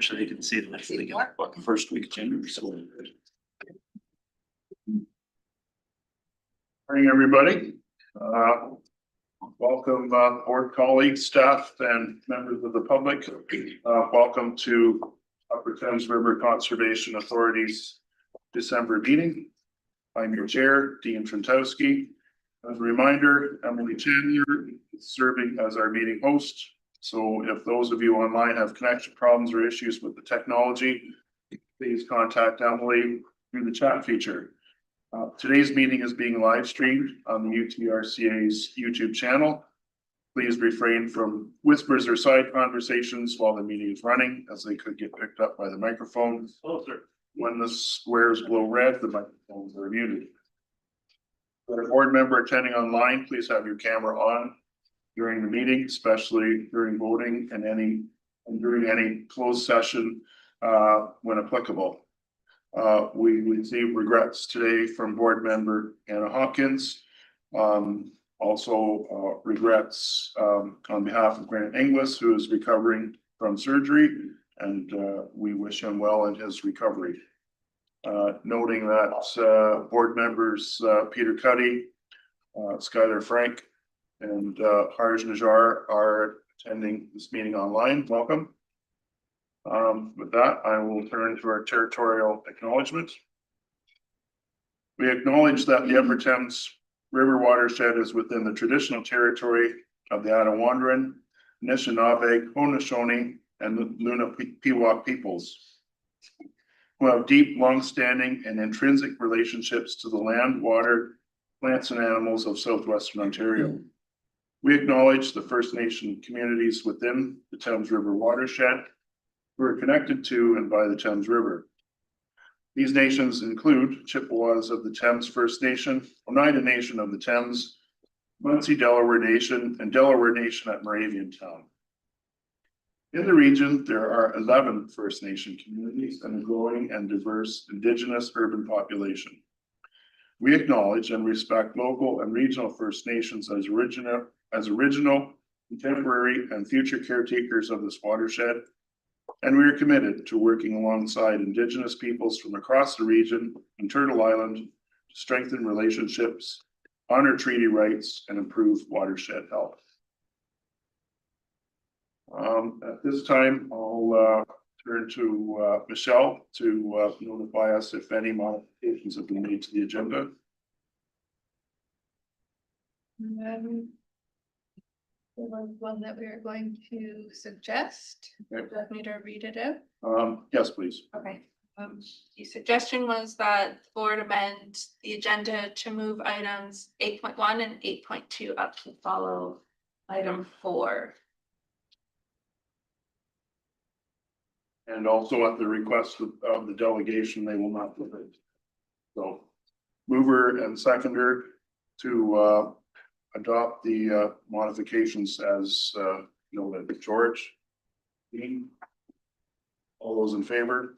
So they can see the next thing, what, the first week of January. So Morning, everybody. Welcome, board colleagues, staff, and members of the public. Welcome to Upper Thames River Conservation Authority's December meeting. I'm your chair, Dean Trentowski. As a reminder, Emily Chandler is serving as our meeting host. So if those of you online have connection problems or issues with the technology, please contact Emily through the chat feature. Today's meeting is being live streamed on the UTRCA's YouTube channel. Please refrain from whispers or side conversations while the meeting is running, as they could get picked up by the microphone. When the squares glow red, the microphones are muted. For a board member attending online, please have your camera on during the meeting, especially during voting and during any closed session when applicable. We receive regrets today from board member Anna Hopkins. Also regrets on behalf of Grant Inglis, who is recovering from surgery, and we wish him well in his recovery. Noting that board members Peter Cuddy, Skylar Frank, and Harj Najjar are attending this meeting online. Welcome. With that, I will turn to our territorial acknowledgement. We acknowledge that the Upper Thames River watershed is within the traditional territory of the Attawandaron, Anishinaabe, Haudenosaunee, and Luna-Pewauk peoples, who have deep, long-standing, and intrinsic relationships to the land, water, plants, and animals of southwestern Ontario. We acknowledge the First Nation communities within the Thames River watershed who are connected to and by the Thames River. These nations include Chippewas of the Thames First Nation, Oneida Nation of the Thames, Munsee Delaware Nation, and Delaware Nation at Moravian Town. In the region, there are 11 First Nation communities and a growing and diverse Indigenous urban population. We acknowledge and respect local and regional First Nations as original, contemporary, and future caretakers of this watershed, and we are committed to working alongside Indigenous peoples from across the region and Turtle Island to strengthen relationships, honor treaty rights, and improve watershed health. At this time, I'll turn to Michelle to notify us if any modifications have been made to the agenda. There was one that we are going to suggest. Okay. Do you want me to read it out? Yes, please. Okay. The suggestion was that the board amend the agenda to move items 8.1 and 8.2 up to follow item 4. And also at the request of the delegation, they will not do it. So mover and seconder to adopt the modifications as noted. George, Dean, all those in favor?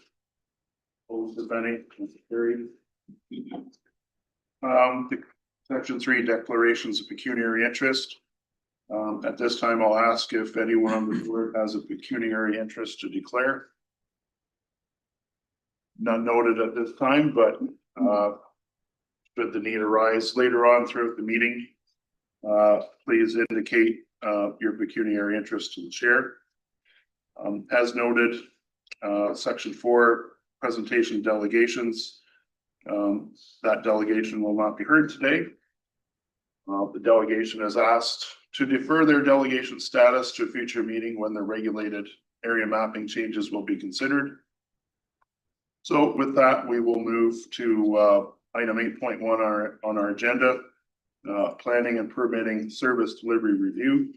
Opposed, if any? Carried. Section 3, declarations of pecuniary interest. At this time, I'll ask if anyone on the board has a pecuniary interest to declare. None noted at this time, but should the need arise later on throughout the meeting, please indicate your pecuniary interest to the chair. As noted, section 4, presentation delegations. That delegation will not be heard today. The delegation is asked to defer their delegation status to a future meeting when the regulated area mapping changes will be considered. So with that, we will move to item 8.1 on our agenda, planning and permitting service delivery review.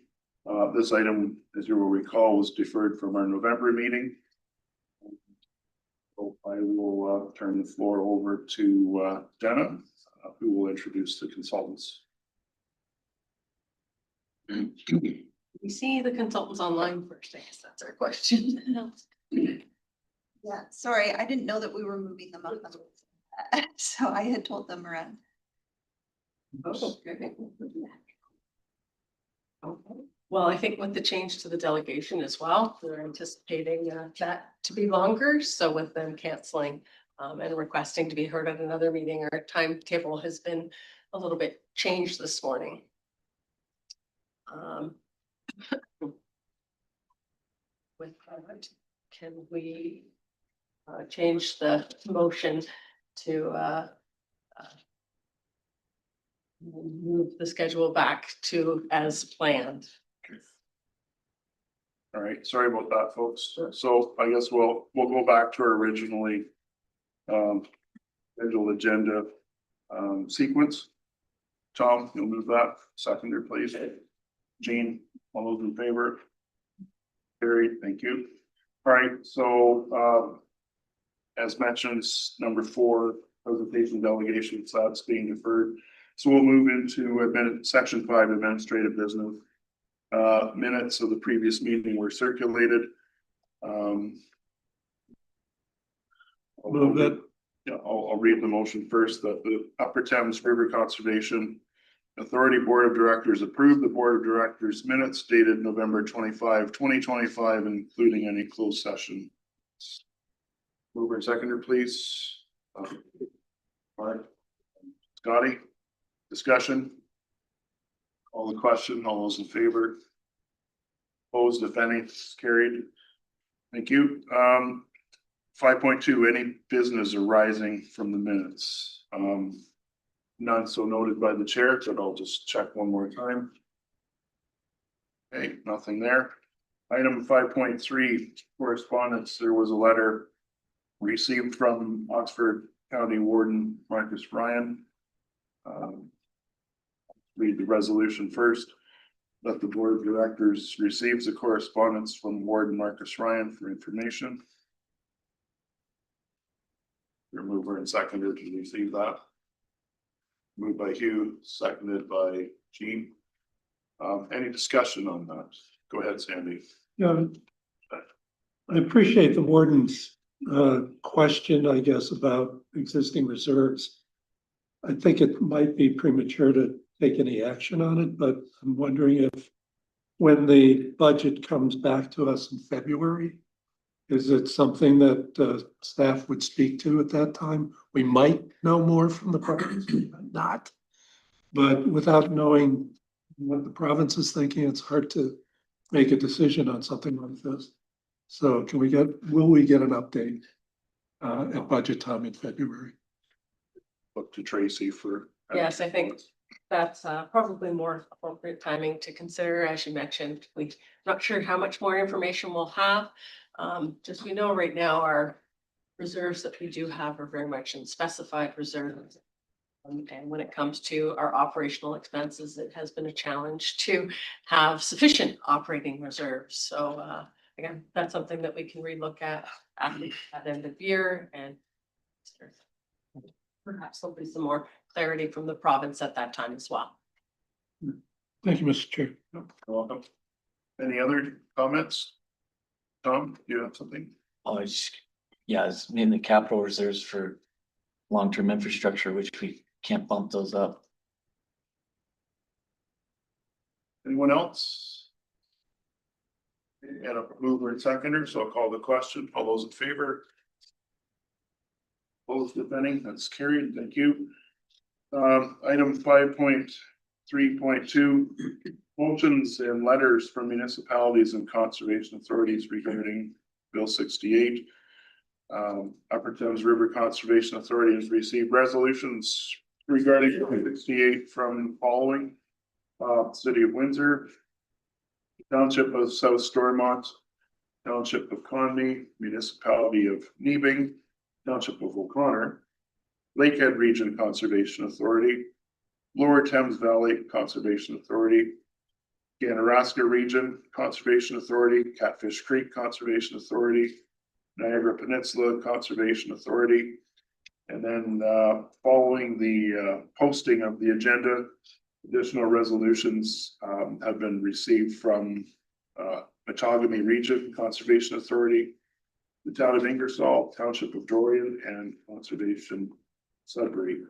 This item, as you will recall, was deferred from our November meeting. So I will turn the floor over to Jenna, who will introduce the consultants. We see the consultants online first, I guess that's our question. Yeah, sorry, I didn't know that we were moving them up. So I had told them around. Oh, okay. Well, I think with the change to the delegation as well, they're anticipating that to be longer. So with them canceling and requesting to be heard at another meeting, our timetable has been a little bit changed this morning. With that, can we change the motion to move the schedule back to as planned? All right, sorry about that, folks. So I guess we'll go back to our originally scheduled agenda sequence. Tom, you'll move that. Seconder, please. Jean, all those in favor? Carried, thank you. All right, so as mentioned, number 4, presentation delegations, that's being deferred. So we'll move into section 5, administrative business. Minutes of the previous meeting were circulated. Move it. Yeah, I'll read the motion first, that the Upper Thames River Conservation Authority Board of Directors approve the Board of Directors minutes dated November 25, 2025, including any closed session. Mover and seconder, please. Mark. Scotty, discussion? All the question, all those in favor? Opposed, if any, carried. Thank you. 5.2, any business arising from the minutes? None so noted by the chair, but I'll just check one more time. Okay, nothing there. Item 5.3, correspondence. There was a letter received from Oxford County Warden Marcus Ryan. Read the resolution first. That the Board of Directors receives the correspondence from Warden Marcus Ryan for information. Your mover and seconder to receive that. Moved by Hugh, seconded by Jean. Any discussion on that? Go ahead, Sandy. Yeah, I appreciate the warden's question, I guess, about existing reserves. I think it might be premature to take any action on it, but I'm wondering if when the budget comes back to us in February, is it something that staff would speak to at that time? We might know more from the province, we might not. But without knowing what the province is thinking, it's hard to make a decision on something like this. So will we get an update at budget time in February? Look to Tracy for. Yes, I think that's probably more appropriate timing to consider. As you mentioned, we're not sure how much more information we'll have. Just we know right now our reserves that we do have are very much in specified reserves. And when it comes to our operational expenses, it has been a challenge to have sufficient operating reserves. So again, that's something that we can relook at the end of the year, and perhaps there'll be some more clarity from the province at that time as well. Thank you, Mr. Chair. You're welcome. Any other comments? Tom, do you have something? Oh, it's mainly capital reserves for long-term infrastructure, which we can't bump those up. Anyone else? And a mover and seconder, so I'll call the question. All those in favor? Opposed, if any, that's carried. Thank you. Item 5.3.2, motions and letters from municipalities and conservation authorities regarding Bill 68. Upper Thames River Conservation Authority has received resolutions regarding Bill 68 from the following: City of Windsor, Township of South Stormont, Township of Conmee, Municipality of Nebing, Township of O'Connor, Lakehead Region Conservation Authority, Lower Thames Valley Conservation Authority, Ganaraska Region Conservation Authority, Catfish Creek Conservation Authority, Niagara Peninsula Conservation Authority. And then following the posting of the agenda, additional resolutions have been received from Matagami Region Conservation Authority, the Town of Ingersoll, Township of Dorian, and Conservation Sudbury.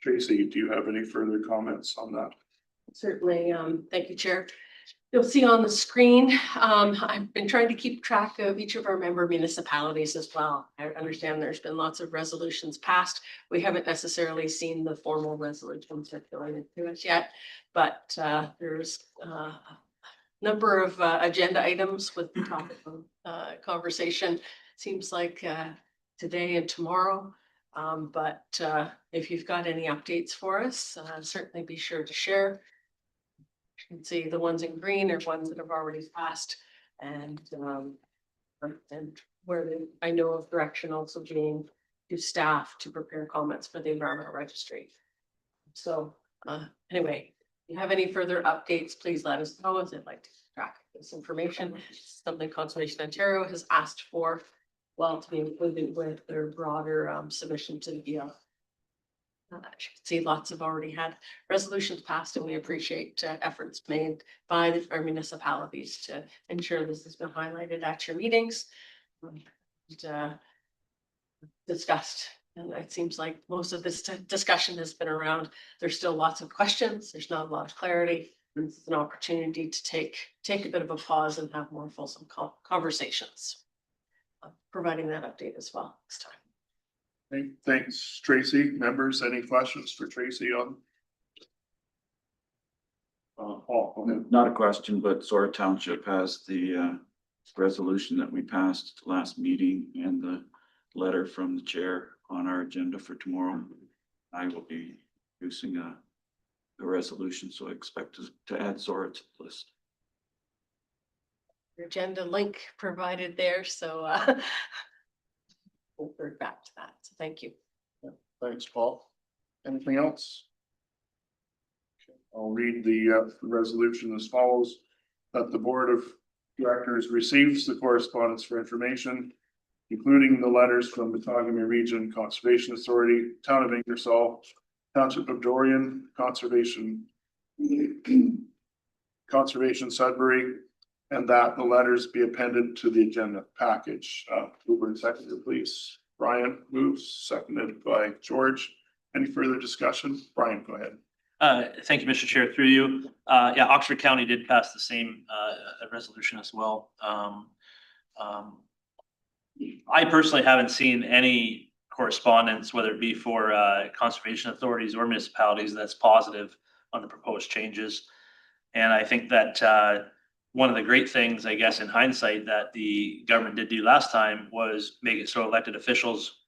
Tracy, do you have any further comments on that? Certainly. Thank you, Chair. You'll see on the screen, I've been trying to keep track of each of our member municipalities as well. I understand there's been lots of resolutions passed. We haven't necessarily seen the formal resolution circulated to us yet, but there's a number of agenda items with the topic of conversation. Seems like today and tomorrow. But if you've got any updates for us, certainly be sure to share. You can see the ones in green are ones that have already passed, and where I know of direction also being to staff to prepare comments for the environmental registry. So anyway, if you have any further updates, please let us know, as I'd like to track this information. Something Conservation Ontario has asked for, well, to be included with their broader submission to the EL. As you can see, lots have already had resolutions passed, and we appreciate efforts made by our municipalities to ensure this has been highlighted at your meetings and discussed. And it seems like most of this discussion has been around, there's still lots of questions, there's not a lot of clarity. This is an opportunity to take a bit of a pause and have more fulsome conversations. Providing that update as well this time. Okay, thanks, Tracy. Members, any questions for Tracy on? Paul, go ahead. Not a question, but Sora Township has the resolution that we passed last meeting and the letter from the chair on our agenda for tomorrow. I will be producing a resolution, so I expect to add Sora to the list. Your agenda link provided there, so we'll refer back to that. So thank you. Thanks, Paul. Anything else? Okay, I'll read the resolution as follows. That the Board of Directors receives the correspondence for information, including the letters from the Matagami Region Conservation Authority, Town of Ingersoll, Township of Dorian, Conservation Sudbury, and that the letters be appended to the agenda package. Mover and seconder, please. Brian moves, seconded by George. Any further discussion? Brian, go ahead. Thank you, Mr. Chair, through you. Yeah, Oxford County did pass the same resolution as well. I personally haven't seen any correspondence, whether it be for conservation authorities or municipalities, that's positive on the proposed changes. And I think that one of the great things, I guess, in hindsight, that the government did do last time was make it so elected officials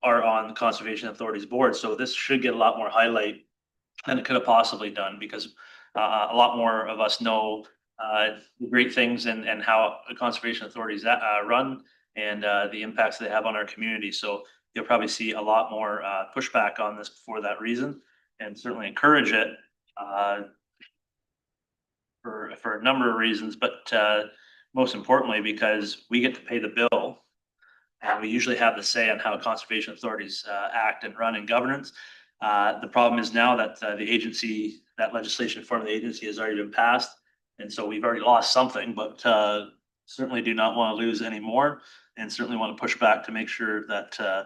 are on the conservation authorities board. So this should get a lot more highlight than it could have possibly done, because a lot more of us know the great things and how the conservation authorities run and the impacts they have on our community. So you'll probably see a lot more pushback on this for that reason, and certainly encourage it for a number of reasons, but most importantly, because we get to pay the bill. And we usually have the say on how conservation authorities act and run in governance. The problem is now that the agency, that legislation for the agency has already been passed. And so we've already lost something, but certainly do not want to lose any more, and certainly want to push back to make sure that I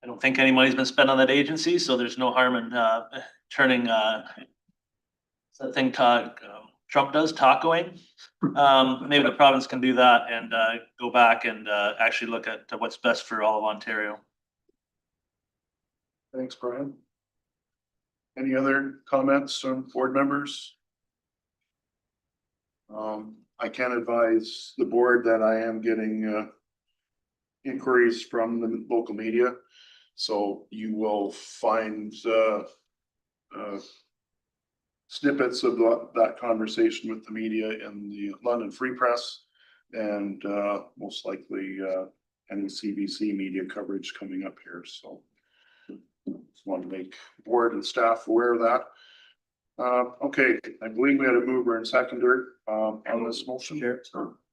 don't think any money's been spent on that agency. So there's no harm in turning the thing Trump does, tacoing. Maybe the province can do that and go back and actually look at what's best for all of Ontario. Thanks, Brian. Any other comments from board members? I can advise the board that I am getting inquiries from the local media. So you will find snippets of that conversation with the media in the London Free Press, and most likely any CBC media coverage coming up here. So just want to make board and staff aware of that. Okay, I believe we had a mover and seconder on this motion.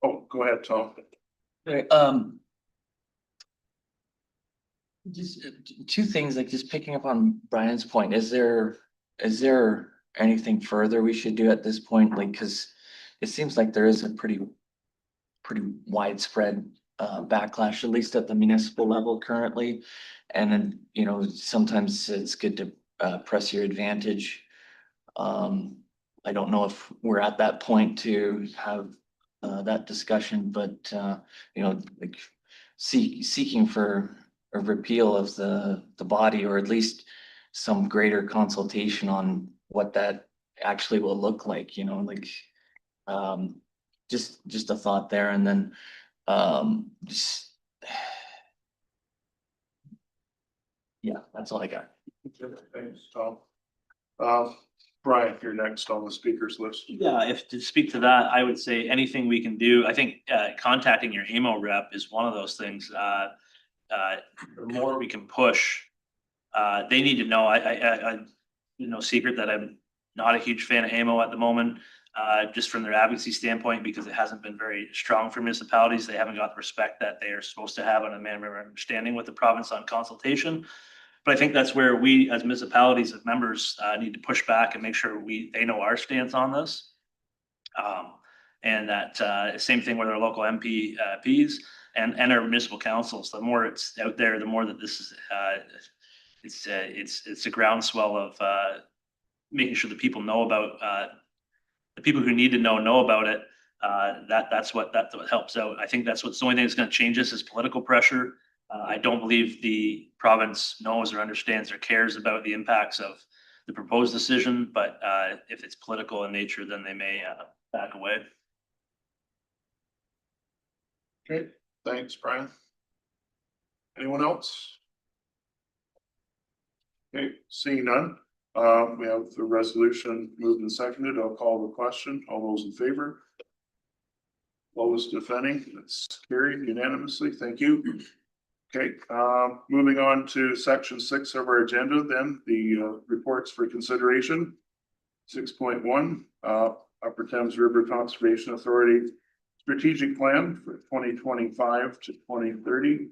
Oh, go ahead, Tom. Okay, just two things, like just picking up on Brian's point, is there anything further we should do at this point? Like, cause it seems like there is a pretty widespread backlash, at least at the municipal level currently. And then, you know, sometimes it's good to press your advantage I don't know if we're at that point to have that discussion, but you know, like seeking for a repeal of the body, or at least some greater consultation on what that actually will look like, you know, like um, just a thought there, and then just yeah, that's all I got. Thanks, Tom. Brian, you're next on the speakers list. Yeah, if to speak to that, I would say anything we can do. I think contacting your AMO rep is one of those things. The more we can push, they need to know. No secret that I'm not a huge fan of AMO at the moment, just from their advocacy standpoint, because it hasn't been very strong for municipalities. They haven't got the respect that they are supposed to have on a memorandum of understanding with the province on consultation. But I think that's where we, as municipalities, as members, need to push back and make sure they know our stance on this. And that same thing with our local MPs and our municipal councils. The more it's out there, the more that this is it's a groundswell of making sure that people know about the people who need to know about it. That's what helps out. I think that's what's the only thing that's going to change this is political pressure. I don't believe the province knows or understands or cares about the impacts of the proposed decision, but if it's political in nature, then they may back away. Okay, thanks, Brian. Anyone else? Okay, seeing none, we have the resolution moved and seconded. I'll call the question. All those in favor? Opposed, if any, it's carried unanimously. Thank you. Okay, moving on to section 6 of our agenda, then the reports for consideration. 6.1, Upper Thames River Conservation Authority strategic plan for 2025 to 2030.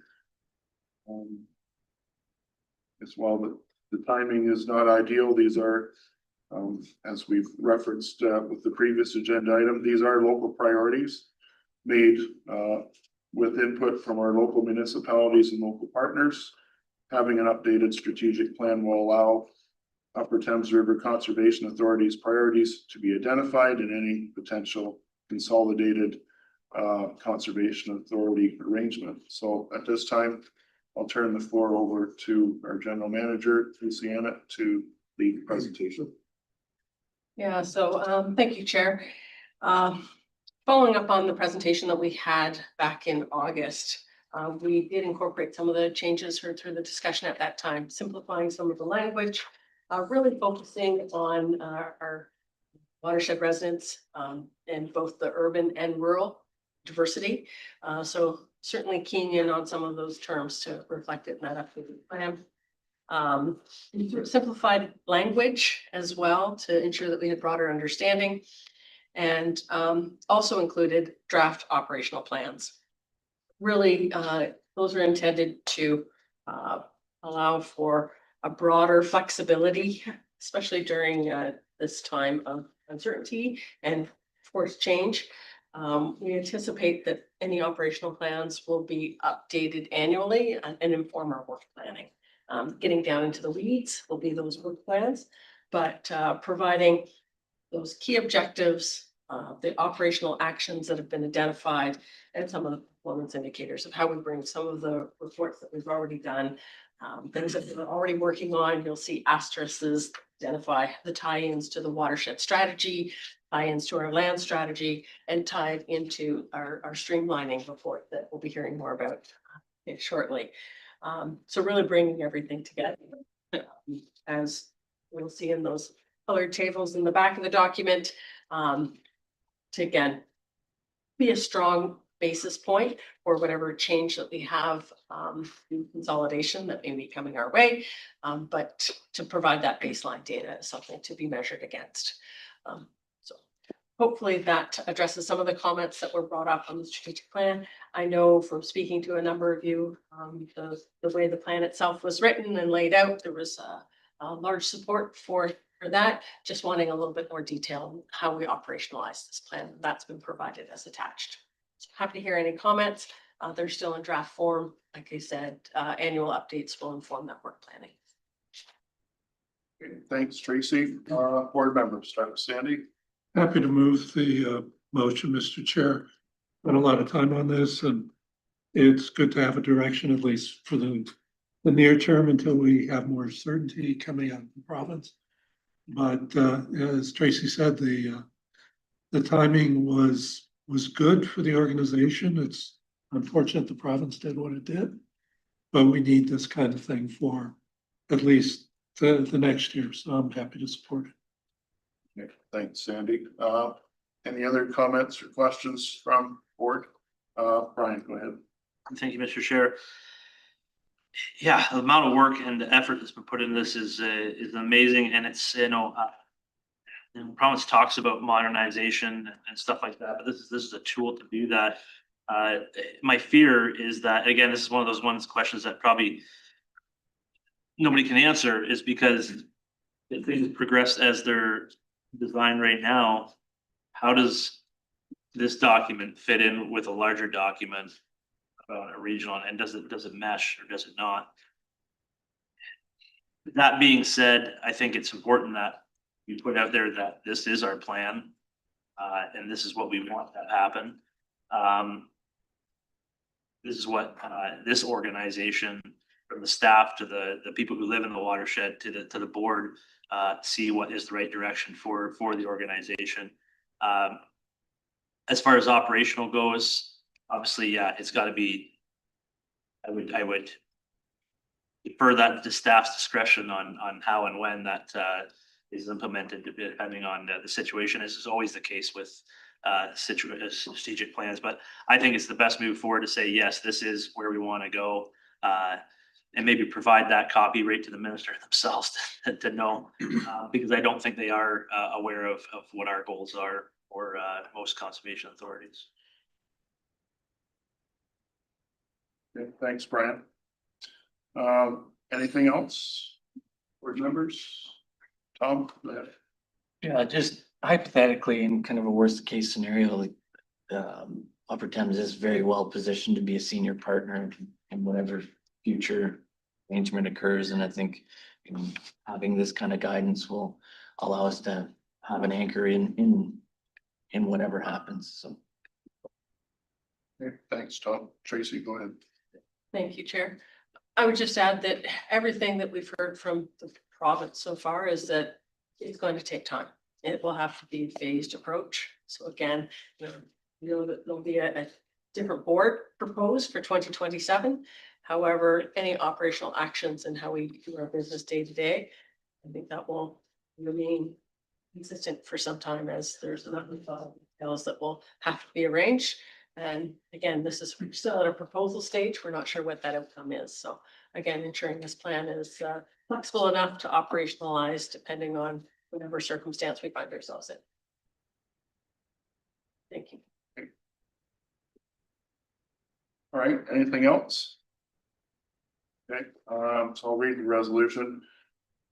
As well, the timing is not ideal. These are, as we've referenced with the previous agenda item, these are local priorities made with input from our local municipalities and local partners. Having an updated strategic plan will allow Upper Thames River Conservation Authority's priorities to be identified in any potential consolidated conservation authority arrangement. So at this time, I'll turn the floor over to our general manager, Luciana, to lead the presentation. Yeah, so thank you, Chair. Following up on the presentation that we had back in August, we did incorporate some of the changes heard through the discussion at that time, simplifying some of the language, really focusing on our watershed residents in both the urban and rural diversity. So certainly keying in on some of those terms to reflect it in that updated plan. Simplified language as well to ensure that we had broader understanding, and also included draft operational plans. Really, those are intended to allow for a broader flexibility, especially during this time of uncertainty and forced change. We anticipate that any operational plans will be updated annually and inform our work planning. Getting down into the weeds will be those work plans, but providing those key objectives, the operational actions that have been identified, and some of the performance indicators of how we bring some of the reports that we've already done, things that we're already working on. You'll see asterisks identify the tie-ins to the watershed strategy, tie-ins to our land strategy, and tied into our streamlining report that we'll be hearing more about shortly. So really bringing everything together, as we'll see in those colored tables in the back of the document, to again be a strong basis point for whatever change that we have in consolidation that may be coming our way, but to provide that baseline data as something to be measured against. So hopefully that addresses some of the comments that were brought up on the strategic plan. I know from speaking to a number of you, the way the plan itself was written and laid out, there was a large support for that. Just wanting a little bit more detail on how we operationalize this plan. That's been provided as attached. So happy to hear any comments. They're still in draft form. Like I said, annual updates will inform that work planning. Okay, thanks, Tracy. Board members, start with Sandy. Happy to move the motion, Mr. Chair. Spent a lot of time on this, and it's good to have a direction, at least for the near term, until we have more certainty coming out of the province. But as Tracy said, the timing was good for the organization. It's unfortunate the province did what it did, but we need this kind of thing for at least the next year. So I'm happy to support it. Okay, thanks, Sandy. Any other comments or questions from board? Brian, go ahead. Thank you, Mr. Chair. Yeah, the amount of work and the effort that's been put into this is amazing, and it's, the province talks about modernization and stuff like that, but this is a tool to do that. My fear is that, again, this is one of those questions that probably nobody can answer, is because if things progress as they're designed right now, how does this document fit in with a larger document about a regional, and does it mesh or does it not? That being said, I think it's important that we put out there that this is our plan, and this is what we want to happen. This is what this organization, from the staff to the people who live in the watershed to the board, see what is the right direction for the organization. As far as operational goes, obviously, yeah, it's got to be. I would defer that to staff's discretion on how and when that is implemented, depending on the situation. This is always the case with strategic plans, but I think it's the best move forward to say, yes, this is where we want to go, and maybe provide that copy right to the minister themselves to know, because I don't think they are aware of what our goals are for most conservation authorities. Okay, thanks, Brian. Anything else? Board members? Tom, go ahead. Yeah, just hypothetically, in kind of a worst case scenario, like Upper Thames is very well positioned to be a senior partner in whatever future arrangement occurs. And I think, you know, having this kind of guidance will allow us to have an anchor in whatever happens. So. Okay, thanks, Tom. Tracy, go ahead. Thank you, Chair. I would just add that everything that we've heard from the province so far is that it's going to take time. It will have to be a phased approach. So again, you know that there'll be a different board proposed for 2027. However, any operational actions and how we do our business day to day, I think that will remain consistent for some time, as there's a number of details that will have to be arranged. And again, this is still at a proposal stage. We're not sure what that outcome is. So again, ensuring this plan is flexible enough to operationalize depending on whatever circumstance we find ourselves in. Thank you. All right, anything else? Okay, so I'll read the resolution.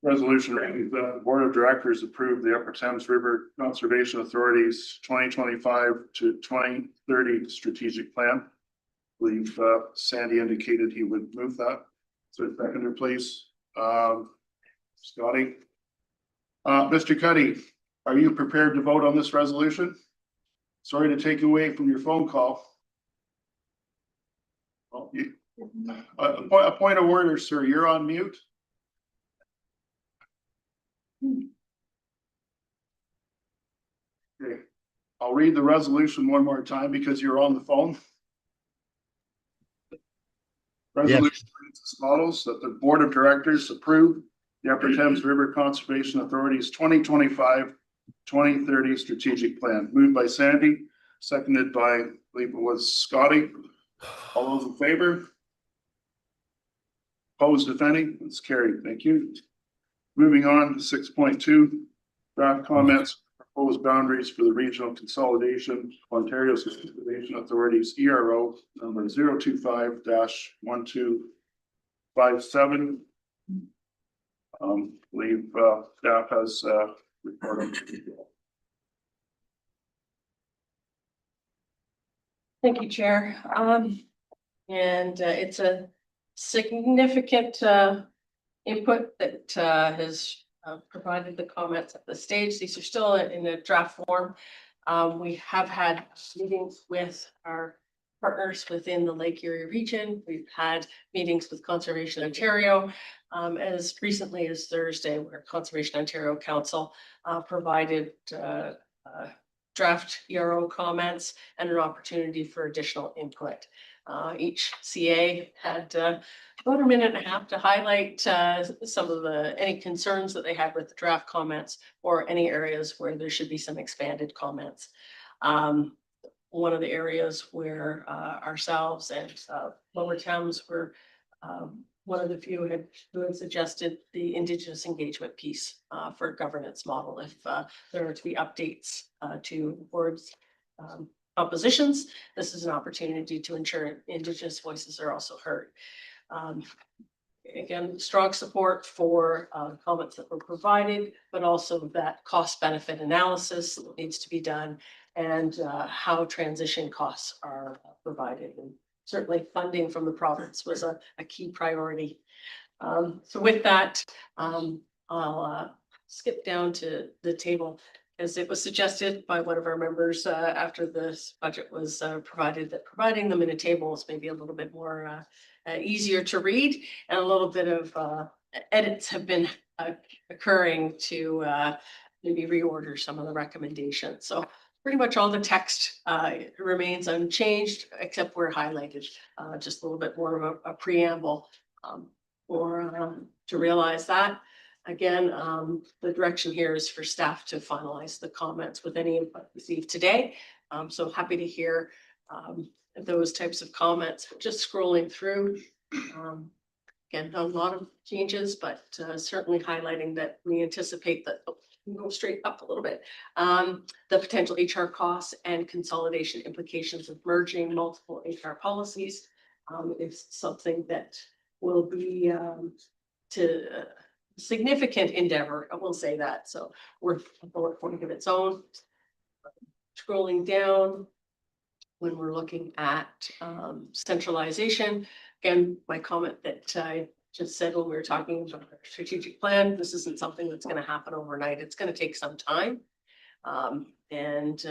Resolution reads that the Board of Directors approve the Upper Thames River Conservation Authority's 2025 to 2030 strategic plan. I believe Sandy indicated he would move that. So seconder, please. Scotty. Mr. Cuddy, are you prepared to vote on this resolution? Sorry to take you away from your phone call. Well, a point of order, sir. You're on mute. Okay, I'll read the resolution one more time because you're on the phone. Resolution reads as follows: that the Board of Directors approve the Upper Thames River Conservation Authority's 2025-2030 strategic plan. Moved by Sandy, seconded by, I believe it was Scotty. All those in favor? Opposed, if any? It's carried. Thank you. Moving on to 6.2, draft comments, proposed boundaries for the regional consolidation, Ontario Conservation Authorities, ERO number 025-1257. Believe staff has report on. Thank you, Chair. And it's a significant input that has provided the comments at this stage. These are still in a draft form. We have had meetings with our partners within the Lake Erie region. We've had meetings with Conservation Ontario as recently as Thursday, where Conservation Ontario Council provided draft ERO comments and an opportunity for additional input. Each CA had about a minute and a half to highlight some of any concerns that they had with the draft comments or any areas where there should be some expanded comments. One of the areas where ourselves and Lower Thames were one of the few who had suggested the Indigenous engagement piece for a governance model if there are to be updates to boards compositions. This is an opportunity to ensure Indigenous voices are also heard. Again, strong support for comments that were provided, but also that cost benefit analysis needs to be done and how transition costs are provided. And certainly funding from the province was a key priority. So with that, I'll skip down to the table as it was suggested by one of our members after this budget was provided, that providing them in a table is maybe a little bit more easier to read, and a little bit of edits have been occurring to maybe reorder some of the recommendations. So pretty much all the text remains unchanged, except where highlighted, just a little bit more of a preamble to realize that. Again, the direction here is for staff to finalize the comments with any input received today. So happy to hear those types of comments. Just scrolling through, again, a lot of changes, but certainly highlighting that we anticipate that. Go straight up a little bit. The potential HR costs and consolidation implications of merging multiple HR policies is something that will be to significant endeavor. I will say that. So worth a bullet point of its own. Scrolling down, when we're looking at centralization, again, my comment that I just said when we were talking about our strategic plan, this isn't something that's going to happen overnight. It's going to take some time. And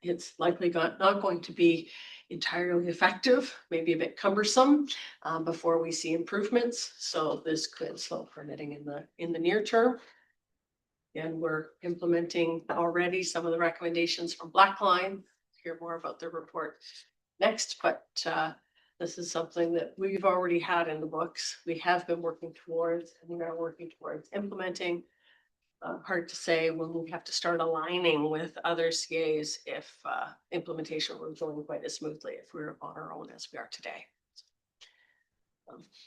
it's likely not going to be entirely effective, maybe a bit cumbersome before we see improvements. So this could slow permitting in the near term. And we're implementing already some of the recommendations from Blackline. Hear more about the report next, but this is something that we've already had in the books. We have been working towards, and we are working towards implementing. Hard to say when we have to start aligning with other CAs if implementation was going quite as smoothly if we were on our own as we are today.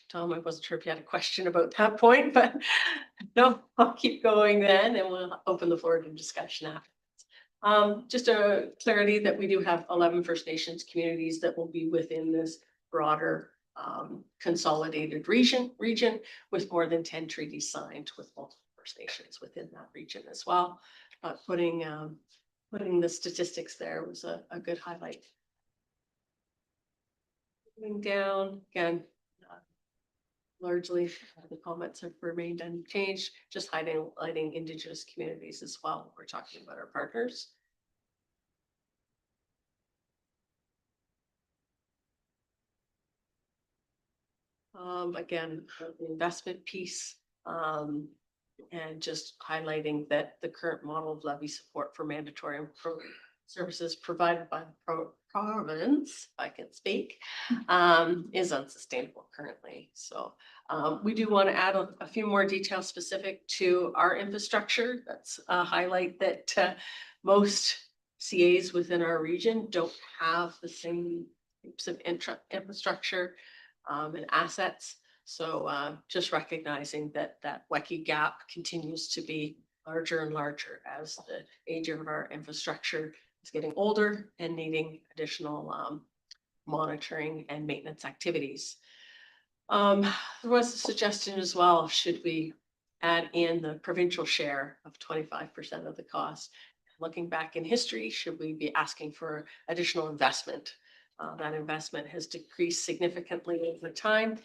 Tom, I wasn't sure if you had a question about that point, but no, I'll keep going then and we'll open the floor to discussion after. Just a clarity that we do have 11 First Nations communities that will be within this broader consolidated region with more than 10 treaties signed with multiple First Nations within that region as well. But putting the statistics there was a good highlight. Moving down again, largely the comments have remained unchanged, just highlighting Indigenous communities as well. We're talking about our partners. Again, the investment piece, and just highlighting that the current model of levy support for mandatory services provided by the province, if I can speak, is unsustainable currently. So we do want to add a few more details specific to our infrastructure. That's a highlight that most CAs within our region don't have the same types of infrastructure and assets. So just recognizing that WECI gap continues to be larger and larger as the age of our infrastructure is getting older and needing additional monitoring and maintenance activities. There was a suggestion as well, should we add in the provincial share of 25% of the cost? Looking back in history, should we be asking for additional investment? That investment has decreased significantly over time.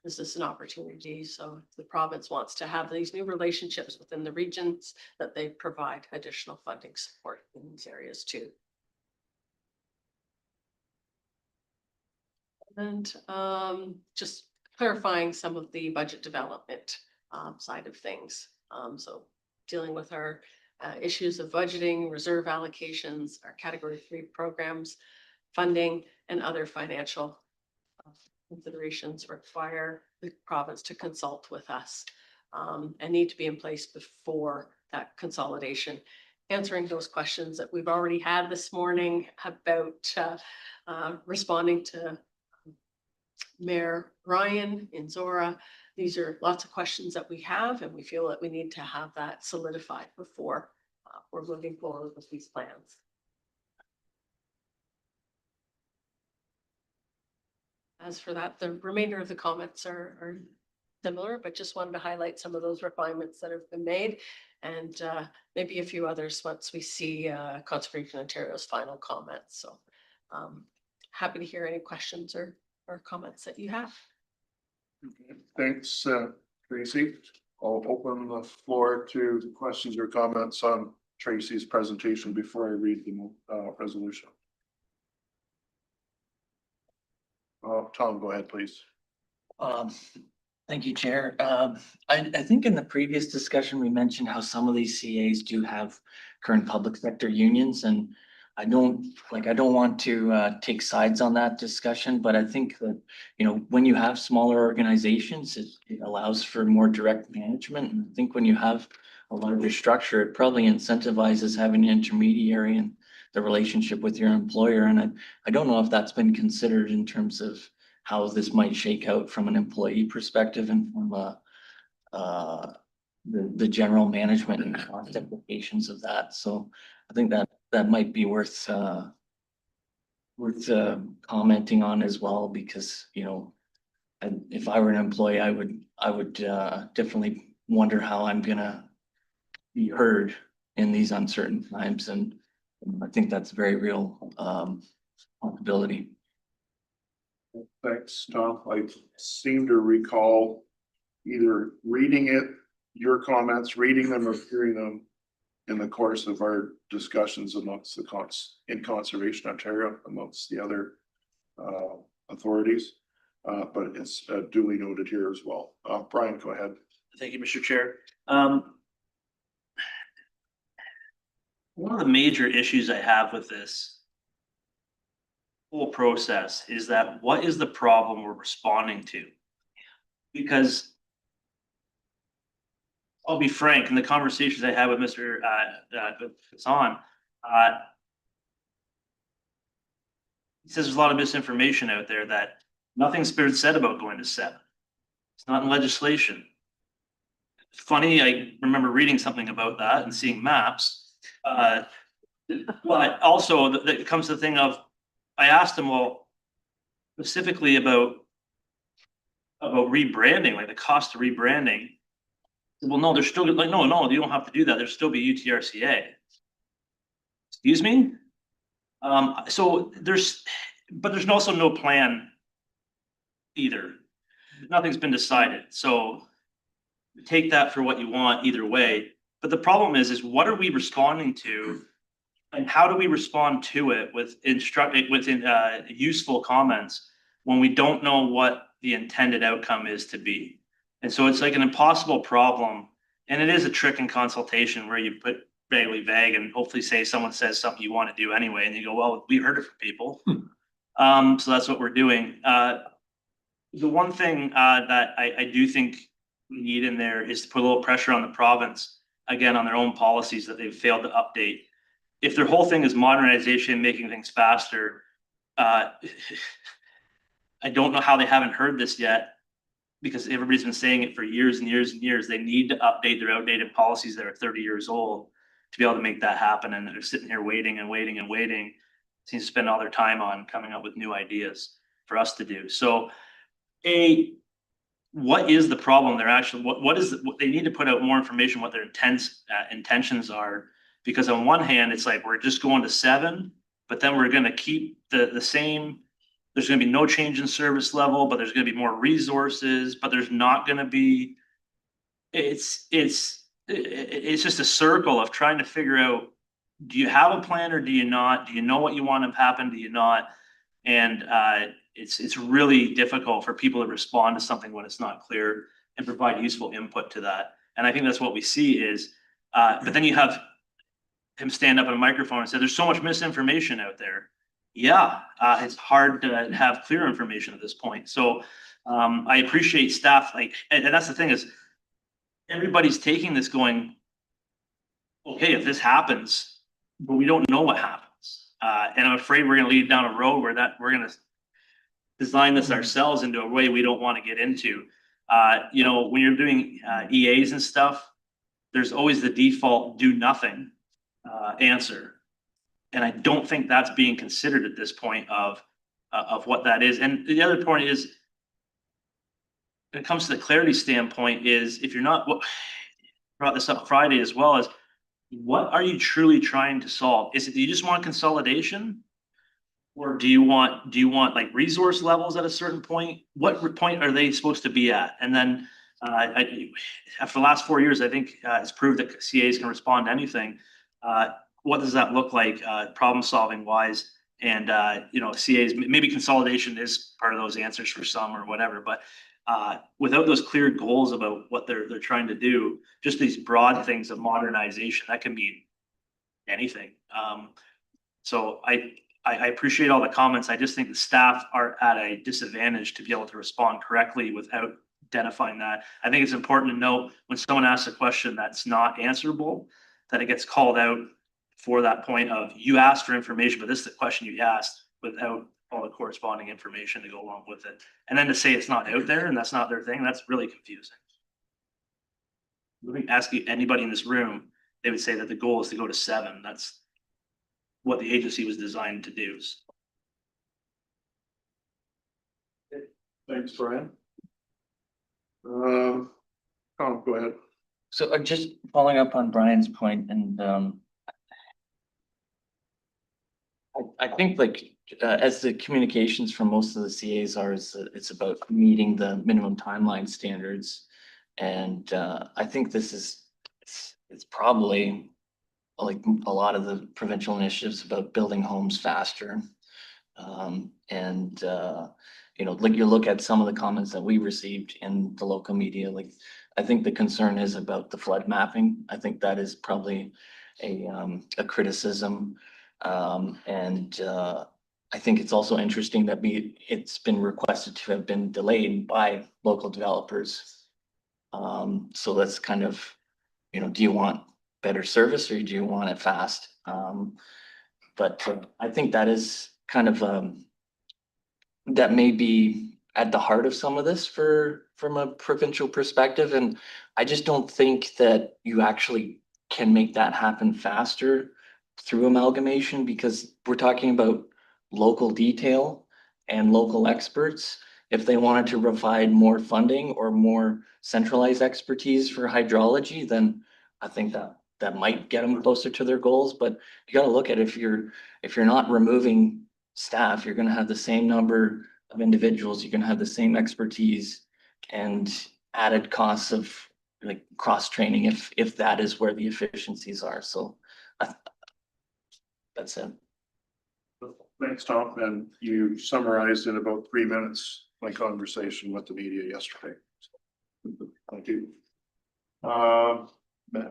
Is this an opportunity? So if the province wants to have these new relationships within the regions, that they provide additional funding support in these areas too. And just clarifying some of the budget development side of things. So dealing with our issues of budgeting, reserve allocations, our category 3 programs, funding, and other financial considerations require the province to consult with us and need to be in place before that consolidation. Answering those questions that we've already had this morning about responding to Mayor Ryan in Zora. These are lots of questions that we have, and we feel that we need to have that solidified before we're moving forward with these plans. As for that, the remainder of the comments are similar, but just wanted to highlight some of those refinements that have been made, and maybe a few others once we see Conservation Ontario's final comments. So happy to hear any questions or comments that you have. Okay, thanks, Tracy. I'll open the floor to the questions or comments on Tracy's presentation before I read the resolution. Tom, go ahead, please. Thank you, Chair. I think in the previous discussion, we mentioned how some of these CAs do have current public sector unions, and I don't want to take sides on that discussion, but I think that, you know, when you have smaller organizations, it allows for more direct management. And I think when you have a larger structure, it probably incentivizes having an intermediary and the relationship with your employer. And I don't know if that's been considered in terms of how this might shake out from an employee perspective and from the general management and cost implications of that. So I think that might be worth commenting on as well, because, you know, if I were an employee, I would definitely wonder how I'm gonna be heard in these uncertain times, and I think that's very real possibility. Thanks, Tom. I seem to recall either reading your comments, reading them or hearing them in the course of our discussions amongst in Conservation Ontario, amongst the other authorities. But it's duly noted here as well. Brian, go ahead. Thank you, Mr. Chair. One of the major issues I have with this whole process is that what is the problem we're responding to? Because I'll be frank, in the conversations I had with Mr. Hassan, he says there's a lot of misinformation out there that nothing's been said about going to 7. It's not in legislation. Funny, I remember reading something about that and seeing maps. But also that comes to the thing of, I asked him, well, specifically about rebranding, like the cost of rebranding. Well, no, there's still like, no, you don't have to do that. There'll still be UTRCA. Excuse me? So there's also no plan either. Nothing's been decided. So take that for what you want either way. But the problem is what are we responding to, and how do we respond to it with useful comments when we don't know what the intended outcome is to be? And so it's like an impossible problem, and it is a trick in consultation where you put vague and hopefully say someone says something you want to do anyway, and you go, well, we heard it from people. So that's what we're doing. The one thing that I do think we need in there is to put a little pressure on the province, again, on their own policies that they've failed to update. If their whole thing is modernization, making things faster, I don't know how they haven't heard this yet, because everybody's been saying it for years and years and years. They need to update their outdated policies that are 30 years old to be able to make that happen. And they're sitting here waiting and waiting and waiting. Seems to spend all their time on coming up with new ideas for us to do. So what is the problem? They're actually, what they need to put out more information, what their intentions are. Because on one hand, it's like, we're just going to 7, but then we're going to keep the same there's gonna be no change in service level, but there's gonna be more resources, but there's not gonna be. It's just a circle of trying to figure out, do you have a plan or do you not? Do you know what you want to happen? Do you not? And it's really difficult for people to respond to something when it's not clear and provide useful input to that. And I think that's what we see is, but then you have him stand up at a microphone and say, there's so much misinformation out there. Yeah, it's hard to have clear information at this point. So I appreciate staff, like, and that's the thing is, everybody's taking this going, okay, if this happens, but we don't know what happens. And I'm afraid we're gonna lead down a road where we're gonna design this ourselves into a way we don't want to get into. You know, when you're doing EAs and stuff, there's always the default do nothing answer. And I don't think that's being considered at this point of what that is. And the other point is, when it comes to the clarity standpoint, is if you're not, brought this up Friday as well, as what are you truly trying to solve? Is it, do you just want consolidation? Or do you want like resource levels at a certain point? What point are they supposed to be at? And then after the last 4 years, I think it's proved that CAs can respond to anything. What does that look like problem solving wise? And you know, CAs, maybe consolidation is part of those answers for some or whatever, but without those clear goals about what they're trying to do, just these broad things of modernization, that can mean anything. So I appreciate all the comments. I just think the staff are at a disadvantage to be able to respond correctly without identifying that. I think it's important to note when someone asks a question that's not answerable, that it gets called out for that point of, you asked for information, but this is the question you asked without all the corresponding information to go along with it. And then to say it's not out there and that's not their thing, that's really confusing. Let me ask you, anybody in this room, they would say that the goal is to go to 7. That's what the agency was designed to do. Thanks, Brian. Tom, go ahead. So just following up on Brian's point, and I think like as the communications from most of the CAs are, is that it's about meeting the minimum timeline standards. And I think this is, it's probably like a lot of the provincial initiatives about building homes faster. You know, like you look at some of the comments that we received in the local media, like I think the concern is about the flood mapping. I think that is probably a criticism. I think it's also interesting that it's been requested to have been delayed by local developers. So that's kind of, you know, do you want better service or do you want it fast? But I think that is kind of that may be at the heart of some of this from a provincial perspective. And I just don't think that you actually can make that happen faster through amalgamation, because we're talking about local detail and local experts. If they wanted to provide more funding or more centralized expertise for hydrology, then I think that might get them closer to their goals. But you got to look at, if you're not removing staff, you're going to have the same number of individuals, you're going to have the same expertise and added costs of like cross training if that is where the efficiencies are. So that's it. Thanks, Tom. And you summarized in about 3 minutes my conversation with the media yesterday. Thank you.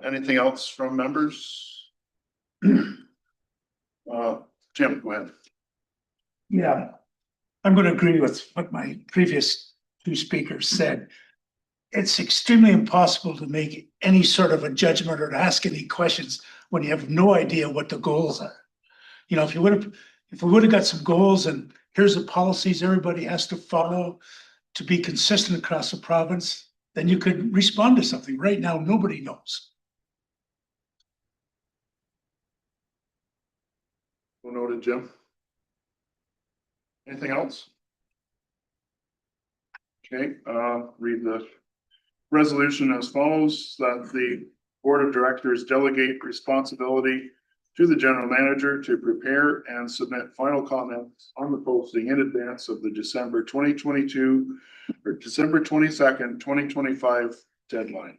Anything else from members? Jim, go ahead. Yeah, I'm going to agree with what my previous 2 speakers said. It's extremely impossible to make any sort of a judgment or to ask any questions when you have no idea what the goals are. You know, if we would have got some goals and here's the policies everybody has to follow to be consistent across the province, then you could respond to something. Right now, nobody knows. Well noted, Jim. Anything else? Okay, read the resolution as follows: that the Board of Directors delegate responsibility to the general manager to prepare and submit final comments on the posting in advance of the December 2022 or December 22nd, 2025 deadline.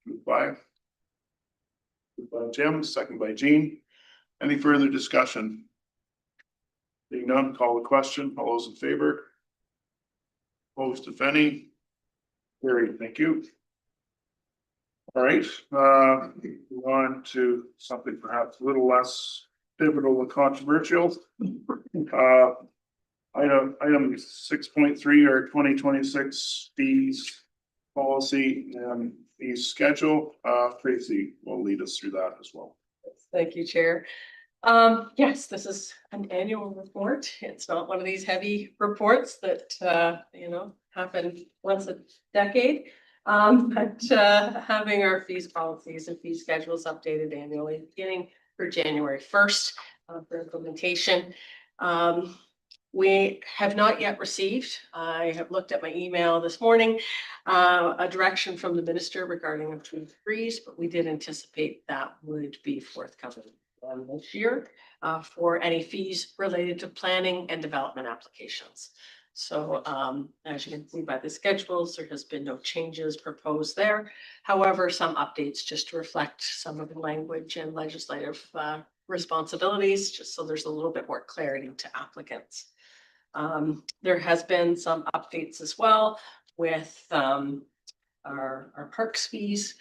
Moved by Jim, second by Jean. Any further discussion? Being none, call the question. All those in favor? Opposed, if any? Carried, thank you. All right, move on to something perhaps a little less pivotal and controversial. Item 6.3 or 2026 fees policy and fee schedule. Tracy will lead us through that as well. Thank you, Chair. Yes, this is an annual report. It's not one of these heavy reports that, happen once a decade. But having our fees policies and fee schedules updated annually, beginning for January 1st for implementation. We have not yet received, I have looked at my email this morning, a direction from the minister regarding a fee freeze, but we did anticipate that would be forthcoming this year for any fees related to planning and development applications. So as you can see by the schedules, there has been no changes proposed there. However, some updates just to reflect some of the language and legislative responsibilities, just so there's a little bit more clarity to applicants. There has been some updates as well with our parks fees.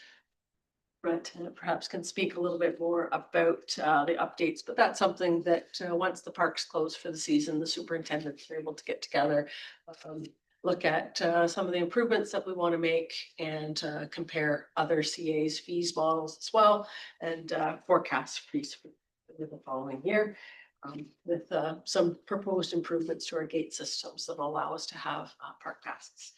Brett perhaps can speak a little bit more about the updates, but that's something that once the parks close for the season, the superintendents are able to get together, look at some of the improvements that we want to make and compare other CA's fees models as well and forecast fees for the following year with some proposed improvements to our gate systems that will allow us to have park passes.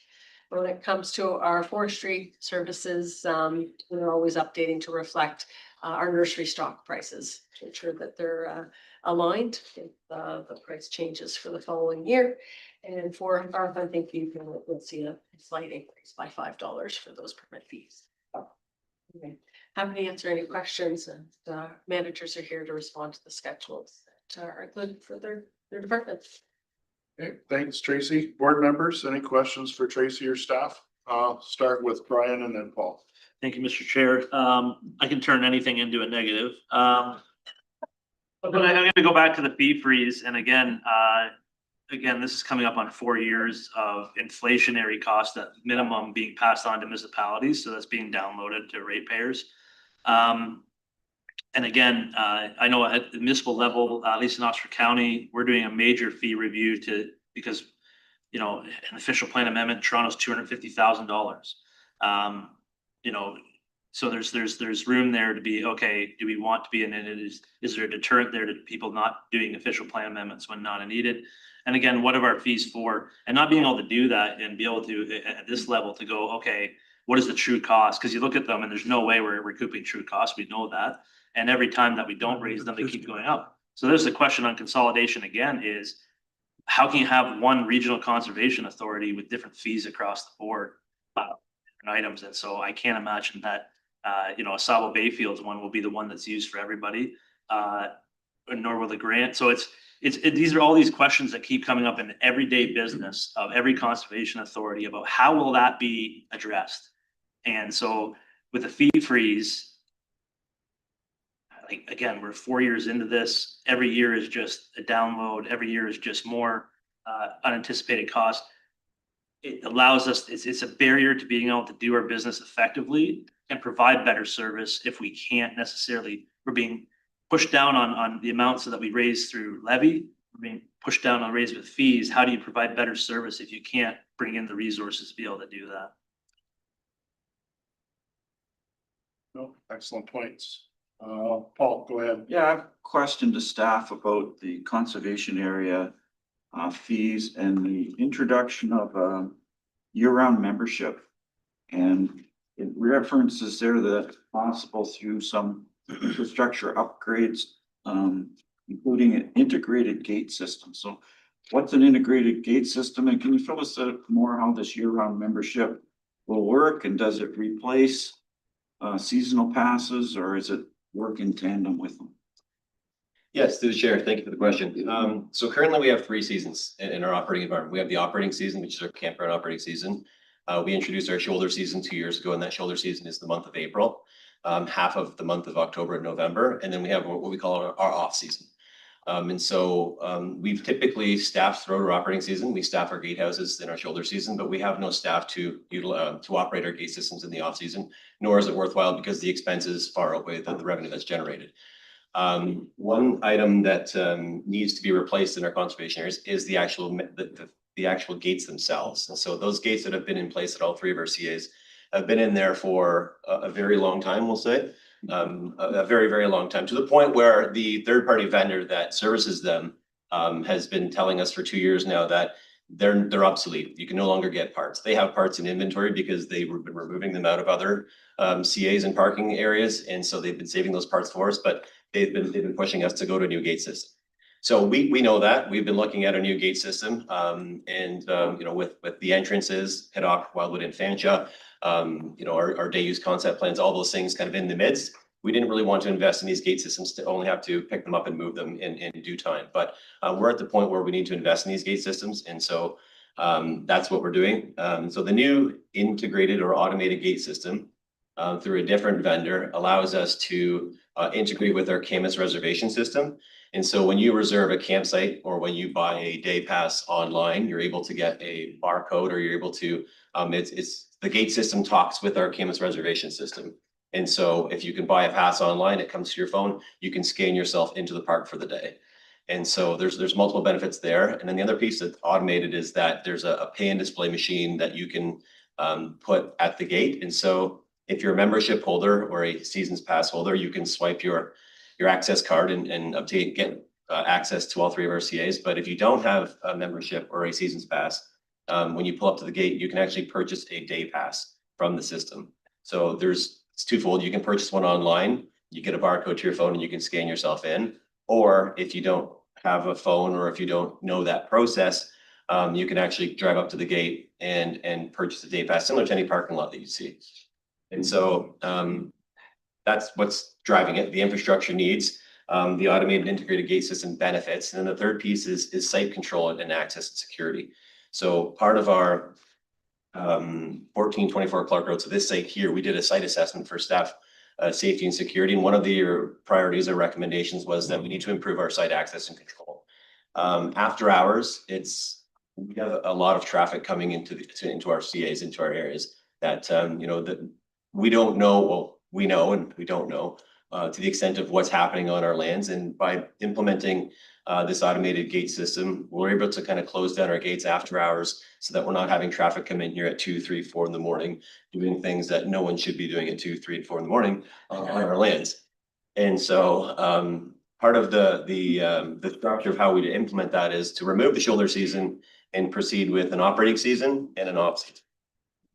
When it comes to our forestry services, we're always updating to reflect our nursery stock prices to ensure that they're aligned with the price changes for the following year. And for our hunting fee, we'll see a slight increase by $5 for those permit fees. Okay. Happy to answer any questions, and managers are here to respond to the schedules that are included for their departments. Okay, thanks, Tracy. Board members, any questions for Tracy or staff? I'll start with Brian and then Paul. Thank you, Mr. Chair. I can turn anything into a negative. But I'm going to go back to the fee freeze. And again, this is coming up on 4 years of inflationary cost at minimum being passed on to municipalities. So that's being downloaded to ratepayers. And again, I know at the municipal level, at least in Oxford County, we're doing a major fee review because an official plan amendment, Toronto's $250,000. So there's room there to be, okay, do we want to be in it? Is there a deterrent there to people not doing official plan amendments when not needed? And again, what are our fees for? And not being able to do that and be able to, at this level, to go, okay, what is the true cost? Because you look at them and there's no way we're recouping true costs. We know that. And every time that we don't raise them, they keep going up. So there's the question on consolidation again is, how can you have one regional conservation authority with different fees across the board and items? And so I can't imagine that, a Sabo Bayfields one will be the one that's used for everybody, nor will the grant. So these are all these questions that keep coming up in the everyday business of every conservation authority about how will that be addressed? And so with the fee freeze, again, we're 4 years into this. Every year is just a download. Every year is just more unanticipated cost. It allows us, it's a barrier to being able to do our business effectively and provide better service if we can't necessarily, we're being pushed down on the amounts that we raise through levy. We're being pushed down on raise with fees. How do you provide better service if you can't bring in the resources to be able to do that? No, excellent points. Paul, go ahead. Yeah, I have a question to staff about the conservation area fees and the introduction of year-round membership. And it references there that possible through some infrastructure upgrades, including an integrated gate system. So what's an integrated gate system? And can you fill us out more how this year-round membership will work? And does it replace seasonal passes, or is it work in tandem with them? Yes, through the chair. Thank you for the question. So currently we have 3 seasons in our operating environment. We have the operating season, which is our campground operating season. We introduced our shoulder season 2 years ago, and that shoulder season is the month of April, half of the month of October and November. And then we have what we call our off season. We've typically staffed throughout our operating season. We staff our gatehouses in our shoulder season, but we have no staff to operate our gate systems in the off season, nor is it worthwhile because the expenses far outweigh the revenue that's generated. One item that needs to be replaced in our conservation areas is the actual gates themselves. And so those gates that have been in place at all 3 of our CAs have been in there for a very long time, we'll say. A very, very long time, to the point where the third-party vendor that services them has been telling us for 2 years now that they're obsolete. You can no longer get parts. They have parts in inventory because they've been removing them out of other CAs and parking areas, and so they've been saving those parts for us, but they've been pushing us to go to a new gate system. So we know that. We've been looking at a new gate system, with the entrances, Haddock, Wildwood, and Fanshawe, our day use concept plans, all those things kind of in the midst. We didn't really want to invest in these gate systems to only have to pick them up and move them in due time. But we're at the point where we need to invest in these gate systems. And so that's what we're doing. So the new integrated or automated gate system through a different vendor allows us to integrate with our Camus reservation system. And so when you reserve a campsite or when you buy a day pass online, you're able to get a barcode, or you're able to, the gate system talks with our Camus reservation system. And so if you can buy a pass online, it comes to your phone, you can scan yourself into the park for the day. And so there's multiple benefits there. And then the other piece that's automated is that there's a pay and display machine that you can put at the gate. And so if you're a membership holder or a seasons pass holder, you can swipe your access card and get access to all 3 of our CAs. But if you don't have a membership or a seasons pass, when you pull up to the gate, you can actually purchase a day pass from the system. So it's twofold. You can purchase one online, you get a barcode to your phone and you can scan yourself in. Or if you don't have a phone, or if you don't know that process, you can actually drive up to the gate and purchase a day pass, similar to any parking lot that you see. And so that's what's driving it. The infrastructure needs, the automated integrated gate system benefits. And then the third piece is site control and access and security. So part of our 1424 Clark Road, so this site here, we did a site assessment for staff safety and security. And one of the priorities or recommendations was that we need to improve our site access and control. After hours, we have a lot of traffic coming into our CAs, into our areas that, that we don't know. Well, we know and we don't know to the extent of what's happening on our lands. And by implementing this automated gate system, we're able to kind of close down our gates after hours so that we're not having traffic come in here at 2, 3, 4 in the morning, doing things that no one should be doing at 2, 3, and 4 in the morning on our lands. And so part of the structure of how we implement that is to remove the shoulder season and proceed with an operating season and an off season.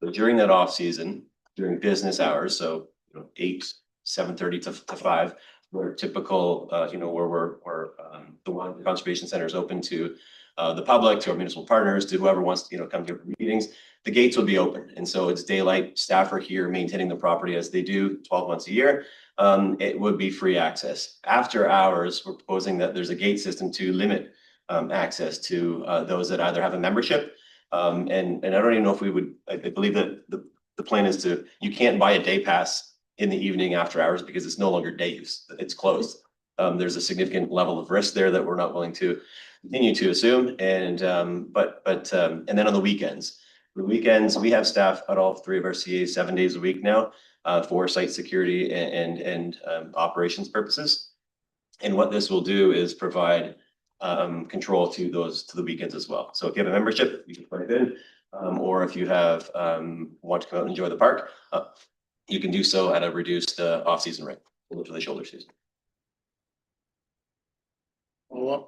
So during that off season, during business hours, so 7:30 to 5, we're typical, where we're the conservation center is open to the public, to our municipal partners, to whoever wants to, come here for meetings. The gates will be open. And so it's daylight. Staff are here maintaining the property as they do 12 months a year. It would be free access. After hours, we're proposing that there's a gate system to limit access to those that either have a membership. And I don't even know if we would, I believe that the plan is you can't buy a day pass in the evening after hours because it's no longer day use. It's closed. There's a significant level of risk there that we're not willing to continue to assume. And and then on the weekends, we have staff at all 3 of our CAs 7 days a week now for site security and operations purposes. And what this will do is provide control to the weekends as well. So if you have a membership, you can put it in, or if you have want to come out and enjoy the park, you can do so at a reduced off-season rate for the shoulder season.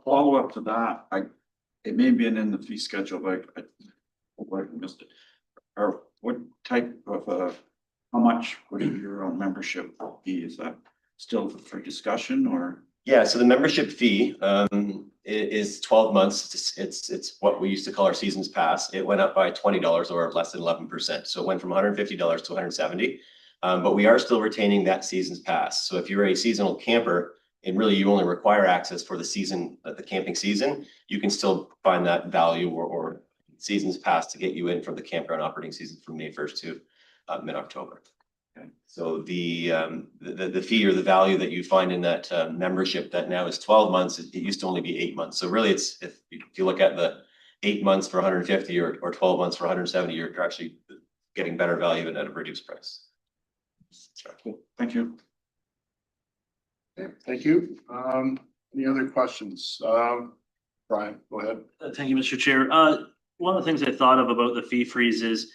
Follow up to that, it may be in the fee schedule, but I missed it. Or what type of how much would your own membership be? Is that still for discussion or? Yeah, so the membership fee is 12 months. It's what we used to call our seasons pass. It went up by $20 or less than 11%. So it went from $150 to $170. But we are still retaining that seasons pass. So if you're a seasonal camper, and really you only require access for the season, the camping season, you can still find that value or seasons pass to get you in for the campground operating season from May 1st to mid-October. Okay. So the fee or the value that you find in that membership that now is 12 months, it used to only be 8 months. So really it's, if you look at the 8 months for 150 or 12 months for 170, you're actually getting better value and at a reduced price. Cool. Thank you. Okay, thank you. Any other questions? Brian, go ahead. Thank you, Mr. Chair. One of the things I thought of about the fee freeze is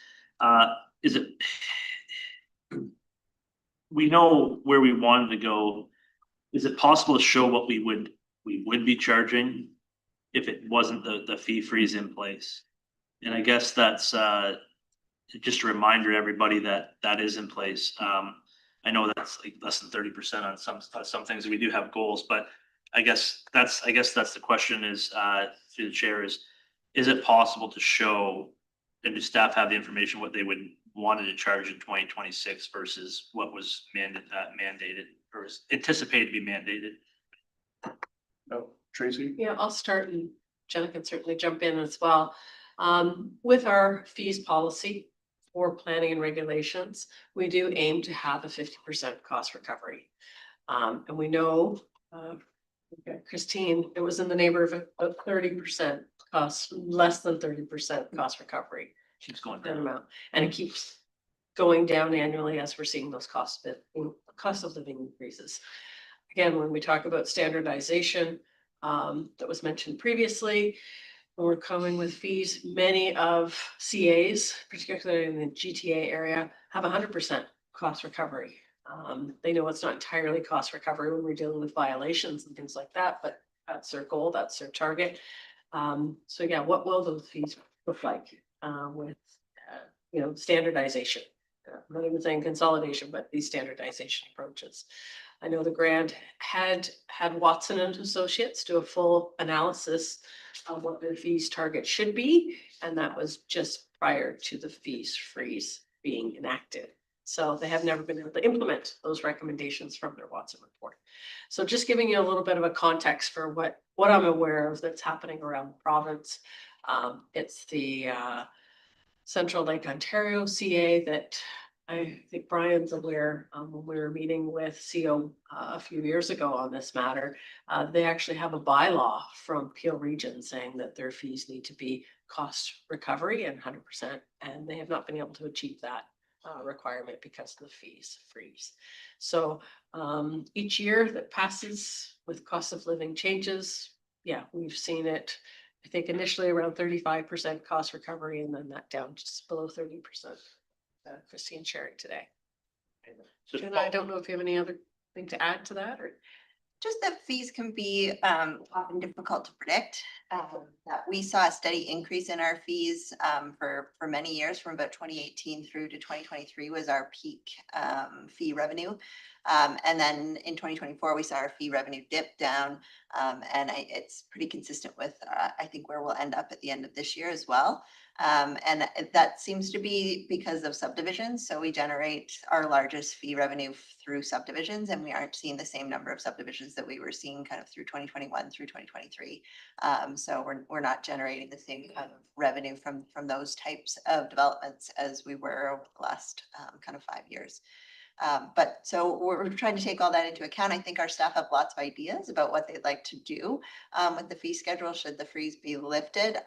it, we know where we wanted to go. Is it possible to show what we would be charging if it wasn't the fee freeze in place? And I guess that's just a reminder to everybody that that is in place. I know that's like less than 30% on some things, and we do have goals, but I guess that's the question is through the chair is it possible to show, and do staff have the information what they would wanted to charge in 2026 versus what was mandated or was anticipated to be mandated? No, Tracy? Yeah, I'll start and Jenna can certainly jump in as well. With our fees policy for planning and regulations, we do aim to have a 50% cost recovery. And we know, Christine, it was in the neighborhood of 30% cost, less than 30% cost recovery. Keeps going That down. amount, and it keeps going down annually as we're seeing those cost of living increases. Again, when we talk about standardization, that was mentioned previously, when we're coming with fees, many of CAs, particularly in the GTA area, have 100% cost recovery. They know it's not entirely cost recovery when we're dealing with violations and things like that, but that's their goal, that's their target. So yeah, what will those fees look like with standardization? I'm not even saying consolidation, but these standardization approaches. I know the grant had Watson and Associates do a full analysis of what their fees target should be, and that was just prior to the fees freeze being enacted. So they have never been able to implement those recommendations from their Watson report. So just giving you a little bit of a context for what I'm aware of that's happening around the province. It's the Central Lake Ontario CA that I think Brian's aware, when we were meeting with CO a few years ago on this matter, they actually have a bylaw from Peel Region saying that their fees need to be cost recovery and 100%, and they have not been able to achieve that requirement because of the fees freeze. So each year that passes with cost of living changes, yeah, we've seen it. I think initially around 35% cost recovery, and then that down just below 30%. Christine sharing today. Jenna, I don't know if you have any other thing to add to that, or Just that fees can be often difficult to predict. That we saw a steady increase in our fees for many years, from about 2018 through to 2023 was our peak fee revenue. And then in 2024, we saw our fee revenue dip down, and it's pretty consistent with I think where we'll end up at the end of this year as well. And that seems to be because of subdivisions. So we generate our largest fee revenue through subdivisions, and we aren't seeing the same number of subdivisions that we were seeing kind of through 2021 through 2023. So we're not generating the same kind of revenue from those types of developments as we were over the last kind of 5 years. But so we're trying to take all that into account. I think our staff have lots of ideas about what they'd like to do with the fee schedule should the freeze be lifted.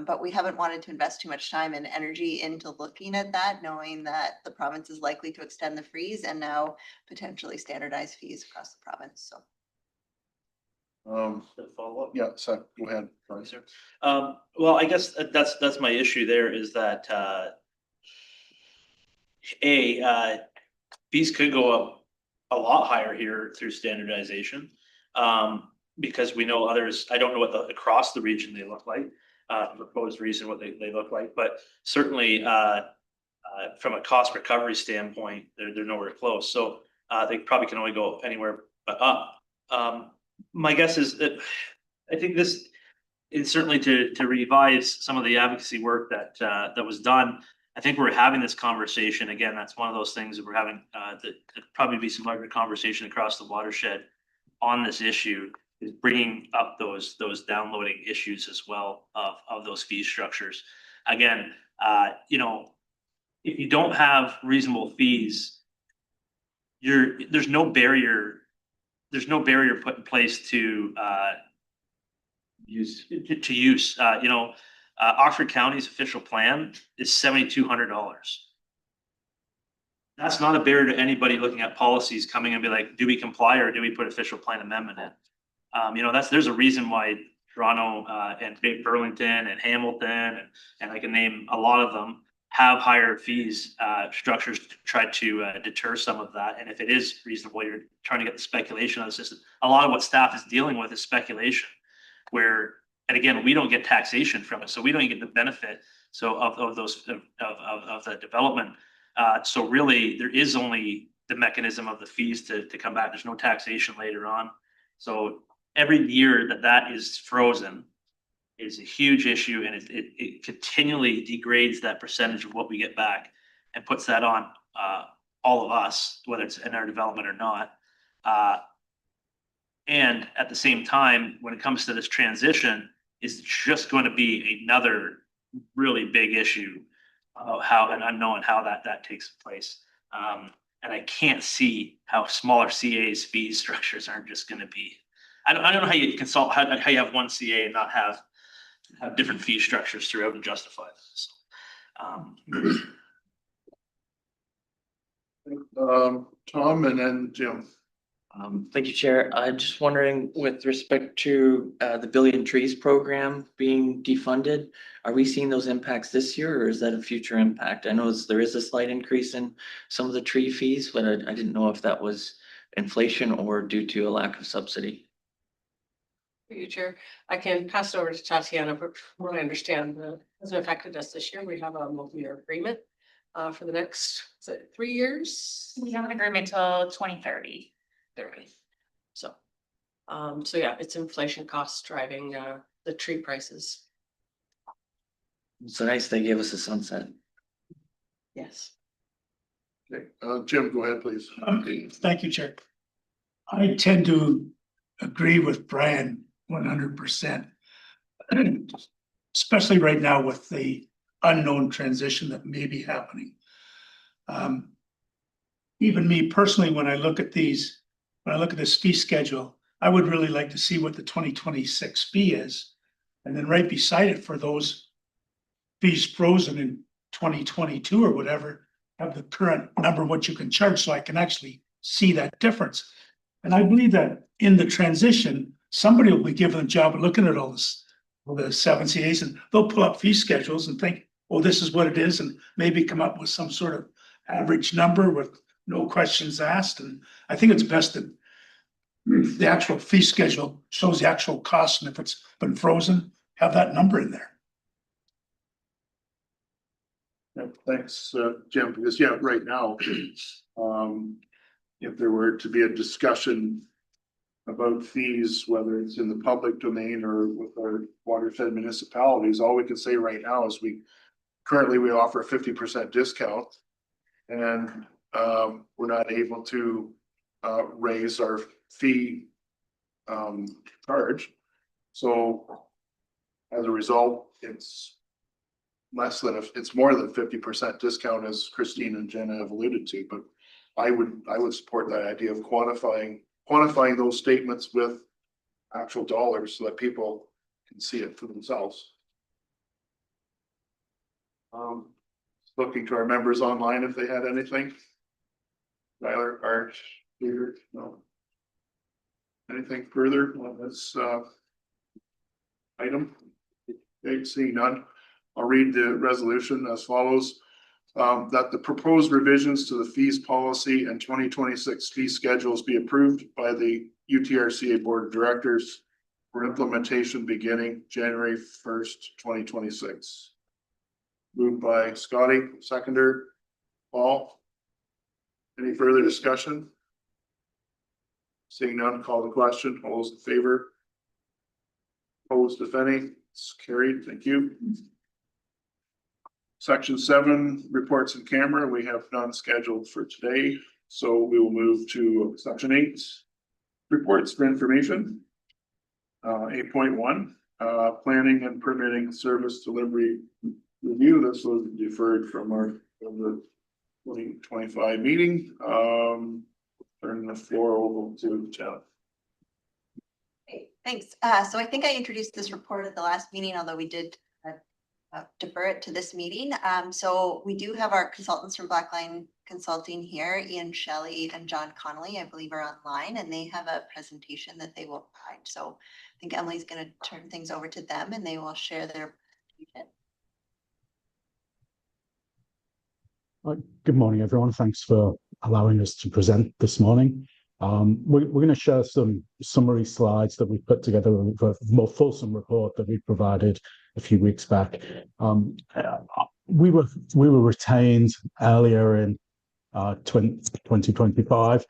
But we haven't wanted to invest too much time and energy into looking at that, knowing that the province is likely to extend the freeze and now potentially standardize fees across the province. So. Follow up. Yeah, so go ahead. Brian. Sir. Well, I guess that's my issue there is that fees could go up a lot higher here through standardization. Because we know others, I don't know what across the region they look like, proposed region, what they look like, but certainly from a cost recovery standpoint, they're nowhere close. So they probably can only go anywhere but up. My guess is that I think this is certainly to revise some of the advocacy work that was done. I think we're having this conversation again. That's one of those things that we're having. That probably be some larger conversation across the watershed on this issue is bringing up those downloading issues as well of those fee structures. Again, you know, if you don't have reasonable fees, there's no barrier put in place to Use. to use. You know, Oxford County's official plan is $7,200. That's not a barrier to anybody looking at policies coming and be like, do we comply or do we put official plan amendment in? You know, there's a reason why Toronto and Burlington and Hamilton and I can name a lot of them have higher fees structures to try to deter some of that. And if it is reasonable, you're trying to get the speculation of the system. A lot of what staff is dealing with is speculation, where, and again, we don't get taxation from it, so we don't get the benefit. So of the development. So really, there is only the mechanism of the fees to come back. There's no taxation later on. So every year that is frozen is a huge issue, and it continually degrades that percentage of what we get back and puts that on all of us, whether it's in our development or not. And at the same time, when it comes to this transition, it's just going to be another really big issue of how and unknown how that takes place. And I can't see how smaller CA's fee structures aren't just going to be. I don't know how you consult how you have one CA and not have different fee structures throughout and justify this. Tom and then Jim. Thank you, Chair. I'm just wondering, with respect to the Billion Trees program being defunded, are we seeing those impacts this year, or is that a future impact? I know there is a slight increase in some of the tree fees, but I didn't know if that was inflation or due to a lack of subsidy. Future, I can pass it over to Tatiana, but from what I understand, it hasn't affected us this year. We have a multi-year agreement for the next, is it 3 years? We have an agreement till 2030. So, so yeah, it's inflation costs driving the tree prices. It's nice they gave us a sunset. Yes. Okay, Jim, go ahead, please. Thank you, Chair. I tend to agree with Brian 100%. Especially right now with the unknown transition that may be happening. Even me personally, when I look at this fee schedule, I would really like to see what the 2026 fee is. And then right beside it, for those fees frozen in 2022 or whatever, have the current number, what you can charge, so I can actually see that difference. And I believe that in the transition, somebody will be given a job of looking at all this, all the 7 CAs, and they'll pull up fee schedules and think, oh, this is what it is, and maybe come up with some sort of average number with no questions asked. And I think it's best that the actual fee schedule shows the actual cost, and if it's been frozen, have that number in there. Yeah, thanks, Jim, because yeah, right now, if there were to be a discussion about fees, whether it's in the public domain or with our watershed municipalities, all we can say right now is we offer a 50% discount, and we're not able to raise our fee charge. So as a result, it's more than 50% discount, as Christine and Jenna have alluded to. But I would support that idea of quantifying those statements with actual dollars so that people can see it for themselves. Looking to our members online if they had anything. Tyler, Art, Peter, no. Anything further on this item? Okay, seeing none, I'll read the resolution as follows. That the proposed revisions to the fees policy and 2026 fee schedules be approved by the UTRCA Board of Directors for implementation beginning January 1st, 2026. Moved by Scotty, seconder, Paul. Any further discussion? Seeing none, call the question. All those in favor? Opposed, if any? It's carried. Thank you. Section 7, reports in camera. We have none scheduled for today, so we will move to Section 8. reports for information. 8.1, planning and permitting service delivery review. This was deferred from from the 2025 meeting. Turn the floor over to Janet. Great, thanks. So I think I introduced this report at the last meeting, although we did defer it to this meeting. So we do have our consultants from Blackline Consulting here, Ian Shelley and John Connolly, I believe are online, and they have a presentation that they will provide. So I think Emily's going to turn things over to them and they will share their presentation. Good morning, everyone. Thanks for allowing us to present this morning. We're going to share some summary slides that we've put together for a more fulsome report that we provided a few weeks back. We were retained earlier in 2025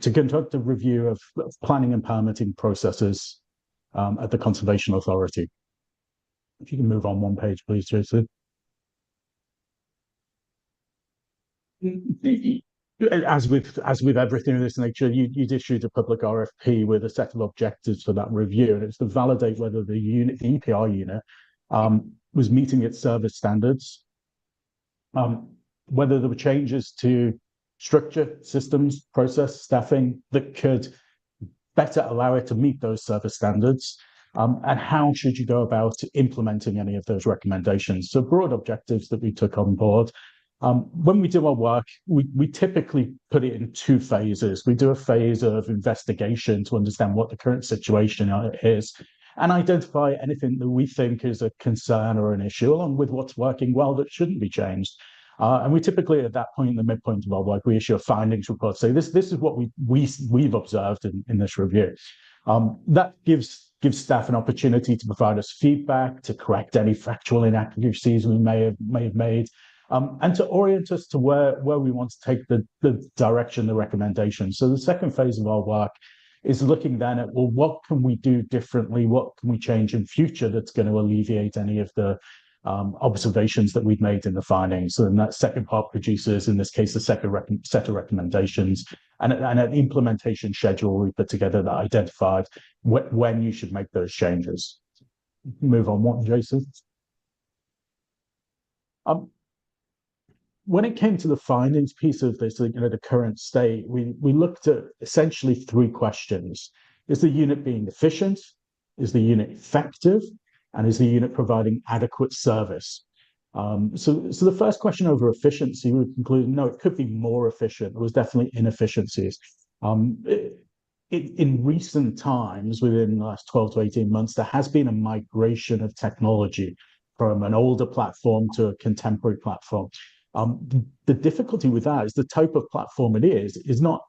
to conduct a review of planning and permitting processes at the Conservation Authority. If you can move on one page, please, Jason. As with everything of this nature, you'd issued a public RFP with a set of objectives for that review, and it's to validate whether the EPR unit was meeting its service standards, whether there were changes to structure, systems, process, staffing that could better allow it to meet those service standards, and how should you go about implementing any of those recommendations. So broad objectives that we took on board. When we do our work, we typically put it in two phases. We do a phase of investigation to understand what the current situation is and identify anything that we think is a concern or an issue, along with what's working well that shouldn't be changed. And we typically, at that point, in the midpoint of our work, we issue a findings report. So this is what we've observed in this review. That gives staff an opportunity to provide us feedback, to correct any factual inaccuracies we may have made. And to orient us to where we want to take the direction, the recommendations. So the second phase of our work is looking then at, well, what can we do differently? What can we change in future that's going to alleviate any of the observations that we've made in the findings? So then that second part produces, in this case, the second set of recommendations and an implementation schedule we put together that identified when you should make those changes. Move on one, Jason. When it came to the findings piece of this, the current state, we looked at essentially three questions. Is the unit being efficient? Is the unit effective? And is the unit providing adequate service? So the first question over efficiency, we concluded, no, it could be more efficient. There was definitely inefficiencies. In recent times, within the last 12 to 18 months, there has been a migration of technology from an older platform to a contemporary platform. The difficulty with that is the type of platform it is not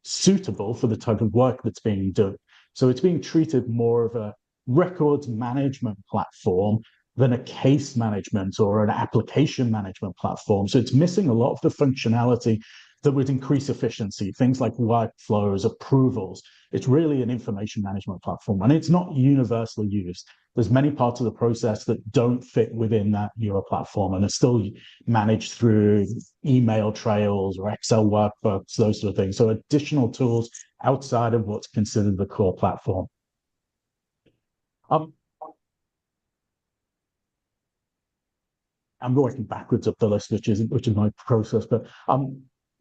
suitable for the type of work that's being done. So it's being treated more of a records management platform than a case management or an application management platform. So it's missing a lot of the functionality that would increase efficiency, things like workflows, approvals. It's really an information management platform, and it's not universally used. There's many parts of the process that don't fit within that newer platform and are still managed through email trails or Excel workbooks, those sort of things. So additional tools outside of what's considered the core platform. I'm working backwards up the list, which is my process, but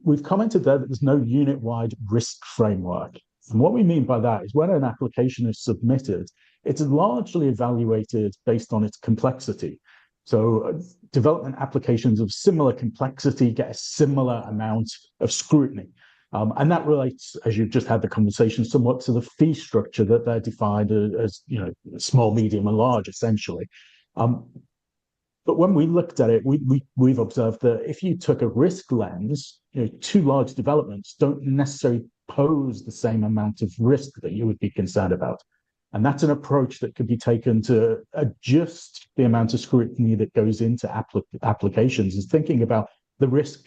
we've commented there that there's no unit-wide risk framework. And what we mean by that is when an application is submitted, it's largely evaluated based on its complexity. So development applications of similar complexity get a similar amount of scrutiny. And that relates, as you've just had the conversation, somewhat to the fee structure that they're defined as, small, medium, and large, essentially. But when we looked at it, we've observed that if you took a risk lens, two large developments don't necessarily pose the same amount of risk that you would be concerned about. And that's an approach that could be taken to adjust the amount of scrutiny that goes into applications, is thinking about the risk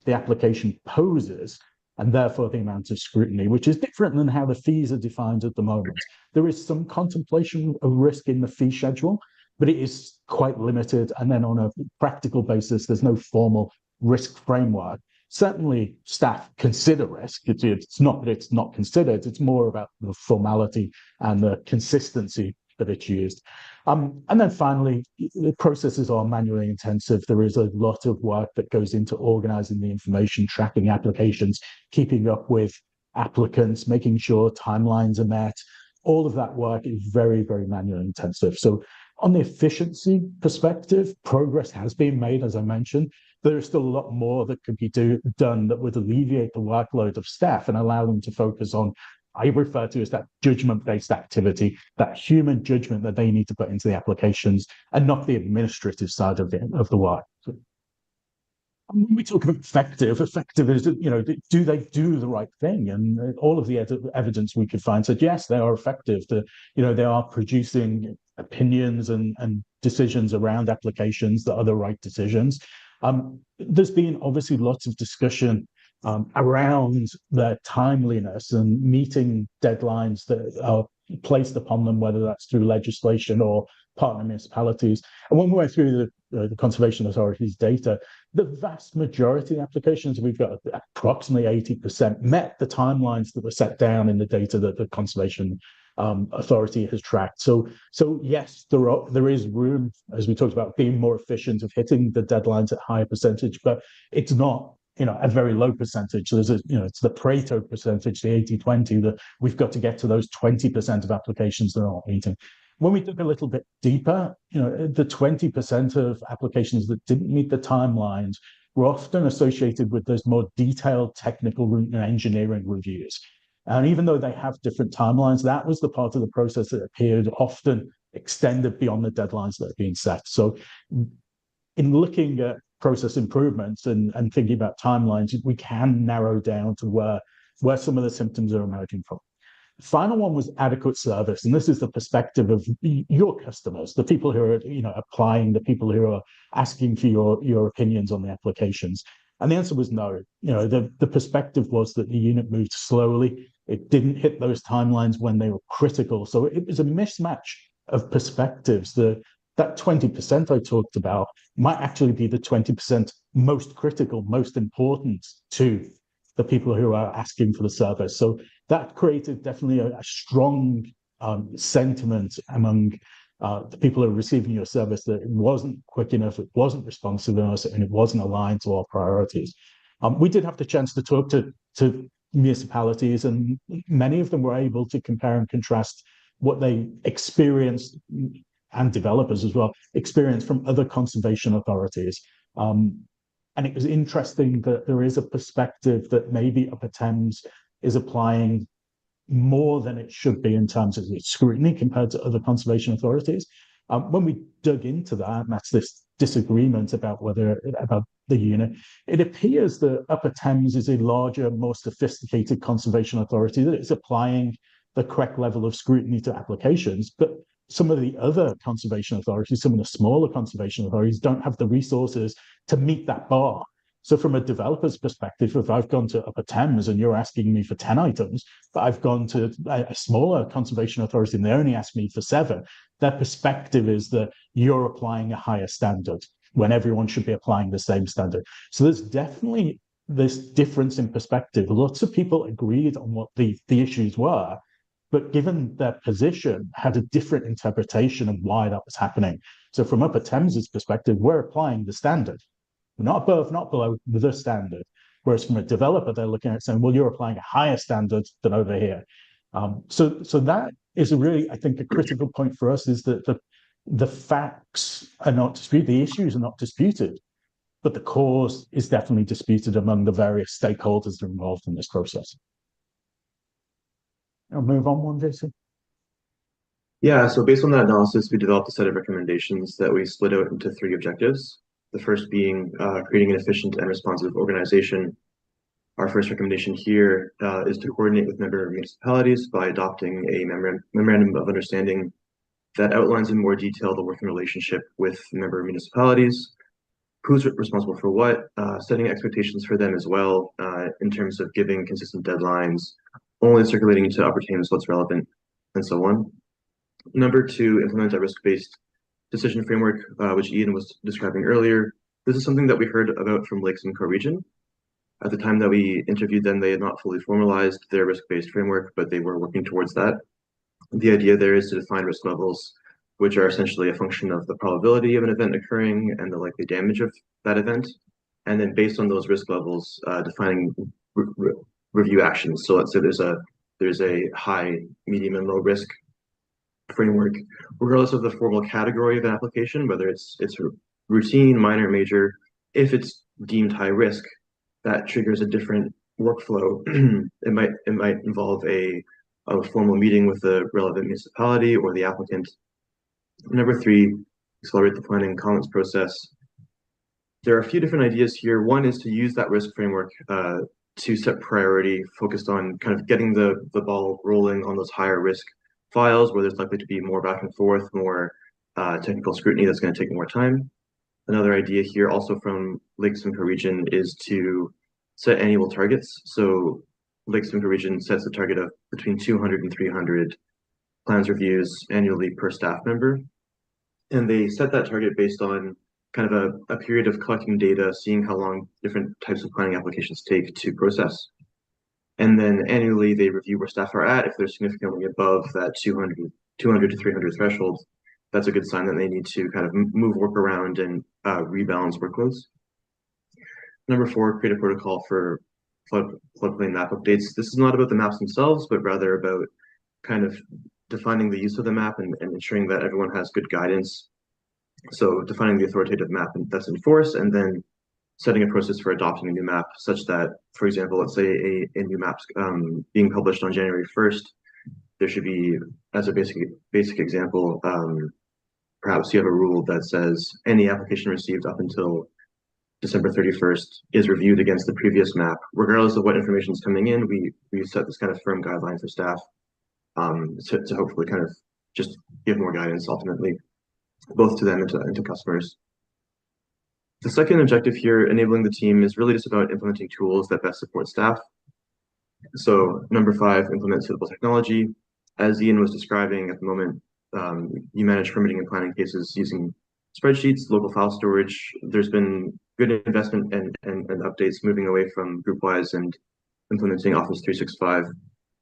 the application poses and therefore the amount of scrutiny, which is different than how the fees are defined at the moment. There is some contemplation of risk in the fee schedule, but it is quite limited. And then on a practical basis, there's no formal risk framework. certainly staff consider risk. It's not that it's not considered, it's more about the formality and the consistency that it's used. And then finally, the processes are manually intensive. There is a lot of work that goes into organizing the information, tracking applications, keeping up with applicants, making sure timelines are met. All of that work is very, very manually intensive. So on the efficiency perspective, progress has been made, as I mentioned. There is still a lot more that could be done that would alleviate the workload of staff and allow them to focus on, I refer to as that judgment-based activity, that human judgment that they need to put into the applications, and not the administrative side of the work. So, when we talk about effective is, do they do the right thing? And all of the evidence we could find said, yes, they are effective. They are producing opinions and decisions around applications that are the right decisions. There's been obviously lots of discussion around their timeliness and meeting deadlines that are placed upon them, whether that's through legislation or partner municipalities. And when we went through the Conservation Authority's data, the vast majority of applications, we've got approximately 80%, met the timelines that were set down in the data that the Conservation Authority has tracked. So yes, there is room, as we talked about, being more efficient, of hitting the deadlines at higher percentage, but it's not a very low percentage. So it's the Pareto percentage, the 80-20, that we've got to get to those 20% of applications that are not meeting. When we look a little bit deeper, the 20% of applications that didn't meet the timelines were often associated with those more detailed technical and engineering reviews. And even though they have different timelines, that was the part of the process that appeared often extended beyond the deadlines that are being set. So in looking at process improvements and thinking about timelines, we can narrow down to where some of the symptoms are emerging from. The final one was adequate service. And this is the perspective of your customers, the people who are applying, the people who are asking for your opinions on the applications. And the answer was no. The perspective was that the unit moved slowly. It didn't hit those timelines when they were critical. So it was a mismatch of perspectives. That 20% I talked about might actually be the 20% most critical, most important to the people who are asking for the service. So that created definitely a strong sentiment among the people who are receiving your service that it wasn't quick enough, it wasn't responsive enough, and it wasn't aligned to our priorities. We did have the chance to talk to municipalities, and many of them were able to compare and contrast what they experienced, and developers as well, experienced from other conservation authorities. And it was interesting that there is a perspective that maybe Upper Thames is applying more than it should be in terms of its scrutiny compared to other conservation authorities. When we dug into that, and that's this disagreement about the unit, it appears that Upper Thames is a larger, more sophisticated conservation authority that is applying the correct level of scrutiny to applications, but some of the other conservation authorities, some of the smaller conservation authorities, don't have the resources to meet that bar. So from a developer's perspective, if I've gone to Upper Thames and you're asking me for 10 items, but I've gone to a smaller conservation authority and they only ask me for 7, their perspective is that you're applying a higher standard when everyone should be applying the same standard. So there's definitely this difference in perspective. Lots of people agreed on what the issues were, but given their position, had a different interpretation of why that was happening. So from Upper Thames's perspective, we're applying the standard. Not above, not below, the standard. Whereas from a developer, they're looking at saying, well, you're applying a higher standard than over here. So that is I think, a critical point for us, is that the facts are not disputed, the issues are not disputed, but the cause is definitely disputed among the various stakeholders that are involved in this process. I'll move on one, Jason. Yeah, so based on that analysis, we developed a set of recommendations that we split out into 3 objectives. The first being creating an efficient and responsive organization. Our first recommendation here is to coordinate with member municipalities by adopting a memorandum of understanding that outlines in more detail the working relationship with member municipalities, who's responsible for what, setting expectations for them as well, in terms of giving consistent deadlines, only circulating to Upper Thames what's relevant, and so on. Number 2, implement a risk-based decision framework, which Ian was describing earlier. This is something that we heard about from Lakes and Co-Region. At the time that we interviewed them, they had not fully formalized their risk-based framework, but they were working towards that. The idea there is to define risk levels, which are essentially a function of the probability of an event occurring and the likely damage of that event. And then based on those risk levels, defining review actions. So let's say there's a high, medium, and low risk framework, regardless of the formal category of an application, whether it's routine, minor, major. If it's deemed high risk, that triggers a different workflow. It might involve a formal meeting with the relevant municipality or the applicant. Number 3, accelerate the planning and comments process. There are a few different ideas here. One is to use that risk framework to set priority, focused on kind of getting the ball rolling on those higher risk files where there's likely to be more back and forth, more technical scrutiny that's going to take more time. Another idea here, also from Lake Simcoe region, is to set annual targets. So Lake Simcoe region sets a target of between 200 and 300 plans reviews annually per staff member. And they set that target based on kind of a period of collecting data, seeing how long different types of planning applications take to process. And then annually they review where staff are at. If they're significantly above that 200 to 300 threshold, that's a good sign that they need to kind of move work around and rebalance workloads. Number 4, create a protocol for floodplain map updates. This is not about the maps themselves, but rather about kind of defining the use of the map and ensuring that everyone has good guidance. So defining the authoritative map that's in force, and then setting a process for adopting a new map such that, for example, let's say a new map's being published on January 1st, there should be, as a basic example, perhaps you have a rule that says any application received up until December 31st is reviewed against the previous map. Regardless of what information is coming in, we set this kind of firm guideline for staff to hopefully kind of just give more guidance ultimately, both to them and to customers. The second objective here, enabling the team, is really just about implementing tools that best support staff. So number 5, implement suitable technology. As Ian was describing at the moment, you manage permitting and planning cases using spreadsheets, local file storage. There's been good investment and updates moving away from GroupWise and implementing Office 365.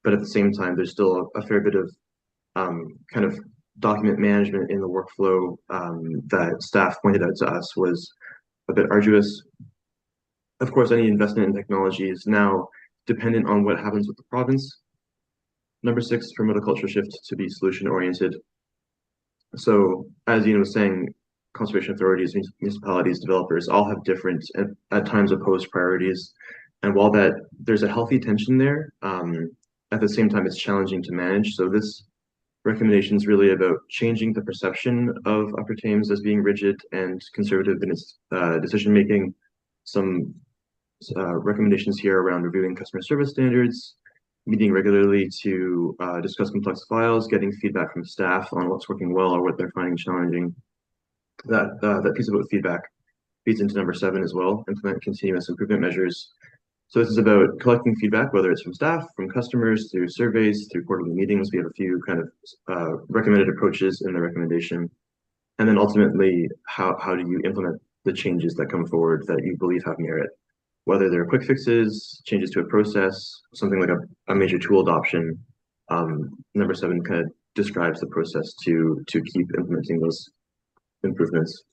But at the same time, there's still a fair bit of kind of document management in the workflow that staff pointed out to us was a bit arduous. Of course, any investment in technology is now dependent on what happens with the province. Number 6, promote a culture shift to be solution-oriented. So, as Ian was saying, conservation authorities, municipalities, developers all have different, at times opposed priorities. And while there's a healthy tension there, at the same time, it's challenging to manage. So this recommendation is really about changing the perception of Upper Thames as being rigid and conservative in its decision-making. Some recommendations here around reviewing customer service standards, meeting regularly to discuss complex files, getting feedback from staff on what's working well or what they're finding challenging. That piece about feedback feeds into number 7 as well, implement continuous improvement measures. So this is about collecting feedback, whether it's from staff, from customers, through surveys, through quarterly meetings. We have a few kind of recommended approaches in the recommendation. And then ultimately, how do you implement the changes that come forward that you believe have merit? Whether they're quick fixes, changes to a process, something like a major tool adoption. Number 7 kind of describes the process to keep implementing those improvements.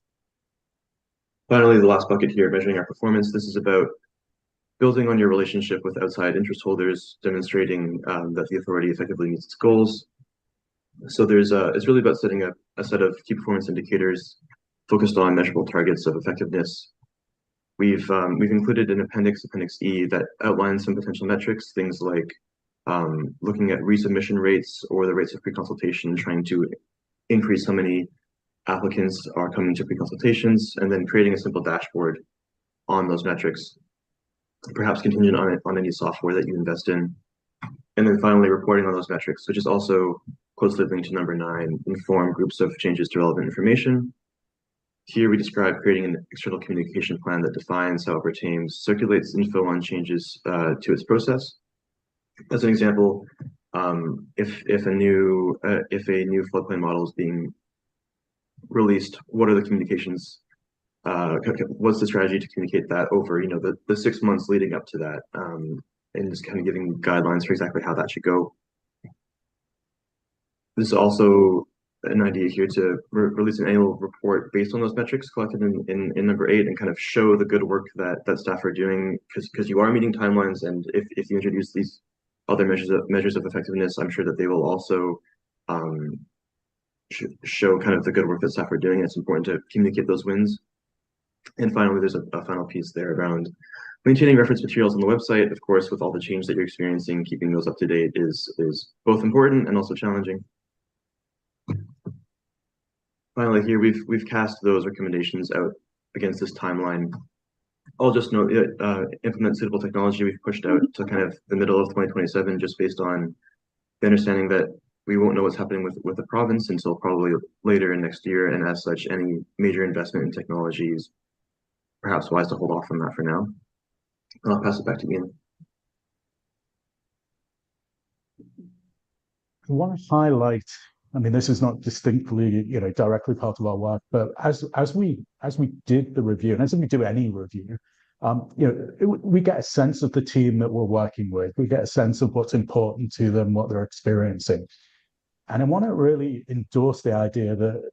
Finally, the last bucket here, measuring our performance. This is about building on your relationship with outside interest holders, demonstrating that the authority effectively meets its goals. So it's really about setting a set of key performance indicators focused on measurable targets of effectiveness. We've included an Appendix E, that outlines some potential metrics, things like looking at resubmission rates or the rates of pre-consultation, trying to increase how many applicants are coming to pre-consultations, and then creating a simple dashboard on those metrics, perhaps contingent on any software that you invest in. And then finally, reporting on those metrics, which is also closely linked to number 9, inform groups of changes to relevant information. Here we describe creating an external communication plan that defines how Upper Thames circulates info on changes to its process. As an example, if a new floodplain model is being released, what are the communications what's the strategy to communicate that over, the 6 months leading up to that, and just kind of giving guidelines for exactly how that should go. There's also an idea here to release an annual report based on those metrics collected in number 8 and kind of show the good work that staff are doing, because you are meeting timelines, and if you introduce these other measures of effectiveness, I'm sure that they will also show kind of the good work that staff are doing. It's important to communicate those wins. And finally, there's a final piece there around maintaining reference materials on the website. Of course, with all the change that you're experiencing, keeping those up to date is both important and also challenging. Finally, here we've cast those recommendations out against this timeline. I'll just note implement suitable technology we've pushed out to kind of the middle of 2027, just based on the understanding that we won't know what's happening with the province until probably later in next year, and as such, any major investment in technology is perhaps wise to hold off on that for now. And I'll pass it back to Ian. I want to highlight, I mean, this is not distinctly, directly part of our work, but as we did the review, and as we do any review, we get a sense of the team that we're working with. We get a sense of what's important to them, what they're experiencing. And I want to really endorse the idea that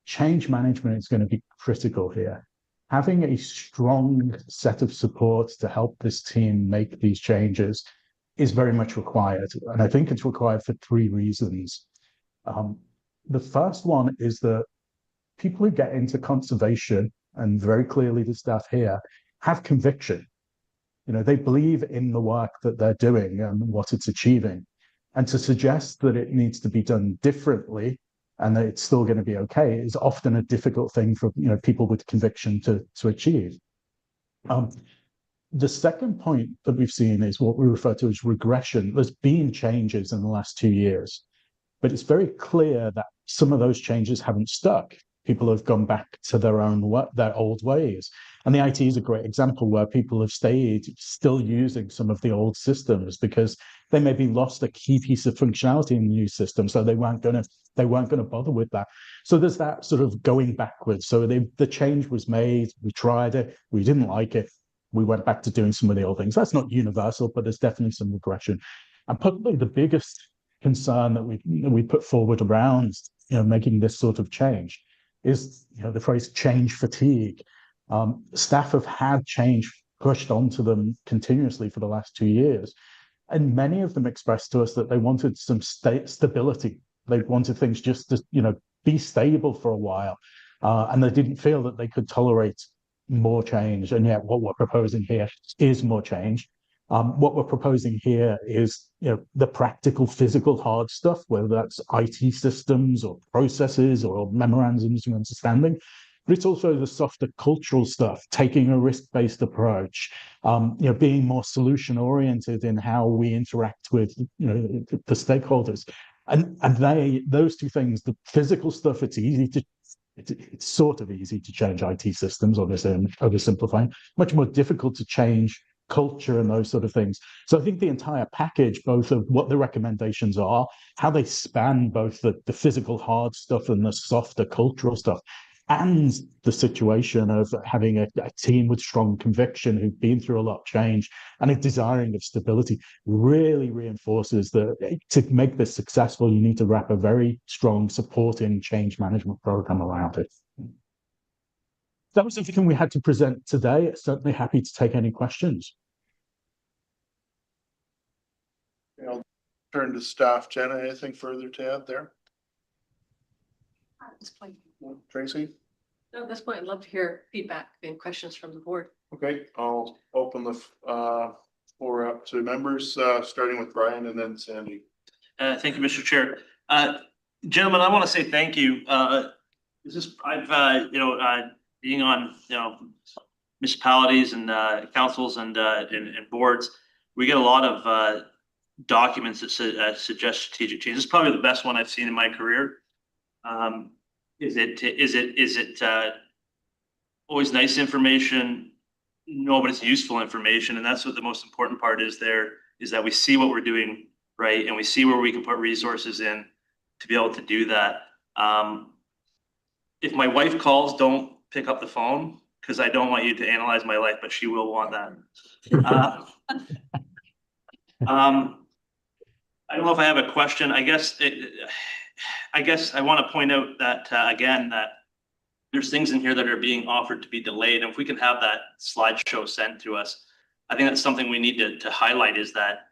change management is going to be critical here. Having a strong set of support to help this team make these changes is very much required. And I think it's required for 3 reasons. The first one is that people who get into conservation, and very clearly the staff here, have conviction. They believe in the work that they're doing and what it's achieving. And to suggest that it needs to be done differently and that it's still going to be okay is often a difficult thing for people with conviction to achieve. The second point that we've seen is what we refer to as regression. There's been changes in the last 2 years, but it's very clear that some of those changes haven't stuck. People have gone back to their old ways. And the IT is a great example where people have stayed still using some of the old systems because they maybe lost a key piece of functionality in the new system, so they weren't going to bother with that. So there's that sort of going backwards. So the change was made, we tried it, we didn't like it, we went back to doing some of the old things. That's not universal, but there's definitely some regression. And probably the biggest concern that we put forward around making this sort of change is the phrase change fatigue. Staff have had change pushed onto them continuously for the last 2 years. And many of them expressed to us that they wanted some stability. They wanted things just to, be stable for a while. And they didn't feel that they could tolerate more change. And yet what we're proposing here is more change. What we're proposing here is, the practical, physical, hard stuff, whether that's IT systems or processes or memorandums of understanding. But it's also the softer cultural stuff, taking a risk-based approach, being more solution-oriented in how we interact with, the stakeholders. And those 2 things, the physical stuff, it's sort of easy to change IT systems, obviously, I'm oversimplifying. Much more difficult to change culture and those sort of things. So I think the entire package, both of what the recommendations are, how they span both the physical hard stuff and the softer cultural stuff, and the situation of having a team with strong conviction who've been through a lot of change and a desiring of stability, really reinforces that to make this successful, you need to wrap a very strong supporting change management program around it. That was everything we had to present today. Certainly happy to take any questions. I'll turn to staff. Jenna, anything further to add there? At this point. Tracy? No, at this point, I'd love to hear feedback and questions from the board. Okay, I'll open the floor up to members, starting with Brian and then Sandy. Thank you, Mr. Chair. Gentlemen, I want to say thank you. Being on, municipalities and councils and boards, we get a lot of documents that suggest strategic change. This is probably the best one I've seen in my career. Is it always nice information? No, but it's useful information, and that's what the most important part is. There is that we see what we're doing right, and we see where we can put resources in to be able to do that. If my wife calls, don't pick up the phone, because I don't want you to analyze my life, but she will want that. I don't know if I have a question. I guess I want to point out that, again, that there's things in here that are being offered to be delayed. And if we can have that slideshow sent to us, I think that's something we need to highlight, is that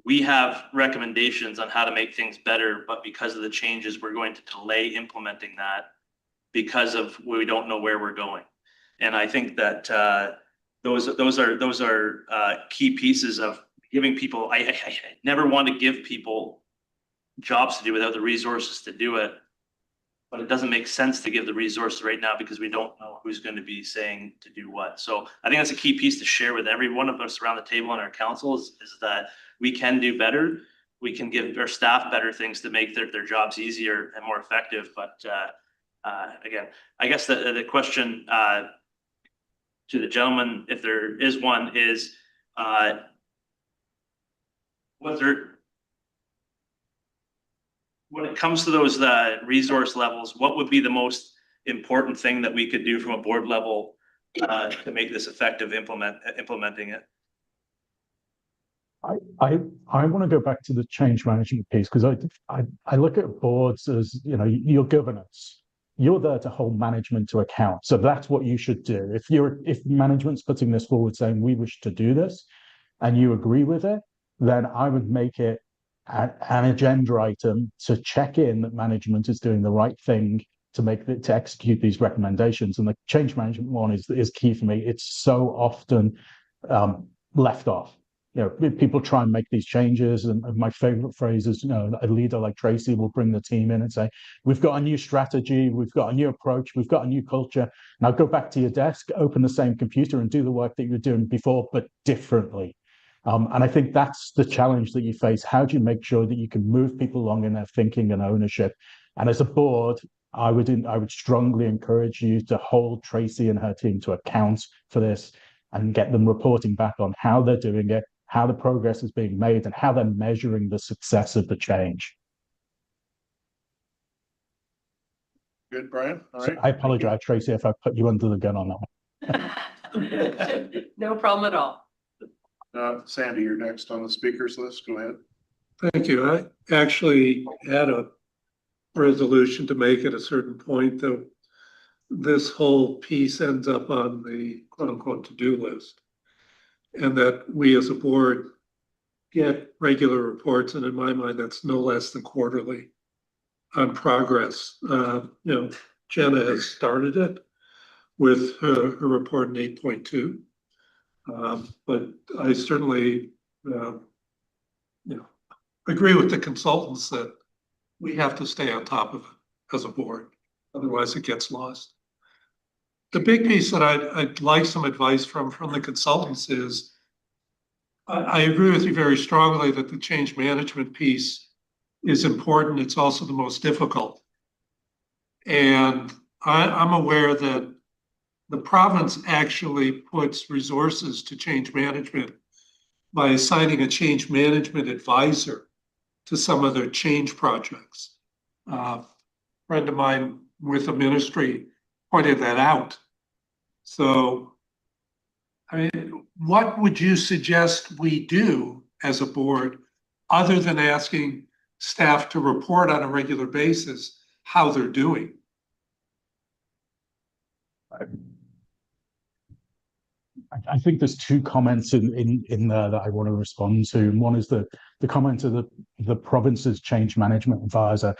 we have recommendations on how to make things better, but because of the changes, we're going to delay implementing that because of we don't know where we're going. And I think that those are key pieces of giving people. I never want to give people jobs to do without the resources to do it. But it doesn't make sense to give the resources right now because we don't know who's going to be saying to do what. So I think that's a key piece to share with every one of us around the table on our council is that we can do better. We can give our staff better things to make their jobs easier and more effective. But again, I guess the question to the gentleman, if there is one, is when it comes to those resource levels, what would be the most important thing that we could do from a board level to make this effective implementing it? I want to go back to the change management piece, because I look at boards as, you know, your governance. You're there to hold management to account. So that's what you should do. If management's putting this forward saying we wish to do this and you agree with it, then I would make it an agenda item to check in that management is doing the right thing to execute these recommendations. And the change management one is key for me. It's so often left off. You know, people try and make these changes, and my favorite phrase is, you know, a leader like Tracy will bring the team in and say, we've got a new strategy, we've got a new approach, we've got a new culture. Now go back to your desk, open the same computer and do the work that you were doing before, but differently. And I think that's the challenge that you face. How do you make sure that you can move people along in their thinking and ownership? And as a board, I would strongly encourage you to hold Tracy and her team to account for this and get them reporting back on how they're doing it, how the progress is being made, and how they're measuring the success of the change. Good, Brian. All right. I apologize, Tracy, if I put you under the gun on that one. No problem at all. Sandy, you're next on the speakers list. Go ahead. Thank you. I actually had a resolution to make at a certain point that this whole piece ends up on the quote unquote to-do list. And that we as a board get regular reports, and in my mind, that's no less than quarterly on progress. You know, Jenna has started it with her report in 8.2. But I certainly, you know, agree with the consultants that we have to stay on top of it as a board, otherwise it gets lost. The big piece that I'd like some advice from the consultants is, I agree with you very strongly that the change management piece is important. It's also the most difficult. And I'm aware that the province actually puts resources to change management by assigning a change management advisor to some of their change projects. A friend of mine with a ministry pointed that out. So, I mean, what would you suggest we do as a board, other than asking staff to report on a regular basis how they're doing? I think there's two comments in there that I want to respond to. One is the comment of the province's change management advisor.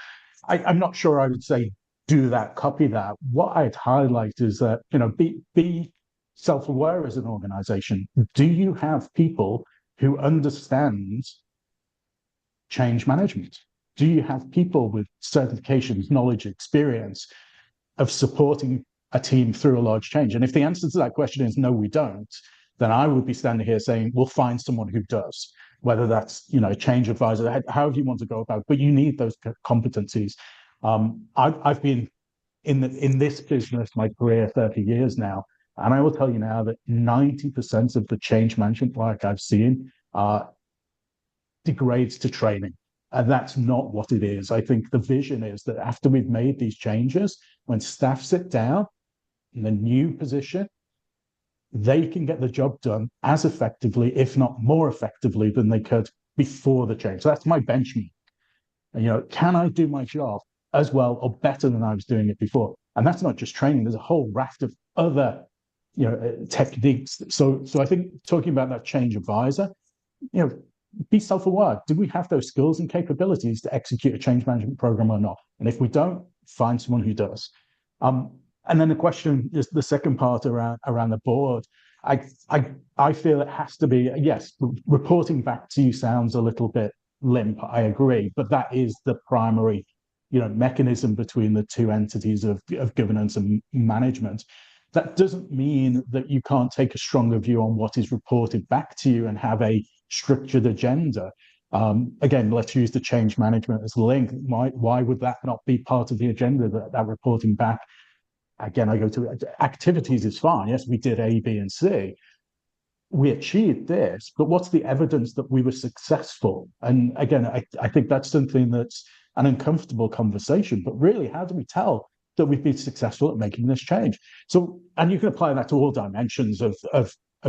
I'm not sure I would say do that, copy that. What I'd highlight is that, you know, be self-aware as an organization. Do you have people who understand change management? Do you have people with certifications, knowledge, experience of supporting a team through a large change? And if the answer to that question is no, we don't, then I would be standing here saying, we'll find someone who does, whether that's, you know, a change advisor, however you want to go about it, but you need those competencies. I've been in this business, my career, 30 years now, and I will tell you now that 90% of the change management work I've seen degrades to training. And that's not what it is. I think the vision is that after we've made these changes, when staff sit down, in the new position, they can get the job done as effectively, if not more effectively, than they could before the change. So that's my benchmark. And, can I do my job as well or better than I was doing it before? And that's not just training. There's a whole raft of other, techniques. So I think talking about that change advisor, be self-aware. Do we have those skills and capabilities to execute a change management program or not? And if we don't, find someone who does. And then the question is the second part around the board. I feel it has to be, yes, reporting back to you sounds a little bit limp, I agree, but that is the primary, mechanism between the two entities of governance and management. That doesn't mean that you can't take a stronger view on what is reported back to you and have a structured agenda. Again, let's use the change management as a link. Why would that not be part of the agenda, that reporting back? Again, I go to activities is fine. Yes, we did A, B, and C. We achieved this, but what's the evidence that we were successful? And again, I think that's something that's an uncomfortable conversation, but really, how do we tell that we've been successful at making this change? So, and you can apply that to all dimensions of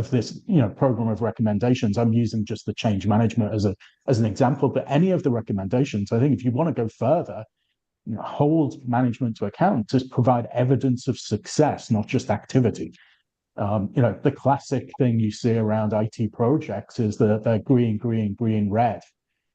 this, program of recommendations. I'm using just the change management as an example, but any of the recommendations, I think if you want to go further, hold management to account to provide evidence of success, not just activity. The classic thing you see around IT projects is that they're green, green, green, red.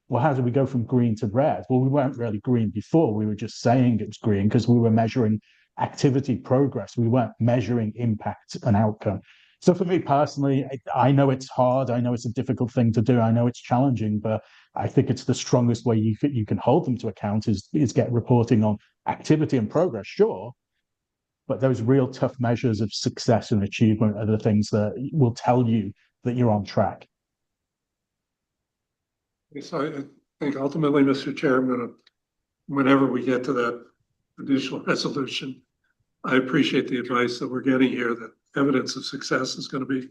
Well, how do we go from green to red? Well, we weren't really green before. We were just saying it's green because we were measuring activity progress. We weren't measuring impact and outcome. So for me personally, I know it's hard. I know it's a difficult thing to do. I know it's challenging, but I think it's the strongest way you can hold them to account is get reporting on activity and progress, sure. But those real tough measures of success and achievement are the things that will tell you that you're on track. So I think ultimately, Mr. Chair, whenever we get to that additional resolution, I appreciate the advice that we're getting here, that evidence of success is going to be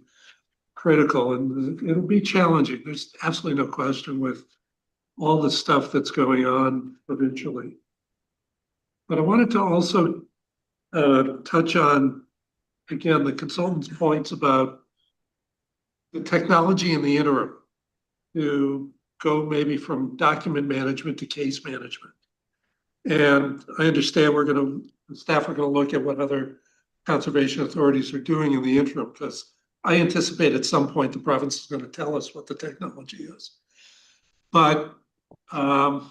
critical and it'll be challenging. There's absolutely no question with all the stuff that's going on provincially. But I wanted to also touch on, again, the consultant's points about the technology in the interim to go maybe from document management to case management. And I understand staff are going to look at what other conservation authorities are doing in the interim, because I anticipate at some point the province is going to tell us what the technology is. But do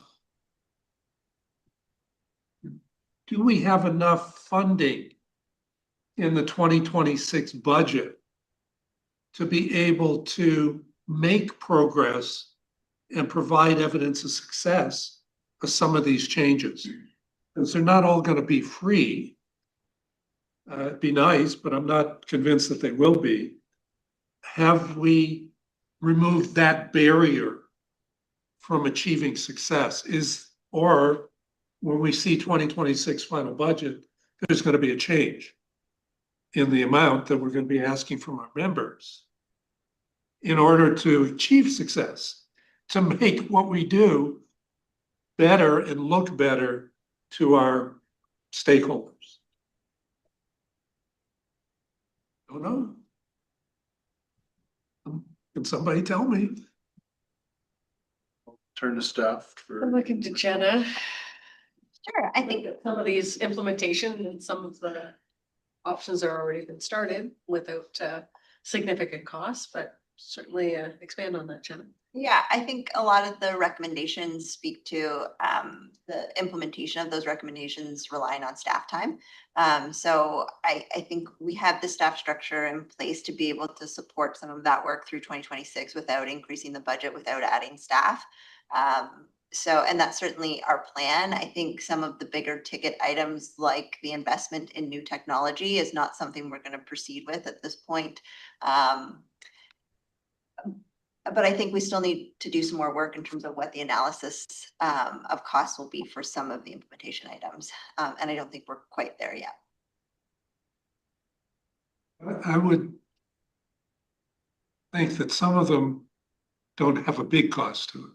we have enough funding in the 2026 budget to be able to make progress and provide evidence of success of some of these changes? Because they're not all going to be free. It'd be nice, but I'm not convinced that they will be. Have we removed that barrier from achieving success? Or when we see 2026 final budget, there's going to be a change in the amount that we're going to be asking from our members in order to achieve success, to make what we do better and look better to our stakeholders. Don't know. Can somebody tell me? Turn to staff I'm for. looking to Jenna. Sure, I think Some of these implementation and some of the options are already been started without significant costs, but certainly expand on that, Jenna. Yeah, I think a lot of the recommendations speak to the implementation of those recommendations relying on staff time. So I think we have the staff structure in place to be able to support some of that work through 2026 without increasing the budget, without adding staff. And that's certainly our plan. I think some of the bigger ticket items like the investment in new technology is not something we're going to proceed with at this point. But I think we still need to do some more work in terms of what the analysis of costs will be for some of the implementation items. And I don't think we're quite there yet. I would think that some of them don't have a big cost to it.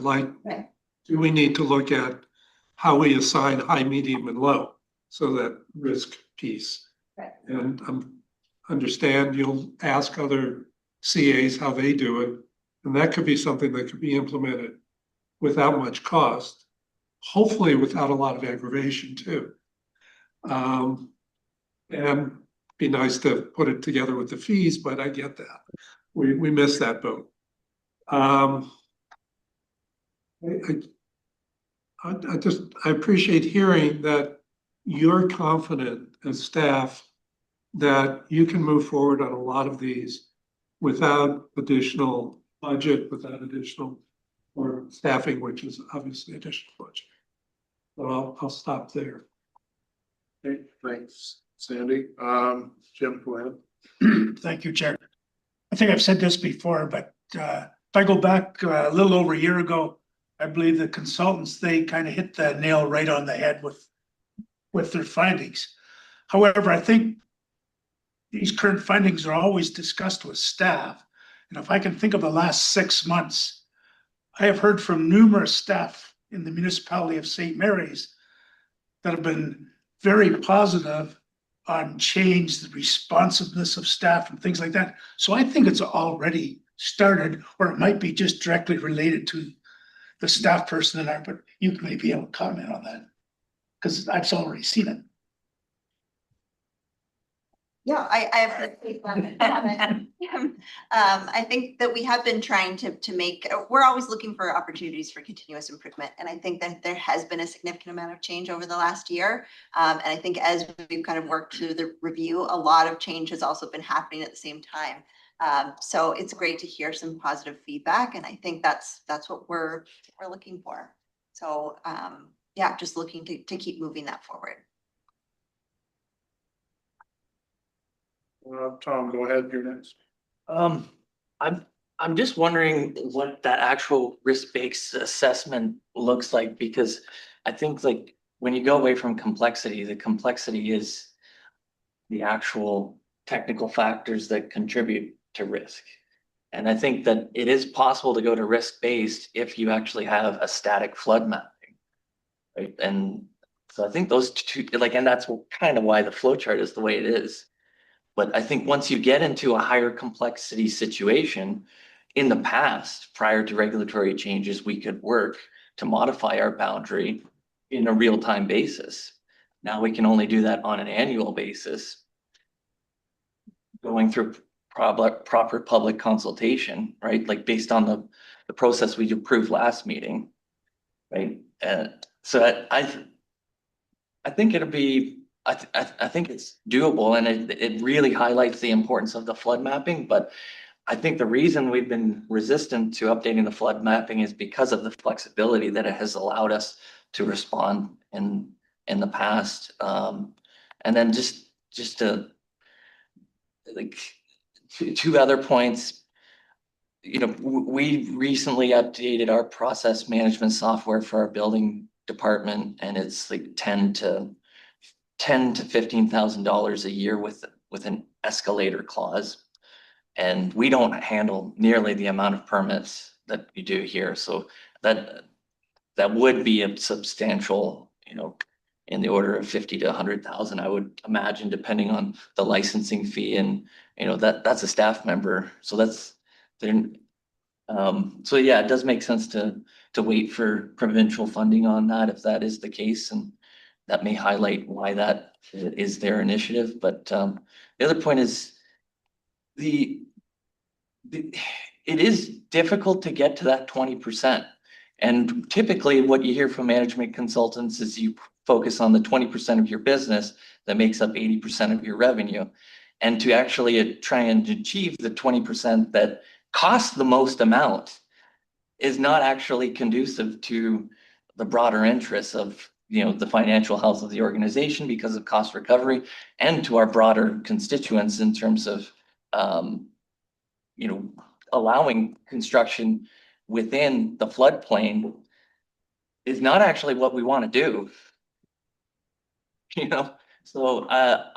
Like, Right. Do we need to look at how we assign high, medium, and low so that risk piece. Right. And understand you'll ask other CAs how they do it. And that could be something that could be implemented without much cost, hopefully without a lot of aggravation too. And be nice to put it together with the fees, but I get that. We missed that boat. I appreciate hearing that you're confident as staff that you can move forward on a lot of these without additional budget, without additional or staffing, which is obviously additional budget. So I'll stop there. Okay, thanks, Sandy. Jim, go ahead. Thank you, Chair. I think I've said this before, but if I go back a little over a year ago, I believe the consultants, they kind of hit the nail right on the head with their findings. However, I think these current findings are always discussed with staff. And if I can think of the last 6 months, I have heard from numerous staff in the municipality of St. Mary's that have been very positive on change, the responsiveness of staff and things like that. So I think it's already started, or it might be just directly related to the staff person in there, but you may be able to comment on that because I've already seen it. Yeah, I have. I think that we have been trying to make, we're always looking for opportunities for continuous improvement. And I think that there has been a significant amount of change over the last year. And I think as we've kind of worked through the review, a lot of change has also been happening at the same time. So it's great to hear some positive feedback. And I think that's what we're looking for. So yeah, just looking to keep moving that forward. Tom, go ahead, you're next. I'm just wondering what that actual risk-based assessment looks like, because I think like when you go away from complexity, the complexity is the actual technical factors that contribute to risk. And I think that it is possible to go to risk-based if you actually have a static flood mapping, right? And so I think those two, like, and that's kind of why the flow chart is the way it is. But I think once you get into a higher complexity situation, in the past, prior to regulatory changes, we could work to modify our boundary in a real-time basis. Now we can only do that on an annual basis, going through proper public consultation, right? Like based on the process we approved last meeting, right? So I think it'll be, I think it's doable, and it really highlights the importance of the flood mapping. But I think the reason we've been resistant to updating the flood mapping is because of the flexibility that it has allowed us to respond in the past. And then just to like two other points, you know, we recently updated our process management software for our building department, and it's like $10,000 to $15,000 a year with an escalator clause. And we don't handle nearly the amount of permits that you do here. So that would be a substantial, you know, in the order of 50 to 100,000, I would imagine, depending on the licensing fee. And, you know, that's a staff member. So that's then, so yeah, it does make sense to wait for provincial funding on that, if that is the case. And that may highlight why that is their initiative. But the other point is it is difficult to get to that 20%. And typically what you hear from management consultants is you focus on the 20% of your business that makes up 80% of your revenue. And to actually try and achieve the 20% that costs the most amount is not actually conducive to the broader interests of, you know, the financial health of the organization because of cost recovery, and to our broader constituents in terms of, you know, allowing construction within the floodplain is not actually what we want to do. You know, so I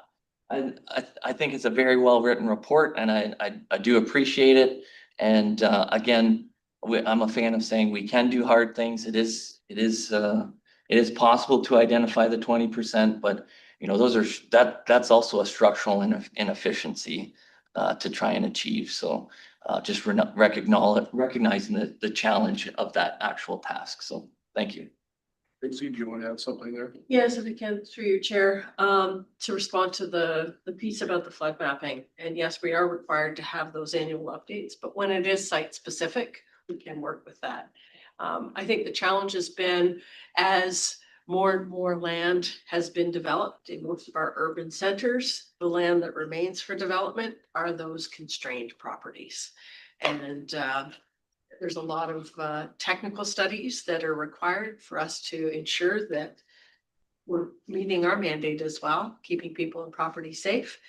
think it's a very well-written report, and I do appreciate it. And again, I'm a fan of saying we can do hard things. It is possible to identify the 20%, but you know, that's also a structural inefficiency to try and achieve. So just recognizing the challenge of that actual task. So thank you. Tracy, do you want to add something there? Yes, if I can, through your chair, to respond to the piece about the flood mapping. And yes, we are required to have those annual updates, but when it is site specific, we can work with that. I think the challenge has been as more and more land has been developed in most of our urban centers, the land that remains for development are those constrained properties. And there's a lot of technical studies that are required for us to ensure that we're meeting our mandate as well, keeping people and property safe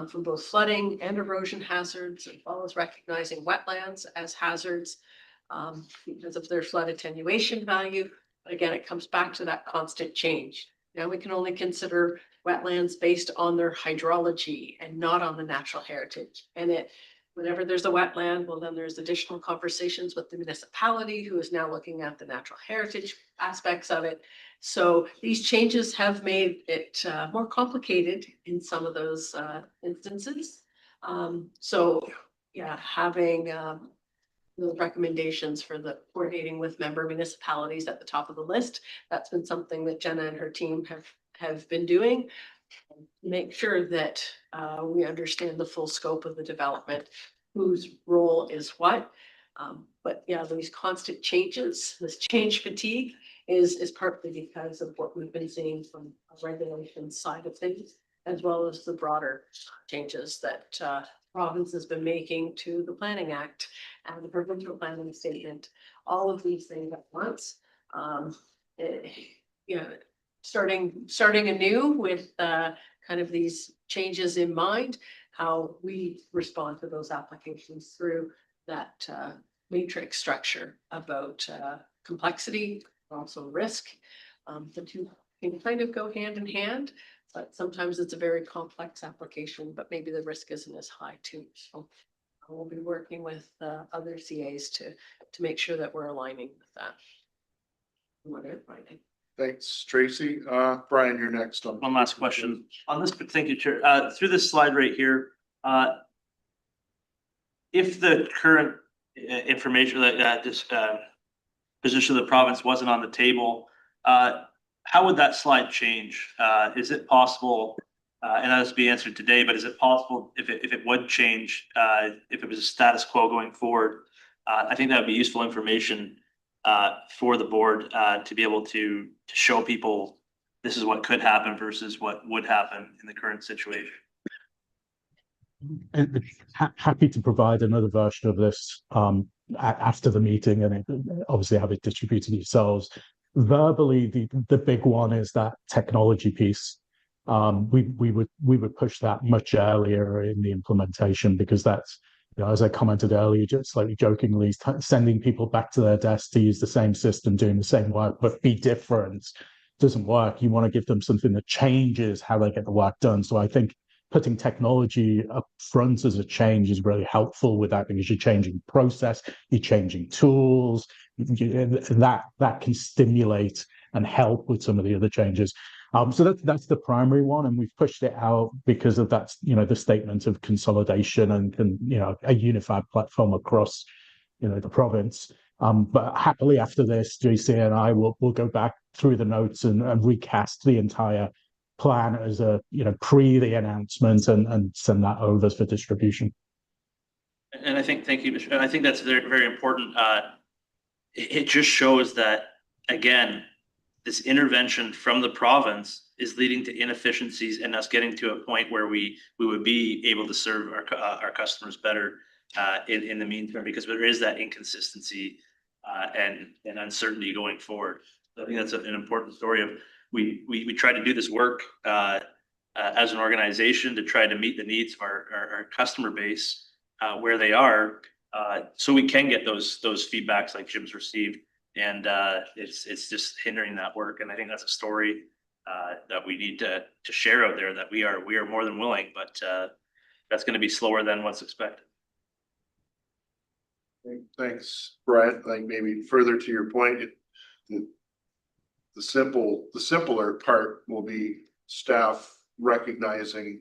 from both flooding and erosion hazards, as well as recognizing wetlands as hazards because of their flood attenuation value. But again, it comes back to that constant change. Now we can only consider wetlands based on their hydrology and not on the natural heritage. And whenever there's a wetland, well, then there's additional conversations with the municipality who is now looking at the natural heritage aspects of it. So these changes have made it more complicated in some of those instances. So yeah, having those recommendations for the coordinating with member municipalities at the top of the list, that's been something that Jenna and her team have been doing. Make sure that we understand the full scope of the development, whose role is what. But yeah, these constant changes, this change fatigue is partly because of what we've been seeing from a regulation side of things, as well as the broader changes that province has been making to the Planning Act and the provincial planning statement, all of these things at once. Starting anew with kind of these changes in mind, how we respond to those applications through that matrix structure about complexity, also risk. The two can kind of go hand in hand, but sometimes it's a very complex application, but maybe the risk isn't as high too. So we'll be working with other CAs to make sure that we're aligning with that. Thanks, Tracy. Brian, you're next on. One last question on this, but thank you, Chair. Through this slide right here, if the current information that this position of the province wasn't on the table, how would that slide change? Is it possible, and that has to be answered today, but is it possible if it would change, if it was a status quo going forward? I think that would be useful information for the board to be able to show people this is what could happen versus what would happen in the current situation. Happy to provide another version of this after the meeting, and obviously have it distributed yourselves. Verbally, the big one is that technology piece. We would push that much earlier in the implementation, because that's, you know, as I commented earlier, just slightly jokingly, sending people back to their desk to use the same system, doing the same work, but be different, doesn't work. You want to give them something that changes how they get the work done. So I think putting technology up front as a change is really helpful with that, because you're changing process, you're changing tools, that can stimulate and help with some of the other changes. So that's the primary one, and we've pushed it out because of that, you know, the statement of consolidation and you know, a unified platform across, you know, the province. But happily after this, JC and I will go back through the notes and recast the entire plan as a, you know, pre the announcement and send that over for distribution. And I think, thank you, Mr. And I think that's very, very important. It just shows that, again, this intervention from the province is leading to inefficiencies and us getting to a point where we would be able to serve our customers better in the meantime, because there is that inconsistency and uncertainty going forward. So I think that's an important story of we try to do this work as an organization to try to meet the needs of our customer base where they are, so we can get those feedbacks like Jim's received, and it's just hindering that work. And I think that's a story that we need to share out there, that we are more than willing, but that's going to be slower than what's expected. Thanks, Brian. Like, maybe further to your point, the simpler part will be staff recognizing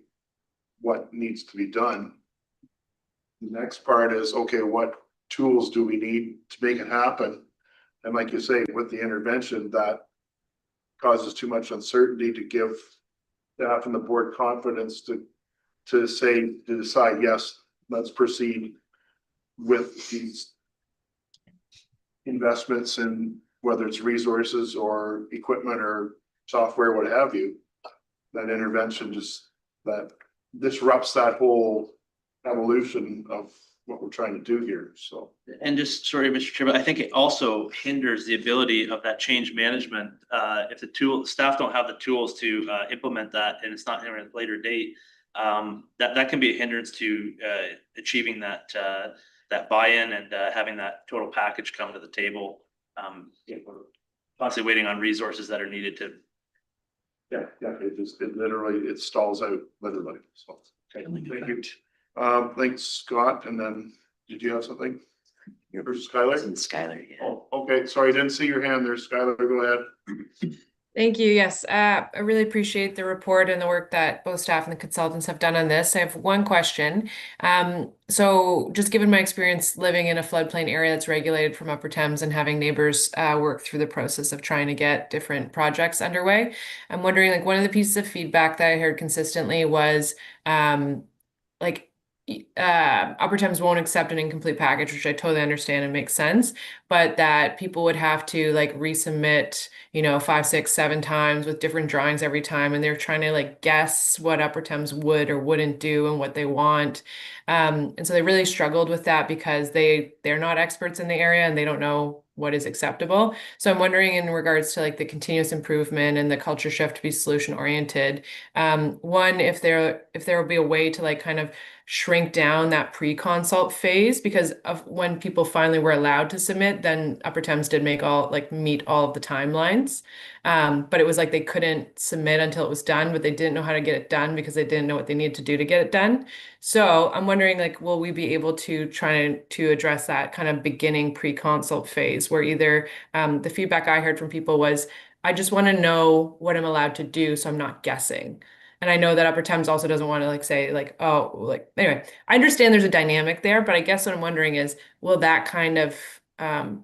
what needs to be done. The next part is, okay, what tools do we need to make it happen? And like you say, with the intervention, that causes too much uncertainty to give staff and the board confidence to decide, yes, let's proceed with these investments in whether it's resources or equipment or software, what have you. That intervention just that disrupts that whole evolution of what we're trying to do here, so. And just, sorry, Mr. Chairman, I think it also hinders the ability of that change management. If the staff don't have the tools to implement that and it's not in a later date, that can be a hindrance to achieving that buy-in and having that total package come to the table. We're constantly waiting on resources that are needed to. Yeah, it literally stalls out literally, so. Okay, thank you. Thanks, Scott, and then, did you have something? Versus Skylar? Skylar, yeah. Oh, okay, sorry, I didn't see your hand there, Skylar, go ahead. Thank you. Yes, I really appreciate the report and the work that both staff and the consultants have done on this. I have one question. So just given my experience living in a floodplain area that's regulated from Upper Thames and having neighbors work through the process of trying to get different projects underway, I'm wondering, like, one of the pieces of feedback that I heard consistently was like Upper Thames won't accept an incomplete package, which I totally understand and makes sense, but that people would have to like resubmit, 5, 6, 7 times with different drawings every time, and they're trying to like guess what Upper Thames would or wouldn't do and what they want. And so they really struggled with that because they're not experts in the area and they don't know what is acceptable. So I'm wondering, in regards to like the continuous improvement and the culture shift to be solution oriented, one, if there will be a way to like kind of shrink down that pre-consult phase, because of when people finally were allowed to submit, then Upper Thames did meet all of the timelines. But it was like they couldn't submit until it was done, but they didn't know how to get it done because they didn't know what they needed to do to get it done. So I'm wondering, like, will we be able to try to address that kind of beginning pre-consult phase where either the feedback I heard from people was, I just want to know what I'm allowed to do so I'm not guessing. And I know that Upper Thames also doesn't want to like say like, oh, like, anyway, I understand there's a dynamic there, but I guess what I'm wondering is, will that kind of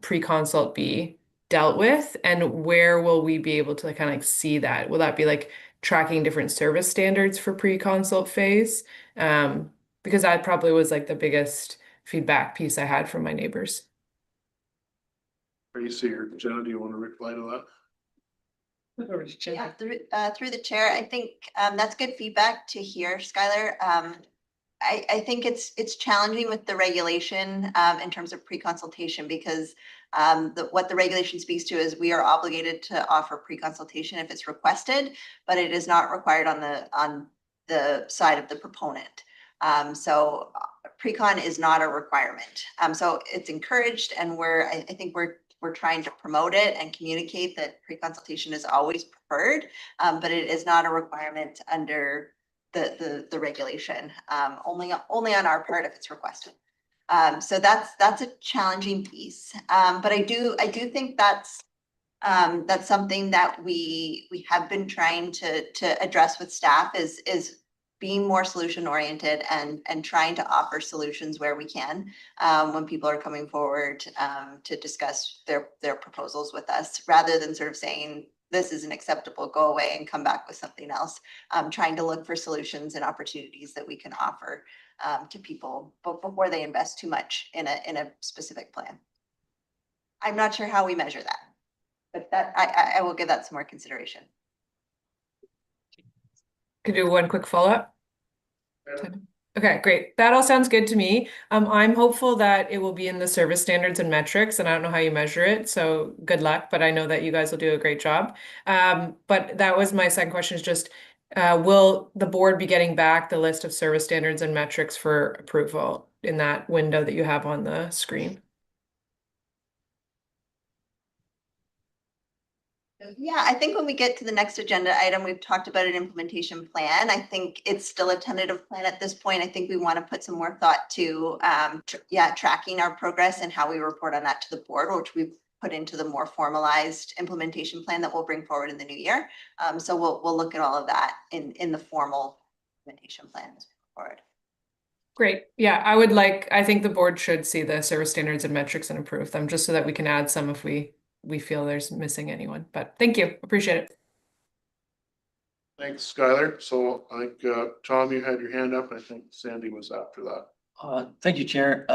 pre-consult be dealt with, and where will we be able to like, kind of like see that? Will that be like tracking different service standards for pre-consult phase? Because that probably was like the biggest feedback piece I had from my neighbors. Tracy or Jenna, do you want to reply to that? Yeah, through the chair, I think that's good feedback to hear, Skylar. I think it's challenging with the regulation in terms of pre-consultation, because what the regulation speaks to is we are obligated to offer pre-consultation if it's requested, but it is not required on the side of the proponent. So pre-con is not a requirement. So it's encouraged, and I think we're trying to promote it and communicate that pre-consultation is always preferred, but it is not a requirement under the regulation, only on our part if it's requested. So that's a challenging piece. But I do think that's something that we have been trying to address with staff is being more solution oriented and trying to offer solutions where we can when people are coming forward to discuss their proposals with us, rather than sort of saying this isn't acceptable, go away and come back with something else. Trying to look for solutions and opportunities that we can offer to people before they invest too much in a specific plan. I'm not sure how we measure that, but that I will give that some more consideration. Could do one quick follow-up. Okay, great. That all sounds good to me. I'm hopeful that it will be in the service standards and metrics, and I don't know how you measure it, so good luck, but I know that you guys will do a great job. But that was my second question, is just, will the board be getting back the list of service standards and metrics for approval in that window that you have on the screen? Yeah, I think when we get to the next agenda item, we've talked about an implementation plan. I think it's still a tentative plan at this point. I think we want to put some more thought to tracking our progress and how we report on that to the board, which we've put into the more formalized implementation plan that we'll bring forward in the new year. So we'll look at all of that in the formal implementation plan as we go forward. Great. Yeah, I think the board should see the service standards and metrics and improve them, just so that we can add some if we feel there's missing anyone. But thank you. Appreciate it. Thanks, Skylar. So I think, Tom, you had your hand up. I think Sandy was after that. Thank you, Chair.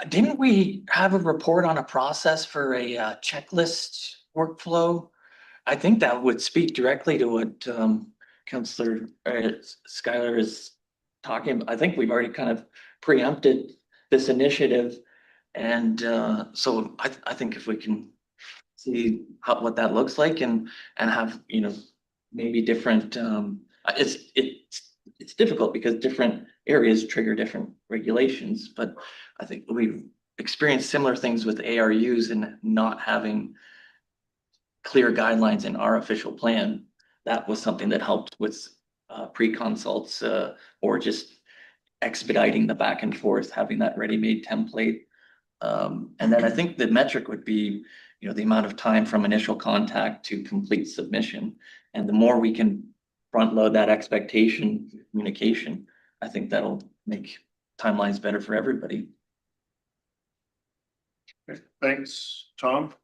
Didn't we have a report on a process for a checklist workflow? I think that would speak directly to what Councillor Skylar is talking. I think we've already kind of preempted this initiative. And so I think if we can see what that looks like and have, maybe different, it's difficult because different areas trigger different regulations, but I think we've experienced similar things with ARUs and not having clear guidelines in our official plan. That was something that helped with pre-consults or just expediting the back and forth, having that ready-made template. And then I think the metric would be, the amount of time from initial contact to complete submission. And the more we can front load that expectation communication, I think that'll make timelines better for everybody. Okay, thanks, Tom.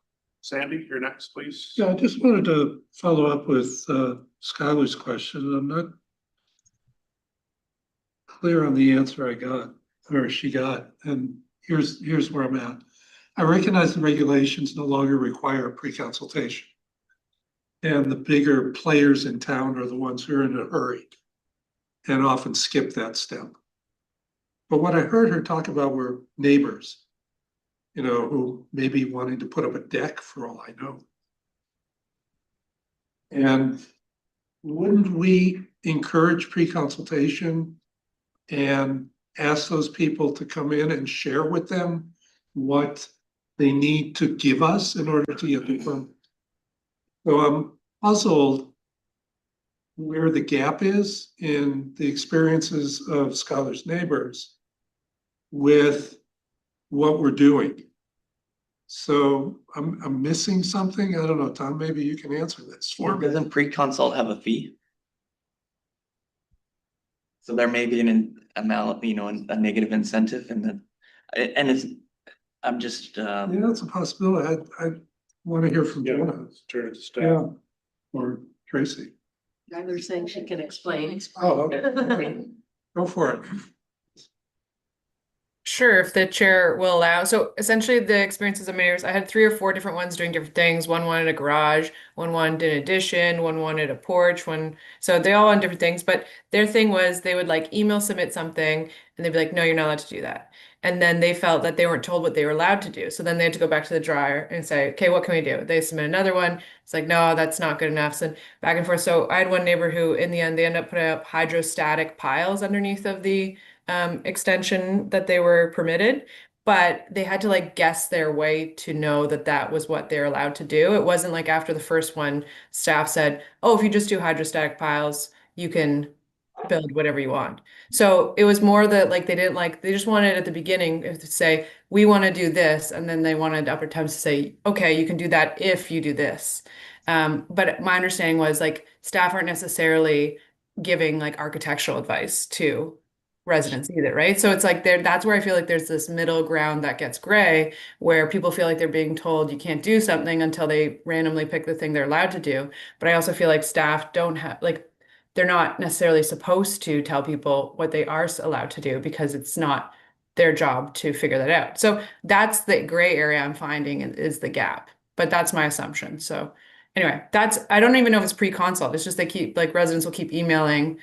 Sandy, you're next, please. Yeah, I just wanted to follow up with Skylar's question. I'm not clear on the answer I got, or she got, and here's where I'm at. I recognize the regulations no longer require pre-consultation. And the bigger players in town are the ones who are in a hurry and often skip that step. But what I heard her talk about were neighbors, who may be wanting to put up a deck for all I know. And wouldn't we encourage pre-consultation and ask those people to come in and share with them what they need to give us in order to get the permit? So I'm puzzled where the gap is in the experiences of Skylar's neighbors with what we're doing. So I'm missing something. I don't know, Tom, maybe you can answer this for me. Doesn't pre-consult have a fee? So there may be an amount, a negative incentive and I'm just, Yeah, that's a possibility. I want to hear from Yeah, Jenna. let's turn it to staff. Yeah, or Tracy. Skylar's saying she can explain. Oh, okay. Go for it. Sure, if the chair will allow. So essentially the experiences of my neighbors, I had 3 or 4 different ones doing different things. One wanted a garage, one wanted an addition, one wanted a porch, so they all want different things. But their thing was they would like email submit something and they'd be like, no, you're not allowed to do that. And then they felt that they weren't told what they were allowed to do. So then they had to go back to the dryer and say, okay, what can we do? They submit another one. It's like, no, that's not good enough. So back and forth. So I had one neighbor who in the end, they ended up putting up hydrostatic piles underneath of the extension that they were permitted, but they had to like guess their way to know that that was what they're allowed to do. It wasn't like after the first one, staff said, oh, if you just do hydrostatic piles, you can build whatever you want. So it was more that like they just wanted at the beginning to say, we want to do this. And then they wanted upper times to say, okay, you can do that if you do this. But my understanding was like staff aren't necessarily giving like architectural advice to residents either, right? So it's like that's where I feel like there's this middle ground that gets gray, where people feel like they're being told you can't do something until they randomly pick the thing they're allowed to do. But I also feel like staff don't have they're not necessarily supposed to tell people what they are allowed to do because it's not their job to figure that out. So that's the gray area I'm finding is the gap, but that's my assumption. So anyway, I don't even know if it's pre-consult. It's just they keep residents will keep emailing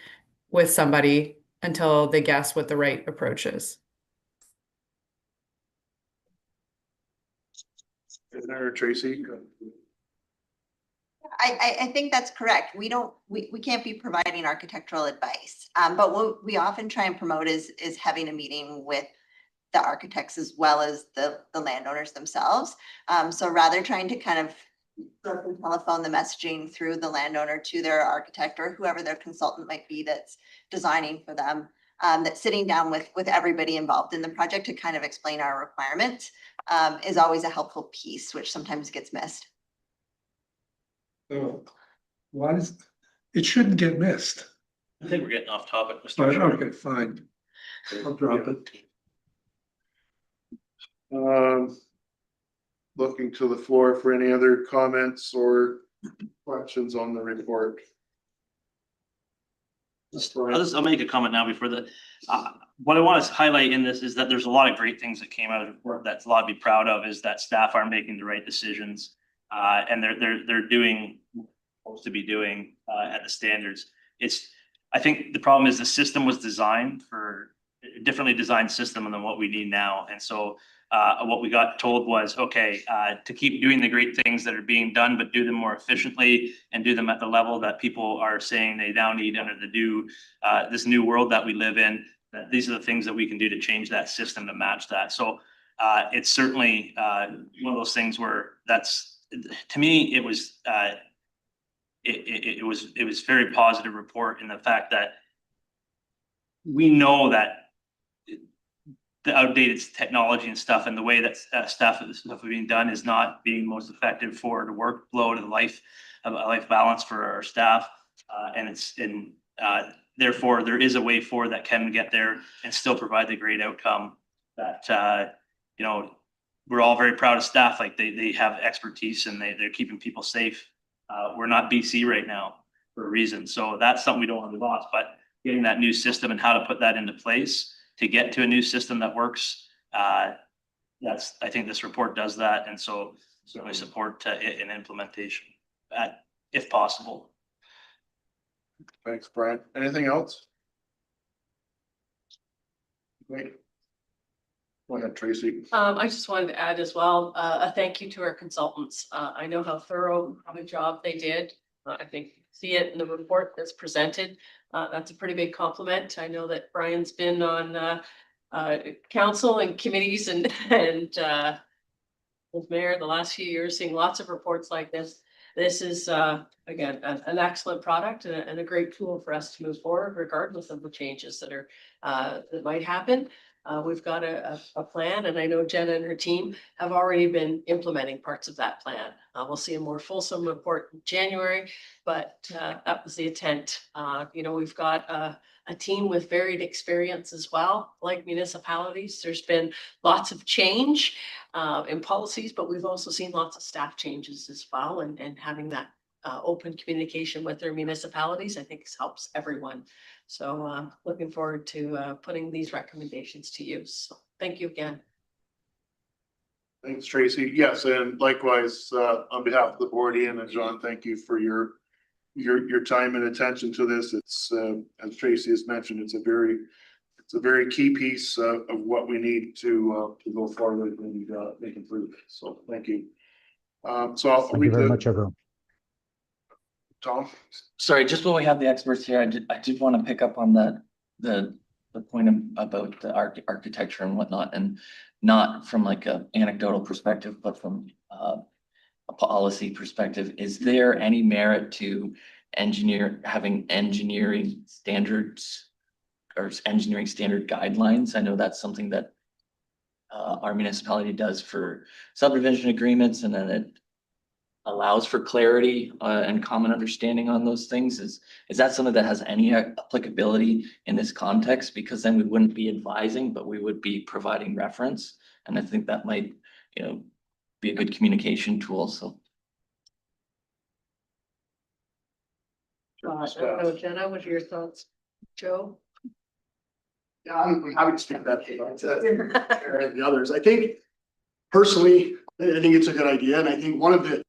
with somebody until they guess what the right approach is. Is there Tracy? I think that's correct. We can't be providing architectural advice. But what we often try and promote is having a meeting with the architects as well as the landowners themselves. So rather trying to kind of telephone the messaging through the landowner to their architect or whoever their consultant might be that's designing for them, that's sitting down with everybody involved in the project to kind of explain our requirements. is always a helpful piece, which sometimes gets missed. Oh, why is, it shouldn't get missed. I think we're getting off topic, Mr. But, Chair. okay, fine. I'll drop it. Looking to the floor for any other comments or questions on the report. I'll make a comment now before the, what I want to highlight in this is that there's a lot of great things that came out of the report that's a lot to be proud of, is that staff are making the right decisions. And they're doing what they're supposed to be doing at the standards. I think the problem is the system was designed for a differently designed system than what we need now. And so what we got told was, okay, to keep doing the great things that are being done, but do them more efficiently and do them at the level that people are saying they now need under the new, this new world that we live in. That these are the things that we can do to change that system to match that. So it's certainly one of those things where that's, to me, it was it was very positive report in the fact that we know that the outdated technology and stuff and the way that stuff is being done is not being most effective for the workload and life balance for our staff. And therefore there is a way forward that can get there and still provide the great outcome that, you know, we're all very proud of staff. Like they have expertise and they're keeping people safe. We're not BC right now for a reason. So that's something we don't want to lose, but getting that new system and how to put that into place to get to a new system that works. I think this report does that. And so certainly support in implementation if possible. Thanks, Brian. Anything else? Wait. Go ahead, Tracy. I just wanted to add as well, a thank you to our consultants. I know how thorough of a job they did. I think see it in the report that's presented. That's a pretty big compliment. I know that Brian's been on council and committees and with mayor the last few years, seeing lots of reports like this. This is again an excellent product and a great tool for us to move forward, regardless of the changes that are that might happen. We've got a plan, and I know Jenna and her team have already been implementing parts of that plan. We'll see a more fulsome report in January, but that was the intent. You know, we've got a team with varied experience as well, like municipalities. There's been lots of change in policies, but we've also seen lots of staff changes as well, and having that open communication with their municipalities, I think helps everyone. So looking forward to putting these recommendations to use. So thank you again. Thanks, Tracy. Yes, and likewise, on behalf of the board, Ian and John, thank you for your time and attention to this. It's as Tracy has mentioned, it's a very key piece of what we need to go forward and make improvement. So thank you. So I'll Thank you very much, everyone. Tom. Sorry, just when we have the experts here, I did want to pick up on the point about the architecture and whatnot, and not from like a anecdotal perspective, but from a policy perspective. Is there any merit to having engineering standards or engineering standard guidelines? I know that's something that our municipality does for subdivision agreements, and then it allows for clarity and common understanding on those things. Is that something that has any applicability in this context? Because then we wouldn't be advising, but we would be providing reference. And I think that might, you know, be a good communication tool. So. I don't know, Jenna, what are your thoughts? Joe? Yeah, I'm happy to speak to that, and the others. I think personally, I think it's a good idea. And I think one of the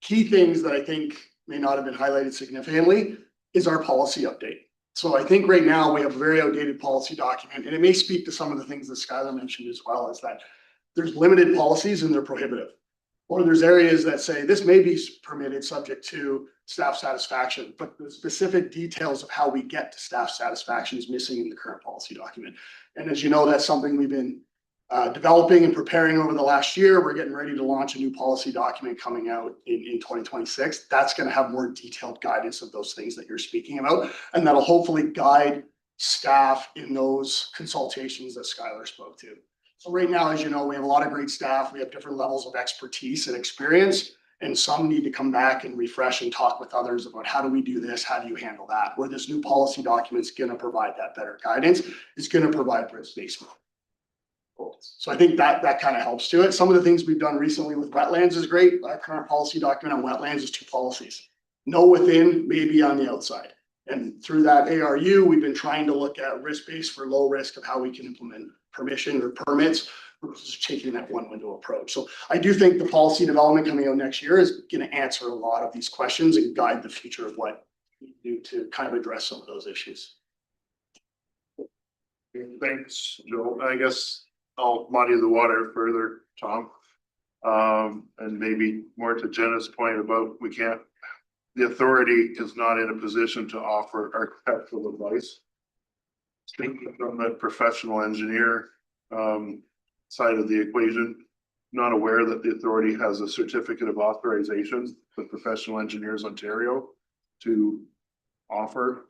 key things that I think may not have been highlighted significantly is our policy update. So I think right now we have a very outdated policy document, and it may speak to some of the things that Skylar mentioned as well, is that there's limited policies and they're prohibitive. Or there's areas that say this may be permitted subject to staff satisfaction, but the specific details of how we get to staff satisfaction is missing in the current policy document. And as you know, that's something we've been developing and preparing over the last year. We're getting ready to launch a new policy document coming out in 2026. That's going to have more detailed guidance of those things that you're speaking about. And that'll hopefully guide staff in those consultations that Skylar spoke to. So right now, as you know, we have a lot of great staff. We have different levels of expertise and experience. And some need to come back and refresh and talk with others about how do we do this? How do you handle that? Where this new policy document is going to provide that better guidance. It's going to provide risk-based. So I think that kind of helps to it. Some of the things we've done recently with wetlands is great. Our current policy document on wetlands is 2 policies. No within, maybe on the outside. And through that ARU, we've been trying to look at risk-based for low risk of how we can implement permission or permits versus taking that one window approach. So I do think the policy development coming out next year is going to answer a lot of these questions and guide the future of what we do to kind of address some of those issues. Thanks, Joe. I guess I'll muddy the water further, Tom. And maybe more to Jenna's point about the authority is not in a position to offer architectural advice. Speaking from the professional engineer side of the equation, not aware that the authority has a certificate of authorization with Professional Engineers Ontario to offer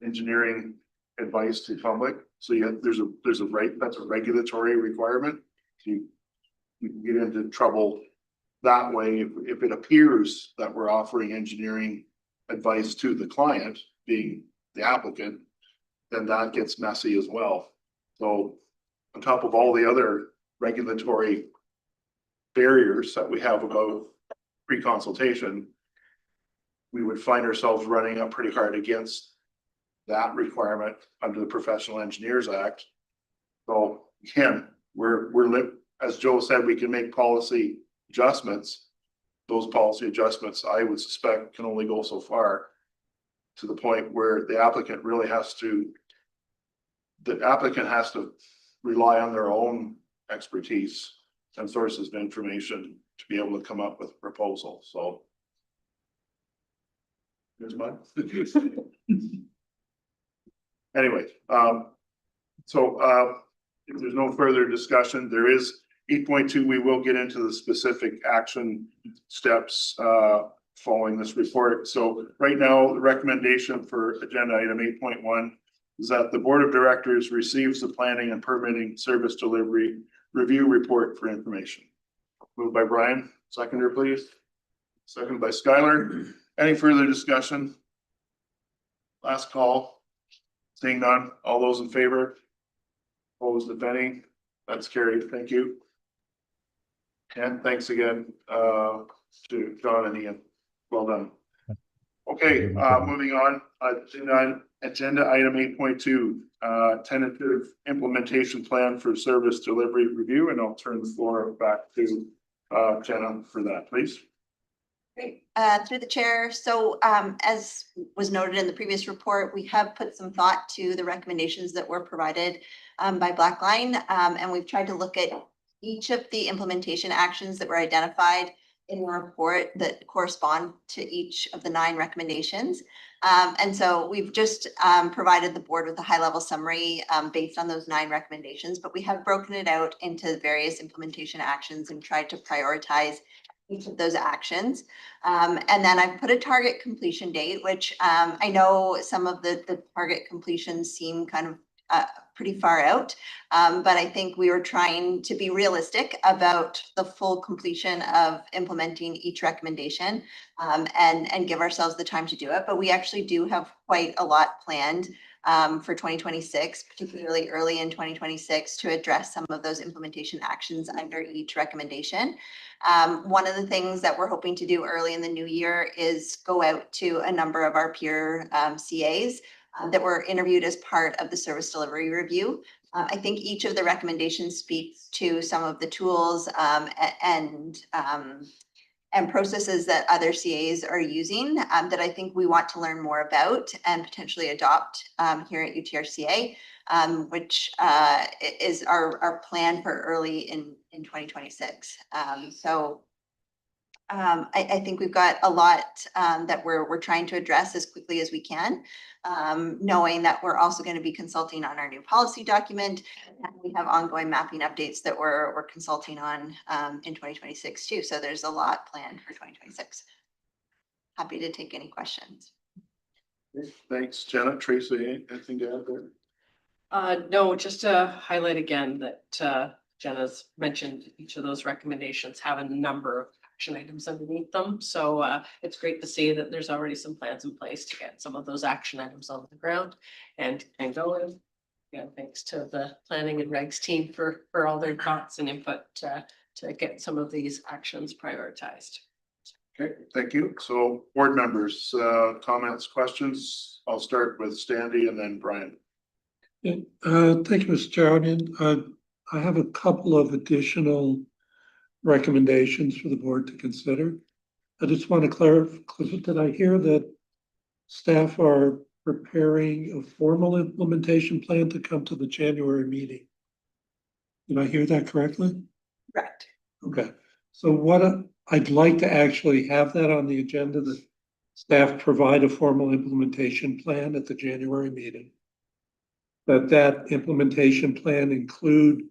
engineering advice to public. So there's a right, that's a regulatory requirement. You can get into trouble that way if it appears that we're offering engineering advice to the client, being the applicant, then that gets messy as well. So on top of all the other regulatory barriers that we have about pre-consultation, we would find ourselves running up pretty hard against that requirement under the Professional Engineers Act. So again, as Joe said, we can make policy adjustments. Those policy adjustments, I would suspect, can only go so far, to the point where the applicant has to rely on their own expertise and sources of information to be able to come up with a proposal. So here's mine. Anyway, if there's no further discussion, there is 8.2. We will get into the specific action steps following this report. So right now, the recommendation for agenda item 8.1 is that the Board of Directors receives the Planning and Permitting Service Delivery Review Report for information. Moved by Brian, seconder please. Second by Skylar. Any further discussion? Last call. Seeing none, all those in favor? Opposed, if any? That's carried. Thank you. And thanks again to John and Ian. Well done. Okay, moving on. Agenda item 8.2, tentative implementation plan for service delivery review, and I'll turn the floor back to Jenna for that, please. Great. Through the chair. So as was noted in the previous report, we have put some thought to the recommendations that were provided by Blackline, and we've tried to look at each of the implementation actions that were identified in the report that correspond to each of the 9 recommendations. And so we've just provided the board with a high-level summary based on those 9 recommendations, but we have broken it out into various implementation actions and tried to prioritize each of those actions. And then I've put a target completion date, which I know some of the target completions seem kind of pretty far out. But I think we were trying to be realistic about the full completion of implementing each recommendation and give ourselves the time to do it. But we actually do have quite a lot planned for 2026, particularly early in 2026, to address some of those implementation actions under each recommendation. One of the things that we're hoping to do early in the new year is go out to a number of our peer CAs that were interviewed as part of the service delivery review. I think each of the recommendations speaks to some of the tools and processes that other CAs are using that I think we want to learn more about and potentially adopt here at UTRCA, which is our plan for early in 2026. I think we've got a lot that we're trying to address as quickly as we can, knowing that we're also going to be consulting on our new policy document. And we have ongoing mapping updates that we're consulting on in 2026 too. So there's a lot planned for 2026. Happy to take any questions. Thanks, Jenna. Tracy, anything to add there? No, just to highlight again that Jenna's mentioned each of those recommendations have a number of action items underneath them. So it's great to see that there's already some plans in place to get some of those action items on the ground and going. Yeah, thanks to the planning and regs team for all their thoughts and input to get some of these actions prioritized. Okay, thank you. So board members, comments, questions? I'll start with Standy and then Brian. Thank you, Mr. Chairman. I have a couple of additional recommendations for the board to consider. I just want to clarify, did I hear that staff are preparing a formal implementation plan to come to the January meeting? Did I hear that correctly? Correct. Okay, so what I'd like to actually have that on the agenda, that staff provide a formal implementation plan at the January meeting. That implementation plan include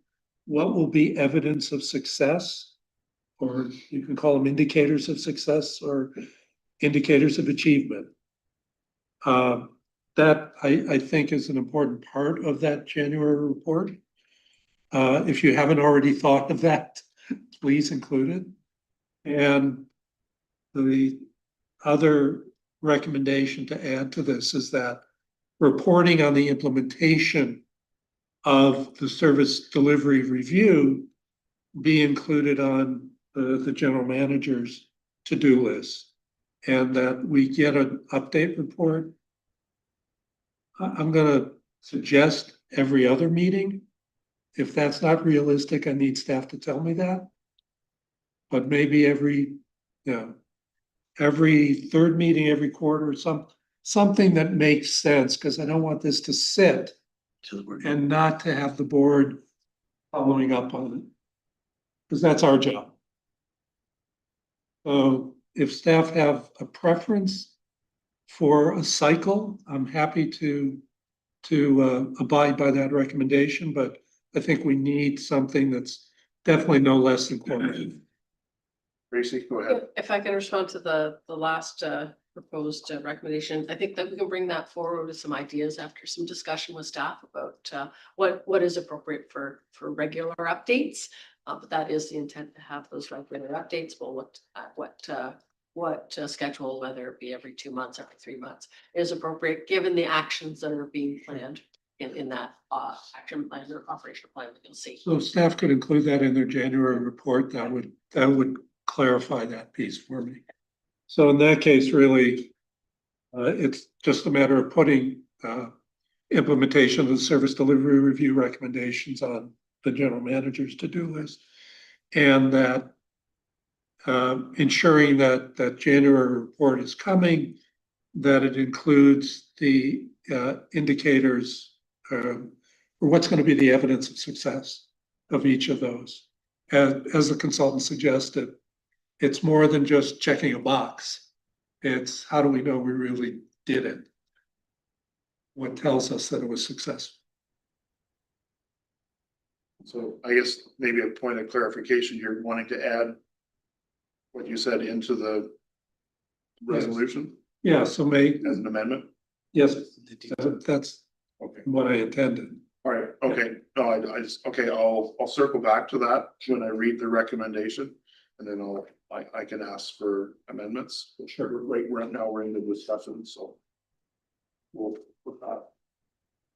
what will be evidence of success, or you can call them indicators of success or indicators of achievement. That I think is an important part of that January report. If you haven't already thought of that, please include it. And the other recommendation to add to this is that reporting on the implementation of the service delivery review be included on the general manager's to-do list, and that we get an update report. I'm gonna suggest every other meeting. If that's not realistic, I need staff to tell me that. But maybe every third meeting, every quarter, something that makes sense, because I don't want this to sit and not to have the board following up on it. Because that's our job. So if staff have a preference for a cycle, I'm happy to abide by that recommendation, but I think we need something that's definitely no less than quarterly. Tracy, go ahead. If I can respond to the last proposed recommendation, I think that we can bring that forward with some ideas after some discussion with staff about what is appropriate for regular updates. But that is the intent, to have those regular updates. We'll look at what schedule, whether it be every 2 months, every 3 months, is appropriate given the actions that are being planned in that action plan or operational plan that you'll see. So if staff could include that in their January report, that would clarify that piece for me. So in that case, really, it's just a matter of putting implementation of the service delivery review recommendations on the general manager's to-do list, and that ensuring that January report is coming, that it includes the indicators or what's going to be the evidence of success of each of those. As the consultant suggested, it's more than just checking a box. It's how do we know we really did it? What tells us that it was successful? So I guess maybe a point of clarification, you're wanting to add what you said into the resolution? Yeah, so as an amendment? Yes, that's Okay. what I intended. All right, okay, no, I just, okay, I'll circle back to that when I read the recommendation, and then I can ask for amendments. Sure. Right now, we're in the discussion, so we'll put that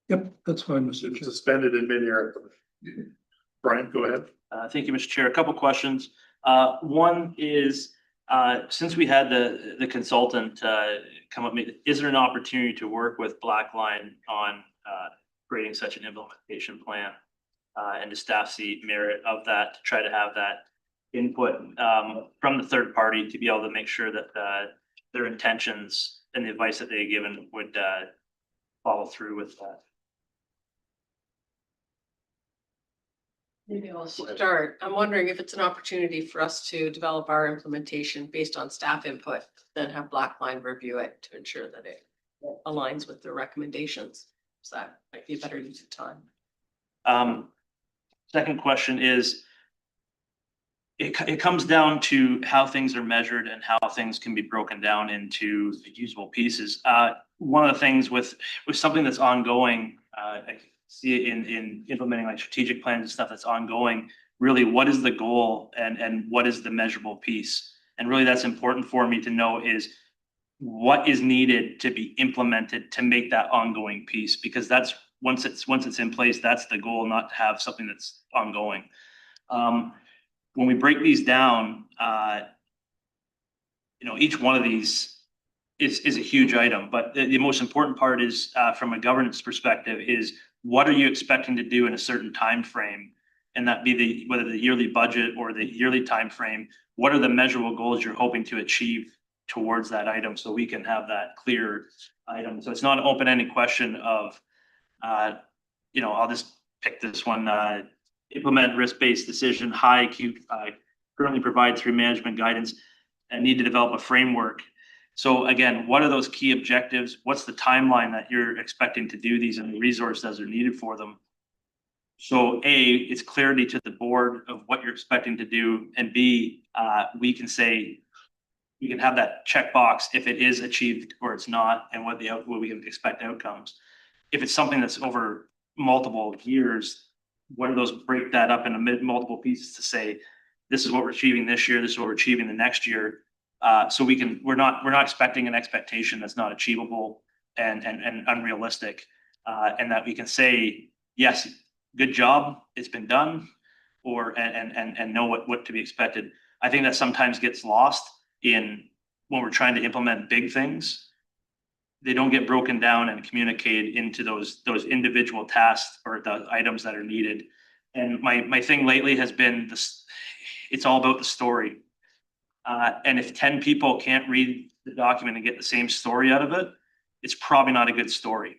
Yep, that's fine, Mr. Chair. suspended in midair. Brian, go ahead. Thank you, Mr. Chair. A couple questions. One is, since we had the consultant come up, is there an opportunity to work with Blackline on creating such an implementation plan? And does staff see merit of that, to try to have that input from the third party to be able to make sure that their intentions and the advice that they've given would follow through with that? Maybe I'll start. I'm wondering if it's an opportunity for us to develop our implementation based on staff input, then have Blackline review it to ensure that it aligns with their recommendations. So that might be a better use of time. Second question is, it comes down to how things are measured and how things can be broken down into usable pieces. One of the things with something that's ongoing, see it in implementing like strategic plans and stuff that's ongoing. Really, what is the goal and what is the measurable piece? And really that's important for me to know is what is needed to be implemented to make that ongoing piece, because that's once it's in place, that's the goal, not to have something that's ongoing. When we break these down, each one of these is a huge item, but the most important part is from a governance perspective is what are you expecting to do in a certain time frame, and that be whether the yearly budget or the yearly time frame. What are the measurable goals you're hoping to achieve towards that item, so we can have that clear item. So it's not an open-ended question of, I'll just pick this one. Implement risk-based decision, high IQ, currently provide through management guidance, and need to develop a framework. So again, what are those key objectives? What's the timeline that you're expecting to do these and the resources that are needed for them? So A, it's clarity to the board of what you're expecting to do, and B, we can say, we can have that checkbox if it is achieved or it's not, and what we can expect outcomes. If it's something that's over multiple years, what are those, break that up into multiple pieces to say, this is what we're achieving this year, this is what we're achieving the next year. So we're not expecting an expectation that's not achievable and unrealistic, and that we can say, yes, good job, it's been done, or and know what to be expected. I think that sometimes gets lost in when we're trying to implement big things. They don't get broken down and communicated into those individual tasks or the items that are needed. And my thing lately has been this: it's all about the story. And if 10 people can't read the document and get the same story out of it, it's probably not a good story.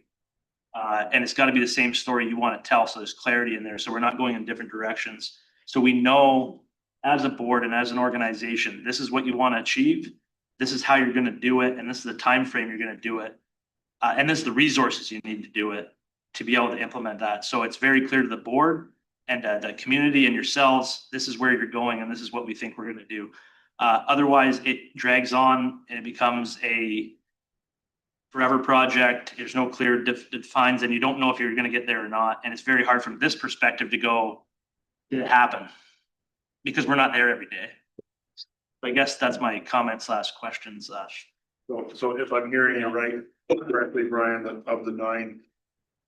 And it's got to be the same story you want to tell, so there's clarity in there, so we're not going in different directions. So we know as a board and as an organization, this is what you want to achieve, this is how you're going to do it, and this is the time frame you're going to do it, and this is the resources you need to do it to be able to implement that. So it's very clear to the board and the community and yourselves, this is where you're going and this is what we think we're going to do. Otherwise it drags on and it becomes a forever project. There's no clear defines, and you don't know if you're going to get there or not. And it's very hard from this perspective to go, did it happen? Because we're not there every day. I guess that's my comment / questions. So if I'm hearing you right correctly, Brian, that of the 9,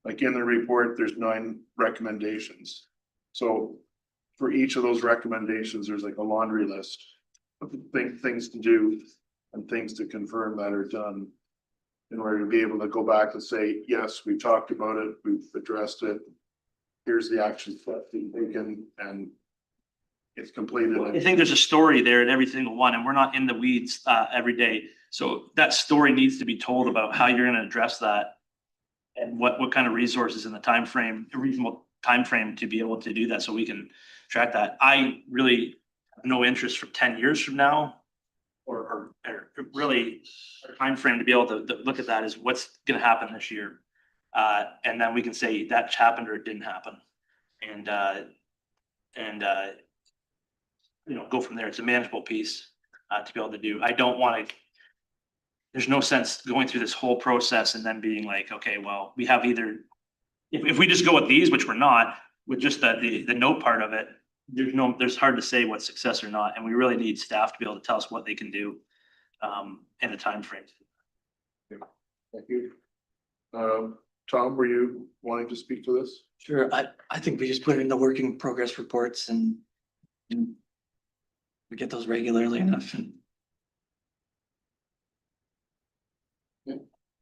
like in the report, there's 9 recommendations. So for each of those recommendations, there's like a laundry list of things to do and things to confirm that are done in order to be able to go back and say, yes, we talked about it, we've addressed it. Here's the action steps being taken, and it's completed. I think there's a story there in every single one, and we're not in the weeds every day. So that story needs to be told about how you're going to address that, and what kind of resources in the time frame, a reasonable time frame to be able to do that, so we can track that. I really have no interest for 10 years from now, or really a time frame to be able to look at that is what's going to happen this year, and then we can say that happened or it didn't happen, and go from there. It's a manageable piece to be able to do. I don't want to. There's no sense going through this whole process and then being like, okay, well, we have either. If we just go with these, which we're not, with just the note part of it, there's hard to say what's success or not, and we really need staff to be able to tell us what they can do in a time frame. Thank you. Tom, were you wanting to speak to this? Sure. I think we just put it in the working progress reports and we get those regularly enough.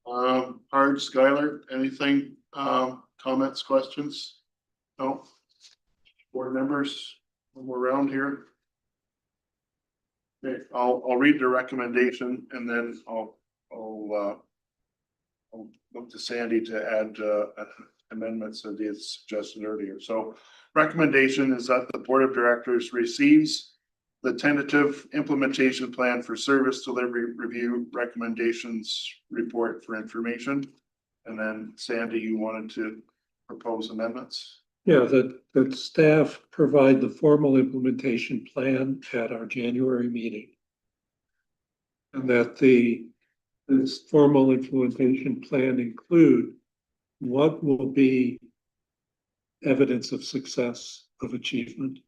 Hard, Skylar, anything, comments, questions? No? Board members, when we're around here? Okay, I'll read the recommendation and then I'll look to Sandy to add amendments that he had suggested earlier. So recommendation is that the board of directors receives the tentative implementation plan for service delivery review recommendations report for information. And then Sandy, you wanted to propose amendments? Yeah, that staff provide the formal implementation plan at our January meeting. And that this formal implementation plan include what will be evidence of success of achievement.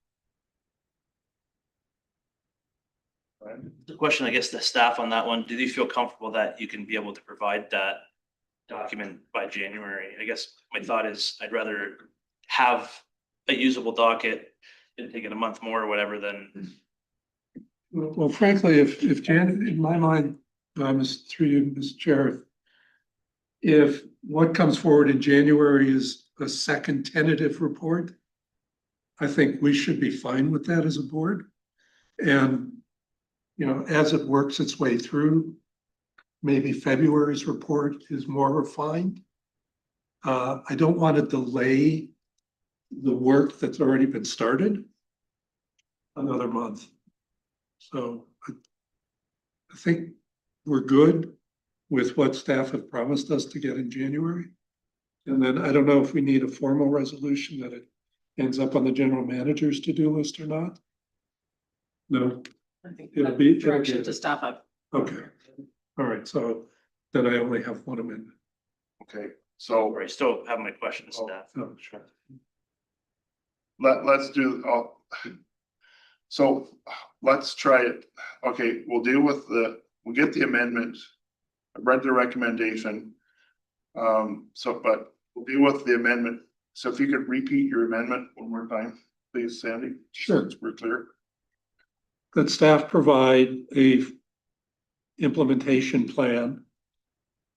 The question, I guess, the staff on that one, do you feel comfortable that you can be able to provide that document by January? I guess my thought is I'd rather have a usable docket and take it a month more or whatever than. Well, frankly, if Jan, in my mind, through you, Mr. Chair, if what comes forward in January is a second tentative report, I think we should be fine with that as a board. And, you know, as it works its way through, maybe February's report is more refined. I don't want to delay the work that's already been started another month. So I think we're good with what staff have promised us to get in January. And then I don't know if we need a formal resolution that it ends up on the general manager's to-do list or not. No, I think It'll that be- direction it'll be- to staff up. okay. All right, so then I only have one amendment. Okay, so Or I still have my questions, staff. Oh, sure. let's do, so let's try it. Okay, we'll deal with we'll get the amendment. I read the recommendation. But we'll deal with the amendment. So if you could repeat your amendment one more time, please, Sandy. Sure. So we're clear. That staff provide a implementation plan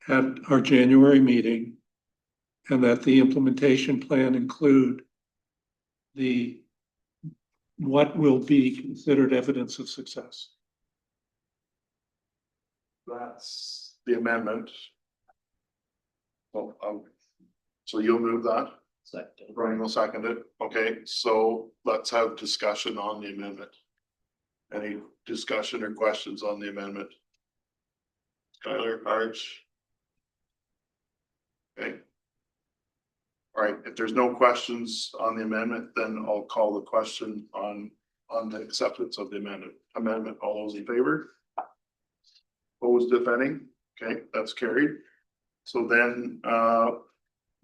at our January meeting, and that the implementation plan include what will be considered evidence of success. That's the amendment. Well, so you'll move that? Second. Brian will second it. Okay, so let's have discussion on the amendment. Any discussion or questions on the amendment? Skylar, Arch? Okay. All right, if there's no questions on the amendment, then I'll call the question on the acceptance of the amendment. All those in favor? Opposed, if any? Okay, that's carried. So then,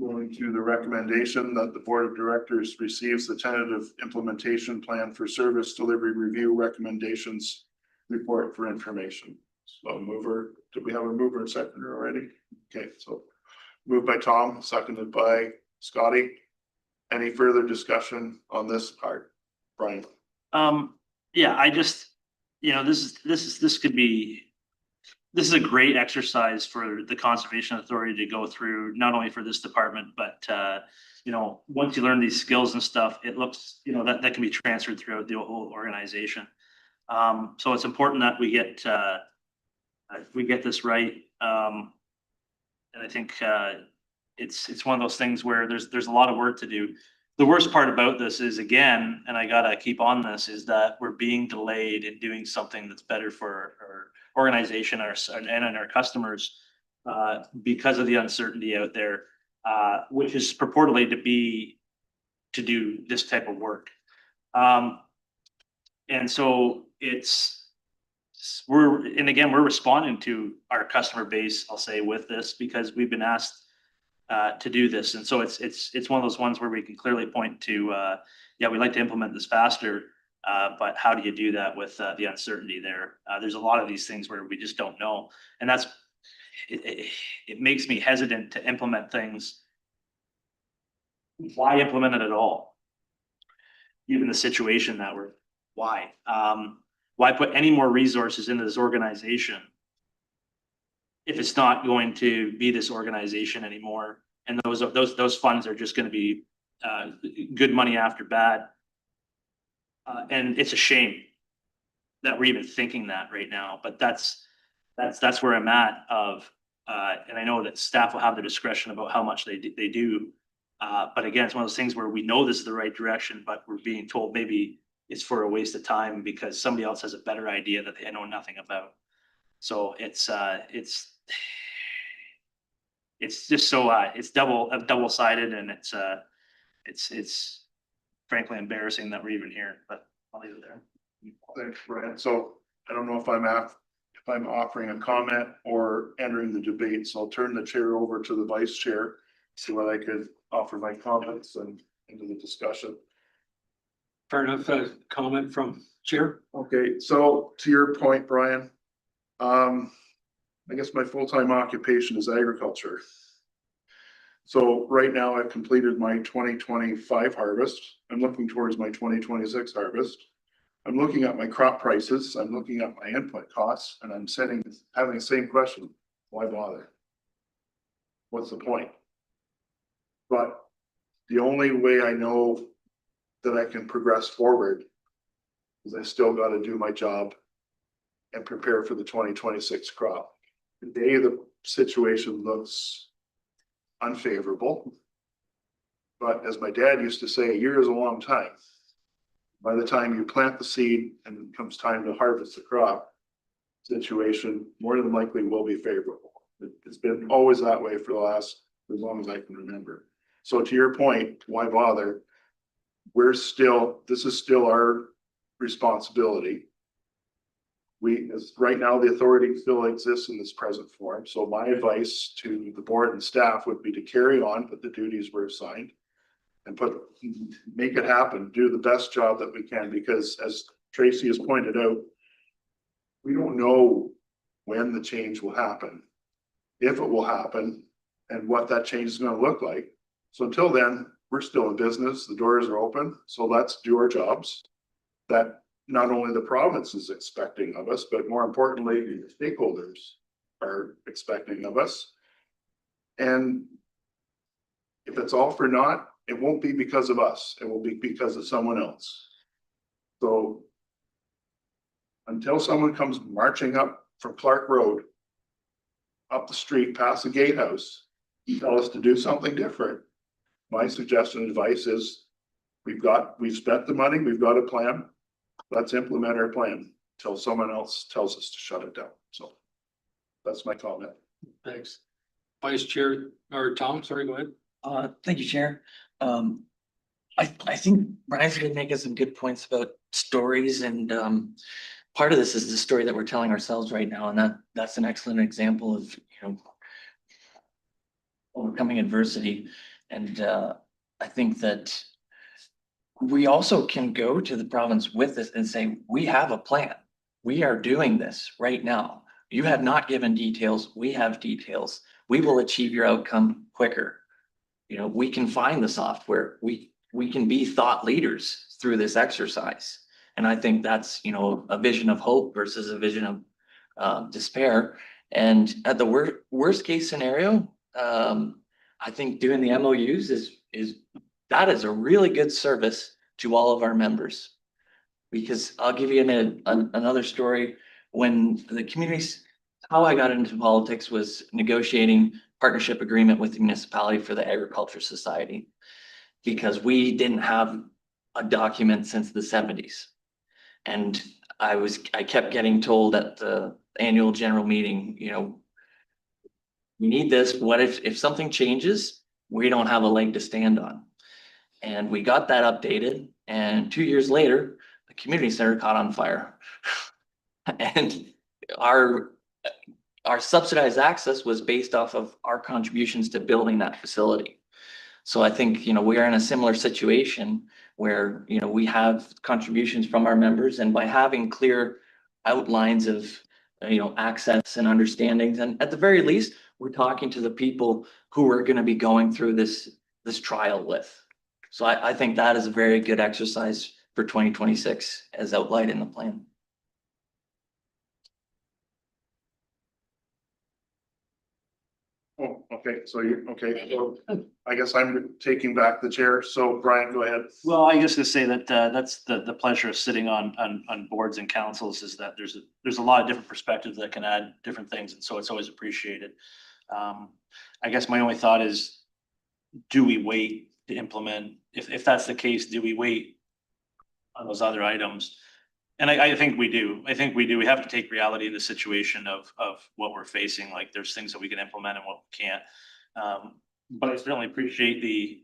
going to the recommendation that the board of directors receives the tentative implementation plan for service delivery review recommendations report for information. So mover, did we have a mover and seconder already? Okay, so moved by Tom, seconded by Scotty. Any further discussion on this part? Brian? Yeah, I just, this could be. This is a great exercise for the Conservation Authority to go through, not only for this department, but once you learn these skills and stuff, it looks, that can be transferred throughout the whole organization. So it's important that we get this right. And I think it's one of those things where there's a lot of work to do. The worst part about this is, again, and I gotta keep on this, is that we're being delayed in doing something that's better for our organization and our customers because of the uncertainty out there, which is purportedly to do this type of work. And so we're responding to our customer base, I'll say, with this, because we've been asked to do this. And so it's one of those ones where we can clearly point to, we'd like to implement this faster. But how do you do that with the uncertainty there? There's a lot of these things where we just don't know. And it makes me hesitant to implement things. Why implement it at all? Given the situation that why put any more resources into this organization if it's not going to be this organization anymore? And those funds are just going to be good money after bad. And it's a shame that we're even thinking that right now, but that's where I'm at and I know that staff will have the discretion about how much they do. But again, it's one of those things where we know this is the right direction, but we're being told maybe it's for a waste of time because somebody else has a better idea that they know nothing about. So it's just so it's double-sided, and it's frankly embarrassing that we're even here, but I'll leave it there. Thanks, Brian. So I don't know if I'm offering a comment or entering the debate, so I'll turn the chair over to the vice chair, see what I could offer my comments, and into the discussion. Fair enough, comment from Chair. Okay, so to your point, Brian, I guess my full-time occupation is agriculture. So right now I've completed my 2025 harvest. I'm looking towards my 2026 harvest. I'm looking at my crop prices, I'm looking at my input costs, and I'm having the same question, why bother? What's the point? But the only way I know that I can progress forward is I still gotta do my job and prepare for the 2026 crop. Today, the situation looks unfavorable. But as my dad used to say, a year is a long time. By the time you plant the seed and it comes time to harvest the crop, situation more than likely will be favorable. It's been always that way for the last, as long as I can remember. So to your point, why bother? This is still our responsibility. Right now, the authority still exists in this present form. So my advice to the board and staff would be to carry on with the duties we're assigned and make it happen, do the best job that we can, because as Tracy has pointed out, we don't know when the change will happen, if it will happen, and what that change is going to look like. So until then, we're still in business, the doors are open, so let's do our jobs that not only the province is expecting of us, but more importantly, the stakeholders are expecting of us. And if it's all for naught, it won't be because of us, it will be because of someone else. So until someone comes marching up from Clark Road, up the street, past the gatehouse, tell us to do something different, my suggestion and advice is we've spent the money, we've got a plan. Let's implement our plan till someone else tells us to shut it down. So that's my comment. Thanks. Vice Chair, or Tom, sorry, go ahead. Thank you, Chair. I think Brian's been making some good points about stories, and part of this is the story that we're telling ourselves right now, and that's an excellent example of, overcoming adversity. And I think that we also can go to the province with this and say, we have a plan. We are doing this right now. You have not given details. We have details. We will achieve your outcome quicker. We can find the software. We can be thought leaders through this exercise. And I think that's, a vision of hope versus a vision of despair. And at the worst case scenario, I think doing the MOUs that is a really good service to all of our members. Because I'll give you another story. When the communities, how I got into politics was negotiating partnership agreement with the municipality for the Agriculture Society. Because we didn't have a document since the 70s. And I kept getting told at the annual general meeting, we need this. What if something changes, we don't have a leg to stand on. And we got that updated, and 2 years later, the community center caught on fire. And our subsidized access was based off of our contributions to building that facility. So I think, we are in a similar situation where, we have contributions from our members, and by having clear outlines of, access and understandings, and at the very least, we're talking to the people who are going to be going through this trial with. So I think that is a very good exercise for 2026 as outlined in the plan. Oh, okay, so so I guess I'm taking back the chair. So Brian, go ahead. Well, I guess to say that that's the pleasure of sitting on boards and councils, is that there's a lot of different perspectives that can add different things, and so it's always appreciated. I guess my only thought is, do we wait to implement? If that's the case, do we wait on those other items? And I think we do. I think we do. We have to take reality in the situation of what we're facing. Like, there's things that we can implement and what we can't. But I certainly appreciate the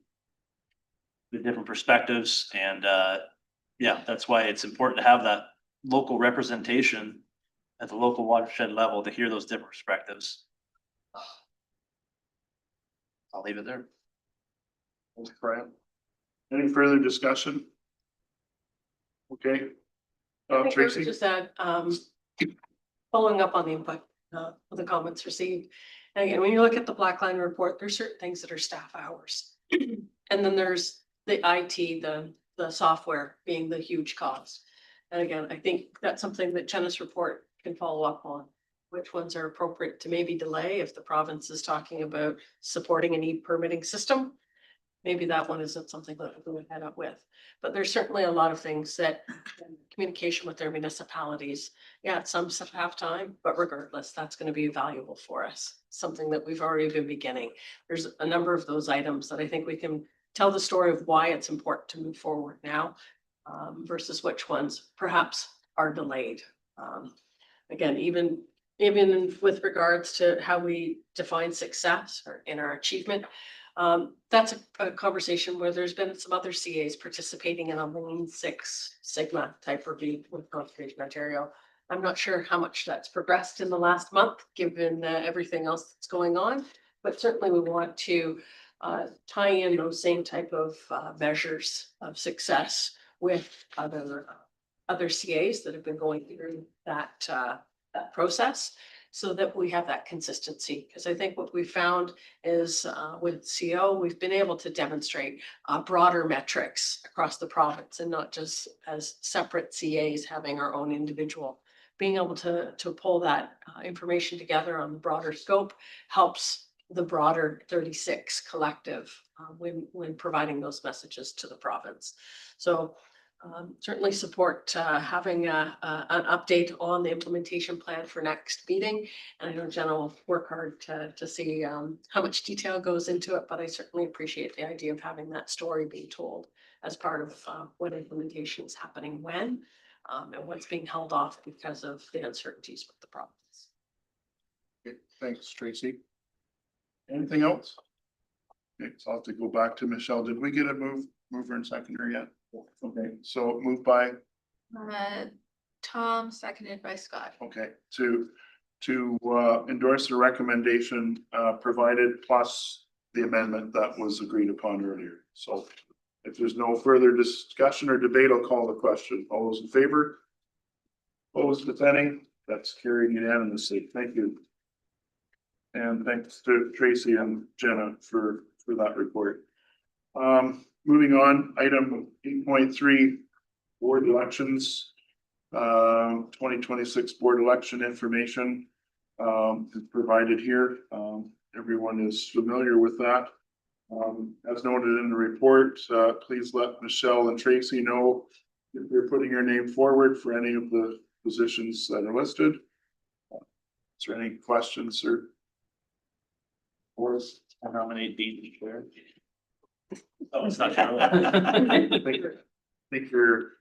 different perspectives, and yeah, that's why it's important to have that local representation at the local watershed level to hear those different perspectives. I'll leave it there. Thanks, Brian. Any further discussion? Okay. I think I would Tracy? just add, following up on the input, the comments received. And again, when you look at the Black Line report, there's certain things that are staff hours. And then there's the IT, the software being the huge cost. And again, I think that's something that Jenna's report can follow up on. Which ones are appropriate to maybe delay if the province is talking about supporting an e-permitting system. Maybe that one isn't something that we would head up with, but there's certainly a lot of things that communication with their municipalities. Yeah, some stuff have time, but regardless, that's going to be valuable for us. Something that we've already been beginning. There's a number of those items that I think we can tell the story of why it's important to move forward now versus which ones perhaps are delayed. Again, even with regards to how we define success or in our achievement, that's a conversation where there's been some other CAs participating in a Lean Six Sigma type review with Conservation Ontario. I'm not sure how much that's progressed in the last month, given everything else that's going on, but certainly we want to tie in those same type of measures of success with other CAs that have been going through that process so that we have that consistency. Because I think what we found is with CO, we've been able to demonstrate broader metrics across the province and not just as separate CAs having our own individual. Being able to pull that information together on the broader scope helps the broader 36 collective when providing those messages to the province. So certainly support having an update on the implementation plan for next meeting. And I know Jenna will work hard to see how much detail goes into it, but I certainly appreciate the idea of having that story being told as part of what implementation is happening when and what's being held off because of the uncertainties with the province. Okay, thanks, Tracy. Anything else? Okay, so I'll have to go back to Michelle. Did we get a mover and seconder yet? Okay, so moved by, Tom, seconded by Scott. okay, to endorse the recommendation provided plus the amendment that was agreed upon earlier. So if there's no further discussion or debate, I'll call the question. All those in favor? Opposed, if any? That's carried unanimously. Thank you. And thanks to Tracy and Jenna for that report. Moving on, item 8.3, board elections. 2026 board election information is provided here. Everyone is familiar with that. As noted in the report, please let Michelle and Tracy know if you're putting your name forward for any of the positions that are listed. Is there any questions or? I nominate Dean to chair. Oh, it's not true. I think you're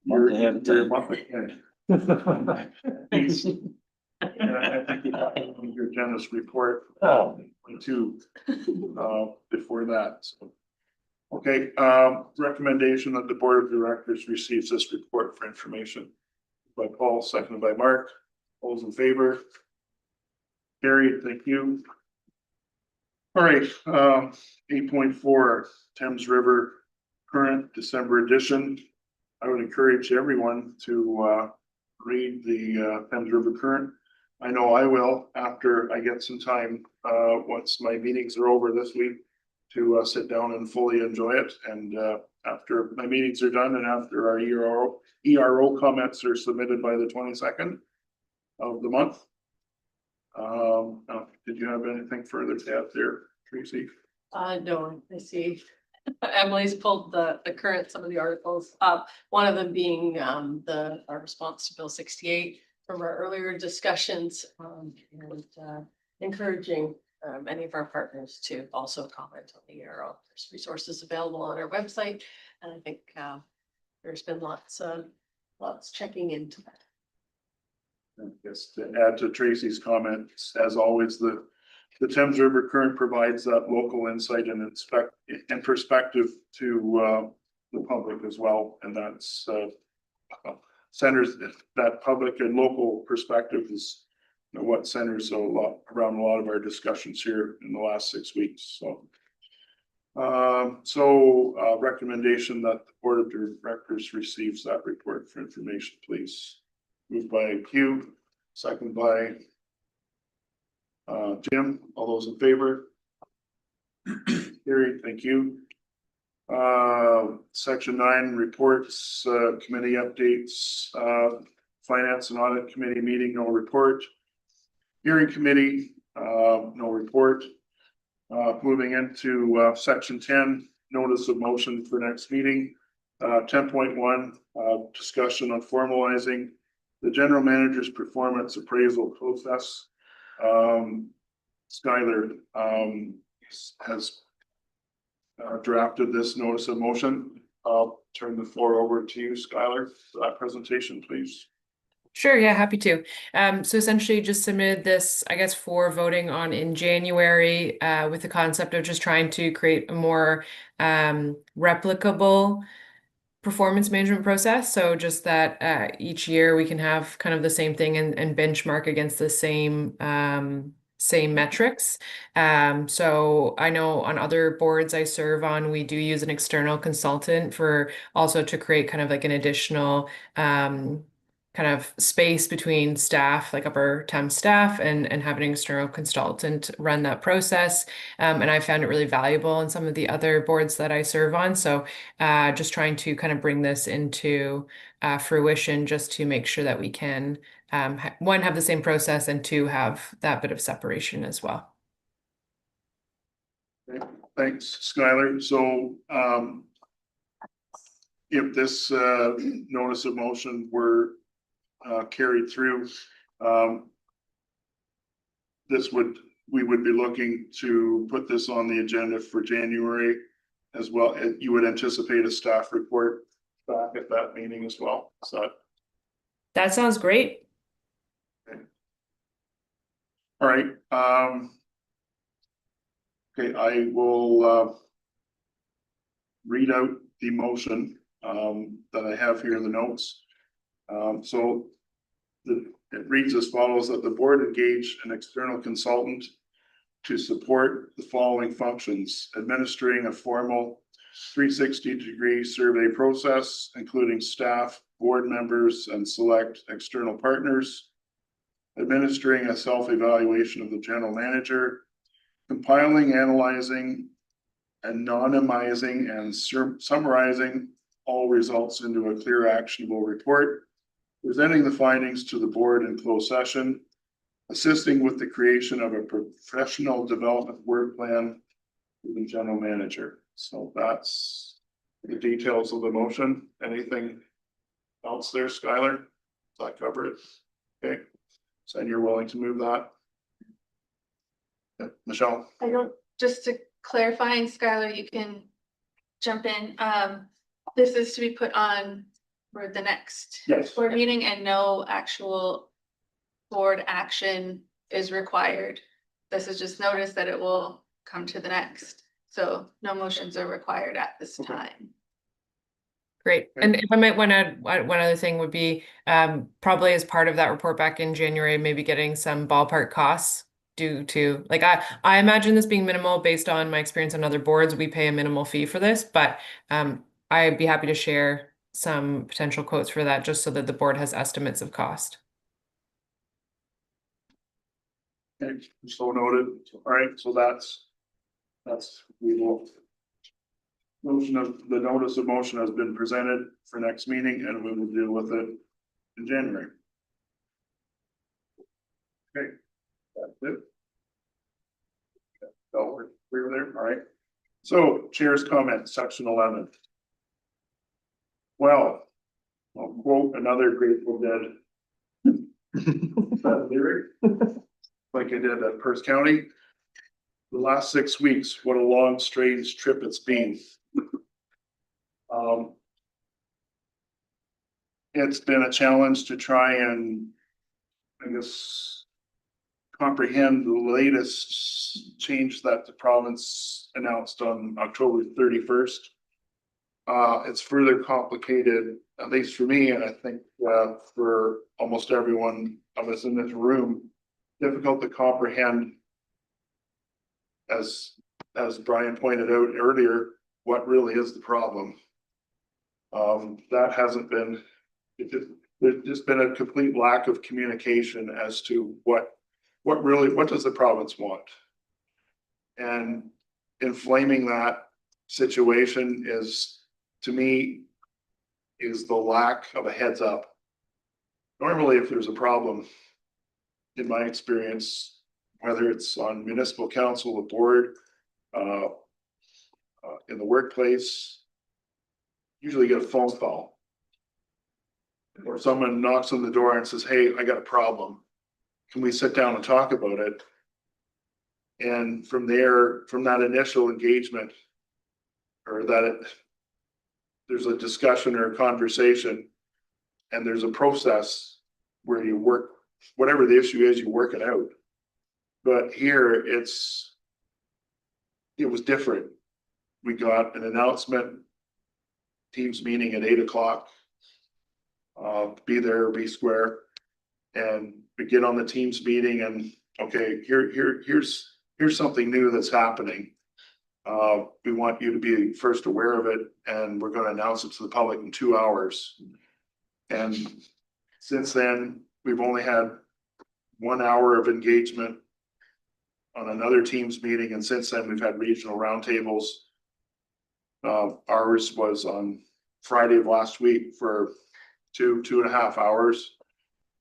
month ahead. I think you have your generous report too before that. So. Okay, recommendation that the board of directors receives this report for information by Paul, seconded by Mark. All those in favor? Carried, thank you. All right, 8.4 Thames River Current December edition. I would encourage everyone to read the Thames River Current. I know I will after I get some time once my meetings are over this week to sit down and fully enjoy it. And after my meetings are done and after our ERO comments are submitted by the 22nd of the month. Did you have anything further to add there, Tracy? No, I see. Emily's pulled the current, some of the articles up, one of them being our response to Bill 68 from our earlier discussions and encouraging many of our partners to also comment on the ERO. There's resources available on our website, and I think there's been lots checking into that. Yes, to add to Tracy's comments, as always, the Thames River Current provides that local insight and perspective to the public as well, and that's centers that public and local perspective is what centers around a lot of our discussions here in the last 6 weeks. So Recommendation that the board of directors receives that report for information, please. Moved by Hugh, second by Jim. All those in favor? Carried, thank you. Section 9, reports, committee updates, finance and audit committee meeting, no report. Hearing committee, no report. Moving into section 10, notice of motion for next meeting. 10.1, discussion on formalizing the general manager's performance appraisal process. Skylar has drafted this notice of motion. I'll turn the floor over to you, Skylar, for that presentation, please. Sure, yeah, happy to. So essentially just submitted this, I guess, for voting on in January, with the concept of just trying to create a more replicable performance management process. So just that each year we can have kind of the same thing and benchmark against the same metrics. So I know on other boards I serve on, we do use an external consultant for also to create kind of like an additional kind of space between staff, like upper temp staff, and have an external consultant run that process. And I found it really valuable in some of the other boards that I serve on. So just trying to kind of bring this into fruition just to make sure that we can, one, have the same process, and two, have that bit of separation as well. Okay, thanks, Skylar. So if this notice of motion were carried through, we would be looking to put this on the agenda for January as well. You would anticipate a staff report back at that meeting as well. So that sounds great. Okay. All right. Okay, I will read out the motion that I have here in the notes. It reads as follows: that the board engage an external consultant to support the following functions: administering a formal 360-degree survey process, including staff, board members, and select external partners; administering a self-evaluation of the general manager; compiling, analyzing, anonymizing, and summarizing all results into a clear, actionable report; presenting the findings to the board in closed session; assisting with the creation of a professional development work plan for the general manager. So that's the details of the motion. Anything else there, Skylar? Does that cover it? Okay. So you're willing to move that? Yeah. Michelle? I don't, just to clarifying, Skylar, you can jump in. This is to be put on for the next board meeting, and no actual board action is required. This is just notice that it will come to the next. So no motions are required at this time. Great. And if I might want to add, one other thing would be probably as part of that report back in January, maybe getting some ballpark costs due to, like, I imagine this being minimal based on my experience on other boards. We pay a minimal fee for this, but I'd be happy to share some potential quotes for that, just so that the board has estimates of cost. Okay, so noted. All right, so that's we will. Motion of the notice of motion has been presented for next meeting, and we will deal with it in January. Okay, that's it. So we're there. All right. So chair's comment, section 11. Well, I'll quote another Grateful Dead lyric, like I did at Perth County. The last 6 weeks, what a long, strange trip it's been. It's been a challenge to try and, I guess, comprehend the latest change that the province announced on October 31st. It's further complicated, at least for me, and I think for almost everyone of us in this room, difficult to comprehend as as Brian pointed out earlier, what really is the problem? That hasn't been, there's just been a complete lack of communication as to what does the province want? And inflaming that situation is, to me, is the lack of a heads up. Normally, if there's a problem, in my experience, whether it's on municipal council, the board, in the workplace, usually get a phone call. Or someone knocks on the door and says, hey, I got a problem. Can we sit down and talk about it? And from there, from that initial engagement, or there's a discussion or a conversation, and there's a process where you work, whatever the issue is, you work it out. But here it was different. We got an announcement, teams meeting at 8 o'clock. Be there, be square. And we get on the teams meeting and okay, here's something new that's happening. We want you to be first aware of it, and we're going to announce it to the public in 2 hours. And since then, we've only had 1 hour of engagement on another team's meeting, and since then we've had regional roundtables. Ours was on Friday of last week for 2.5 hours,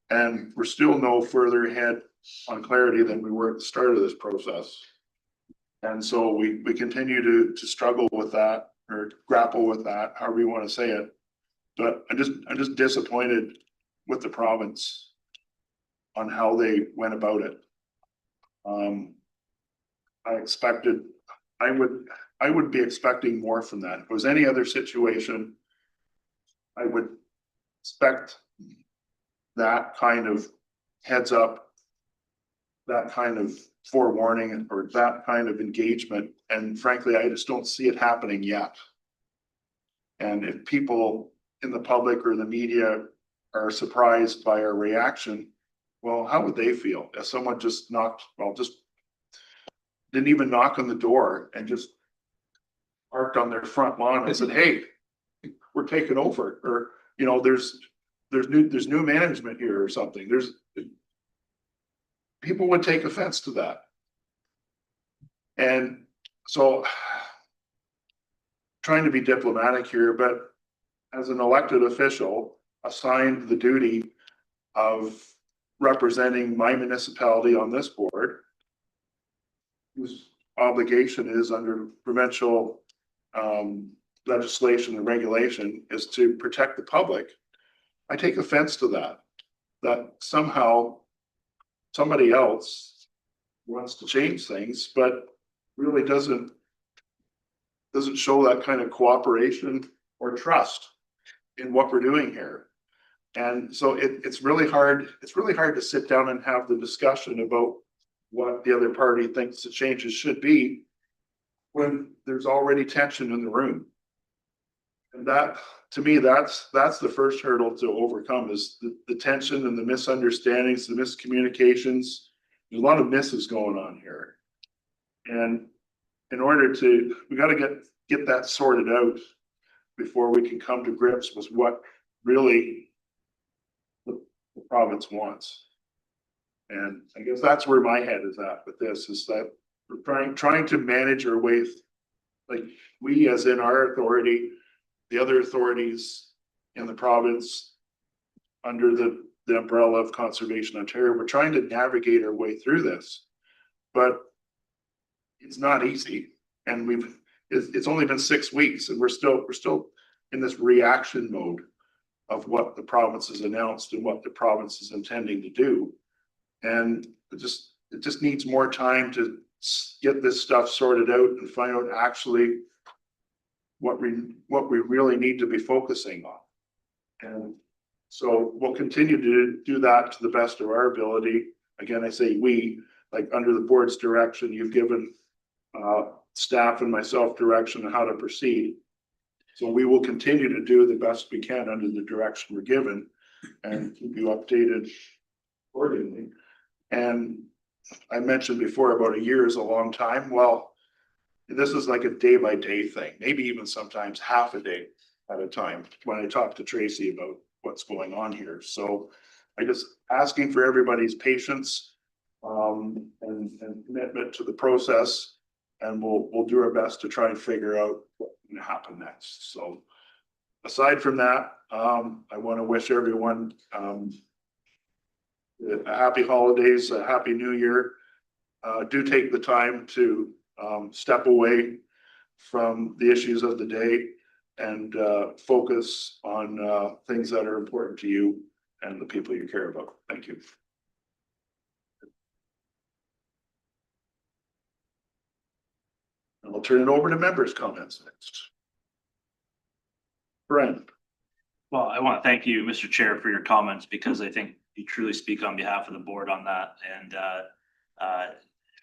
and we're still no further ahead on clarity than we were at the start of this process. And so we continue to struggle with that, or grapple with that, however you want to say it. But I'm just disappointed with the province on how they went about it. I would be expecting more from that. If it was any other situation, I would expect that kind of heads up, that kind of forewarning, or that kind of engagement. And frankly, I just don't see it happening yet. And if people in the public or the media are surprised by our reaction, well, how would they feel if someone just didn't even knock on the door and just parked on their front lawn and said, hey, we're taking over, or, you know, there's new management here or something. People would take offense to that. And so, trying to be diplomatic here, but as an elected official assigned the duty of representing my municipality on this board, whose obligation is under provincial legislation and regulation is to protect the public, I take offense to that somehow somebody else wants to change things, but really doesn't show that kind of cooperation or trust in what we're doing here. And so it's really hard to sit down and have the discussion about what the other party thinks the changes should be when there's already tension in the room. And that, to me, that's the first hurdle to overcome, is the tension and the misunderstandings, the miscommunications. There's a lot of misses going on here. And in order to, we got to get that sorted out before we can come to grips with what really the province wants. And I guess that's where my head is at with this, is that we're trying to manage our way, like we as in our authority, the other authorities in the province under the umbrella of Conservation Ontario, we're trying to navigate our way through this, but it's not easy. And it's only been 6 weeks and we're still in this reaction mode of what the province has announced and what the province is intending to do. And it just needs more time to get this stuff sorted out and find out actually what we really need to be focusing on. And so we'll continue to do that to the best of our ability. Again, I say we, like under the board's direction, you've given staff and myself direction on how to proceed. So we will continue to do the best we can under the direction we're given and keep you updated accordingly. And I mentioned before, about a year is a long time. Well, this is like a day by day thing, maybe even sometimes half a day at a time, when I talk to Tracy about what's going on here. So I just asking for everybody's patience and commitment to the process. And we'll do our best to try and figure out what can happen next. So aside from that, I want to wish everyone a happy holidays, a happy new year. Do take the time to step away from the issues of the day and focus on things that are important to you and the people you care about. Thank you. I'll turn it over to members' comments next. Brent. Well, I want to thank you, Mr. Chair, for your comments, because I think you truly speak on behalf of the board on that. And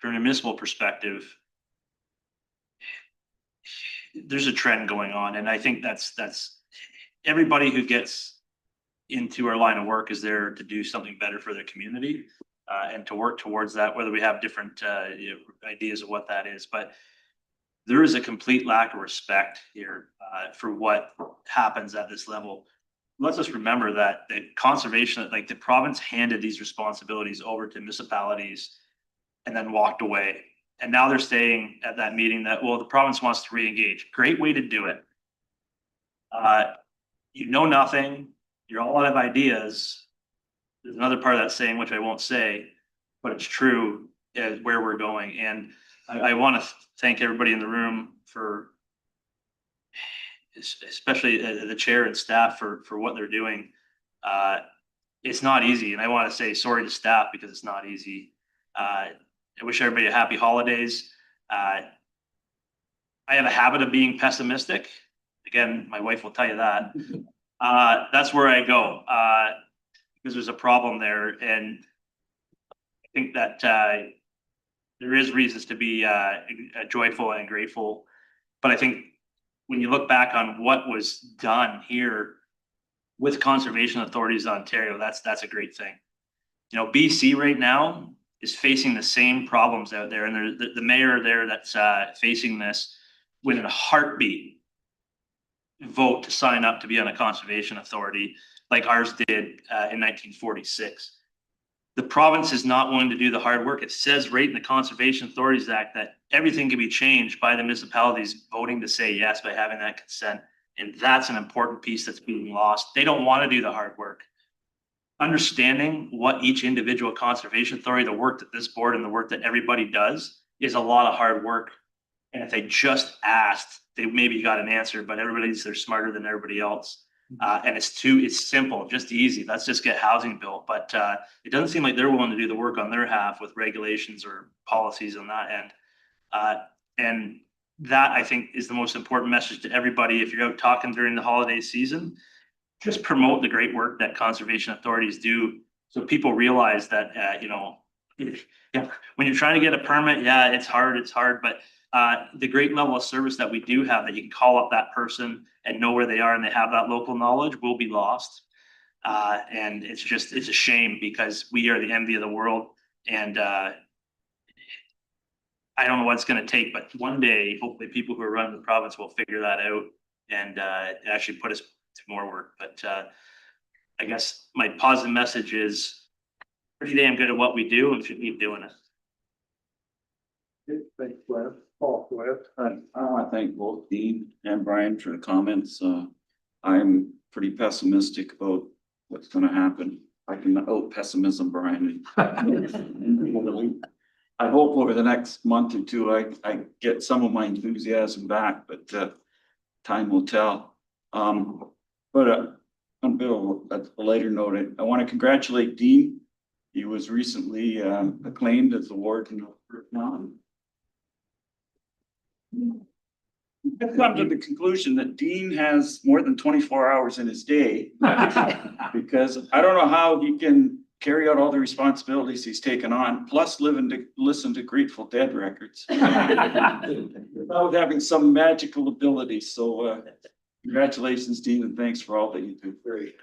from a municipal perspective, there's a trend going on, and I think that's everybody who gets into our line of work is there to do something better for their community and to work towards that, whether we have different ideas of what that is. But there is a complete lack of respect here for what happens at this level. Let's just remember that the conservation, like the province handed these responsibilities over to municipalities and then walked away. And now they're saying at that meeting that, well, the province wants to re-engage. Great way to do it. You know nothing. You're all out of ideas. There's another part of that saying, which I won't say, but it's true where we're going. And I want to thank everybody in the room for, especially the chair and staff for what they're doing. It's not easy. And I want to say sorry to staff because it's not easy. I wish everybody a happy holidays. I have a habit of being pessimistic. Again, my wife will tell you that. That's where I go because there's a problem there. And I think that there is reasons to be joyful and grateful. But I think when you look back on what was done here with conservation authorities in Ontario, that's a great thing. You know, BC right now is facing the same problems out there, and the mayor there that's facing this would in a heartbeat vote to sign up to be on a conservation authority like ours did in 1946. The province is not willing to do the hard work. It says right in the Conservation Authorities Act that everything can be changed by the municipalities voting to say yes by having that consent. And that's an important piece that's being lost. They don't want to do the hard work. Understanding what each individual conservation authority, the work that this board and the work that everybody does is a lot of hard work. And if they just asked, they maybe got an answer, but they're smarter than everybody else. And it's simple, just easy. Let's just get housing built. But it doesn't seem like they're willing to do the work on their half with regulations or policies on that end. And that, I think, is the most important message to everybody. If you're out talking during the holiday season, just promote the great work that conservation authorities do, so people realize that when you're trying to get a permit, yeah, it's hard, but the great level of service that we do have, that you can call up that person and know where they are and they have that local knowledge, will be lost. And it's a shame, because we are the envy of the world. And I don't know what it's going to take, but one day, hopefully people who are running the province will figure that out and actually put us to more work. But I guess my positive message is pretty damn good at what we do and should keep doing it. Thanks, Glenn. Paul, go ahead. I want to thank both Dean and Brian for the comments. I'm pretty pessimistic about what's going to happen. I can out pessimism, Brian. I hope over the next month or two, I get some of my enthusiasm back, but time will tell. But on a bit of a lighter note, I want to congratulate Dean. He was recently acclaimed as the warden of Britain. I've come to the conclusion that Dean has more than 24 hours in his day, because I don't know how he can carry out all the responsibilities he's taken on, plus listen to Grateful Dead records without having some magical ability. So congratulations, Dean, and thanks for all that you do. Great.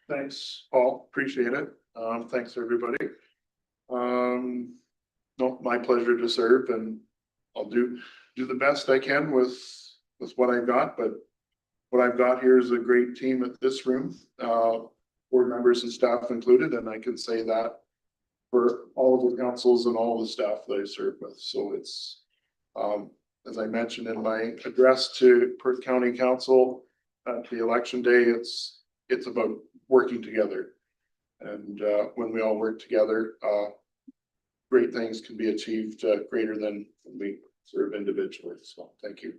Thanks, Paul. Appreciate it. Thanks, everybody. no, my pleasure to serve, and I'll do the best I can with what I've got, but what I've got here is a great team at this room, board members and staff included, and I can say that for all of the councils and all the staff that I serve with. So it's, as I mentioned in my address to Perth County Council at the election day, it's about working together. And when we all work together, great things can be achieved greater than when we serve individually. So thank you.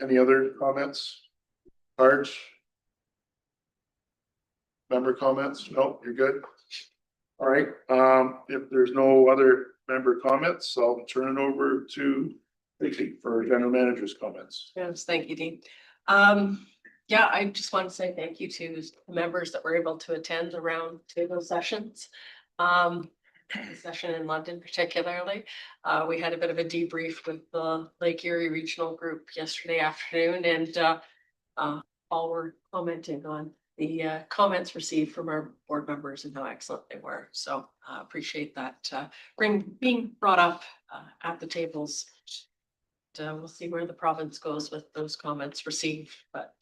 Any other comments? Arch? Member comments? No, you're good. All right. If there's no other member comments, I'll turn it over to Vicky for general manager's comments. Yes, thank you, Dean. Yeah, I just want to say thank you to the members that were able to attend the round table sessions. The session in London particularly. We had a bit of a debrief with the Lake Erie Regional Group yesterday afternoon, and all were commenting on the comments received from our board members and how excellent they were. So appreciate that being brought up at the tables. We'll see where the province goes with those comments received, but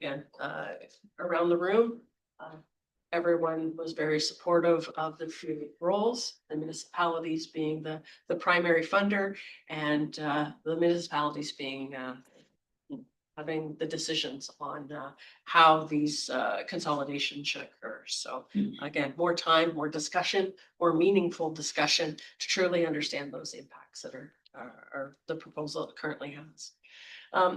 again, around the room, everyone was very supportive of the two roles, the municipalities being the primary funder, and the municipalities being having the decisions on how these consolidations should occur. So again, more time, more discussion, more meaningful discussion to truly understand those impacts that are the proposal it currently has.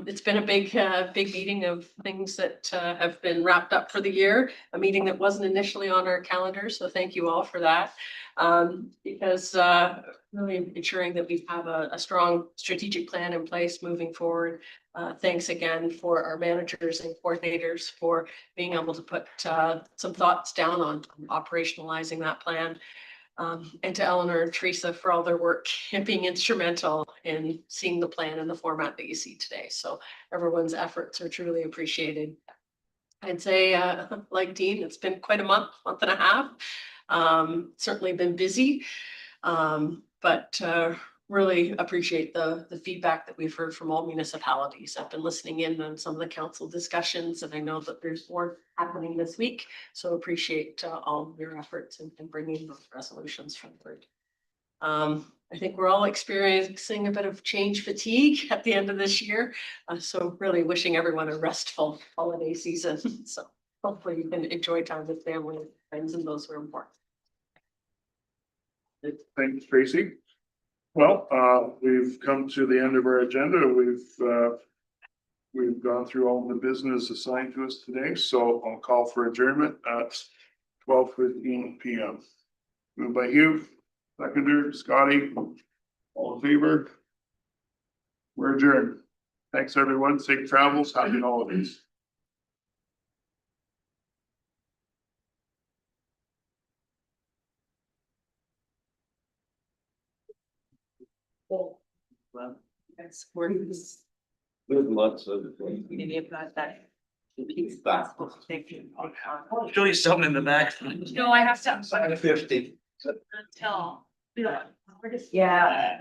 It's been a big meeting of things that have been wrapped up for the year, a meeting that wasn't initially on our calendar. So thank you all for that. Because really ensuring that we have a strong strategic plan in place moving forward. Thanks again for our managers and coordinators for being able to put some thoughts down on operationalizing that plan. And to Eleanor and Teresa for all their work and being instrumental in seeing the plan in the format that you see today. So everyone's efforts are truly appreciated. I'd say, like Dean, it's been quite a month and a half. Certainly been busy, but really appreciate the feedback that we've heard from all municipalities. I've been listening in on some of the council discussions, and I know that there's more happening this week. So appreciate all of your efforts in bringing those resolutions forward. I think we're all experiencing a bit of change fatigue at the end of this year. So really wishing everyone a restful holiday season. So hopefully you can enjoy time with family and friends and those who are important. Thanks, Tracy. Well, we've come to the end of our agenda. We've gone through all the business assigned to us today, so I'll call for adjournment at 12:15 p.m. Moved by Hugh, seconder, Scotty, all in favor? We're adjourned. Thanks, everyone. Safe travels. Happy holidays. Well, that's where There's lots of. any of that. Thank you. I'll show you something in the back. No, I have to. 50. Until. Yeah. Yeah.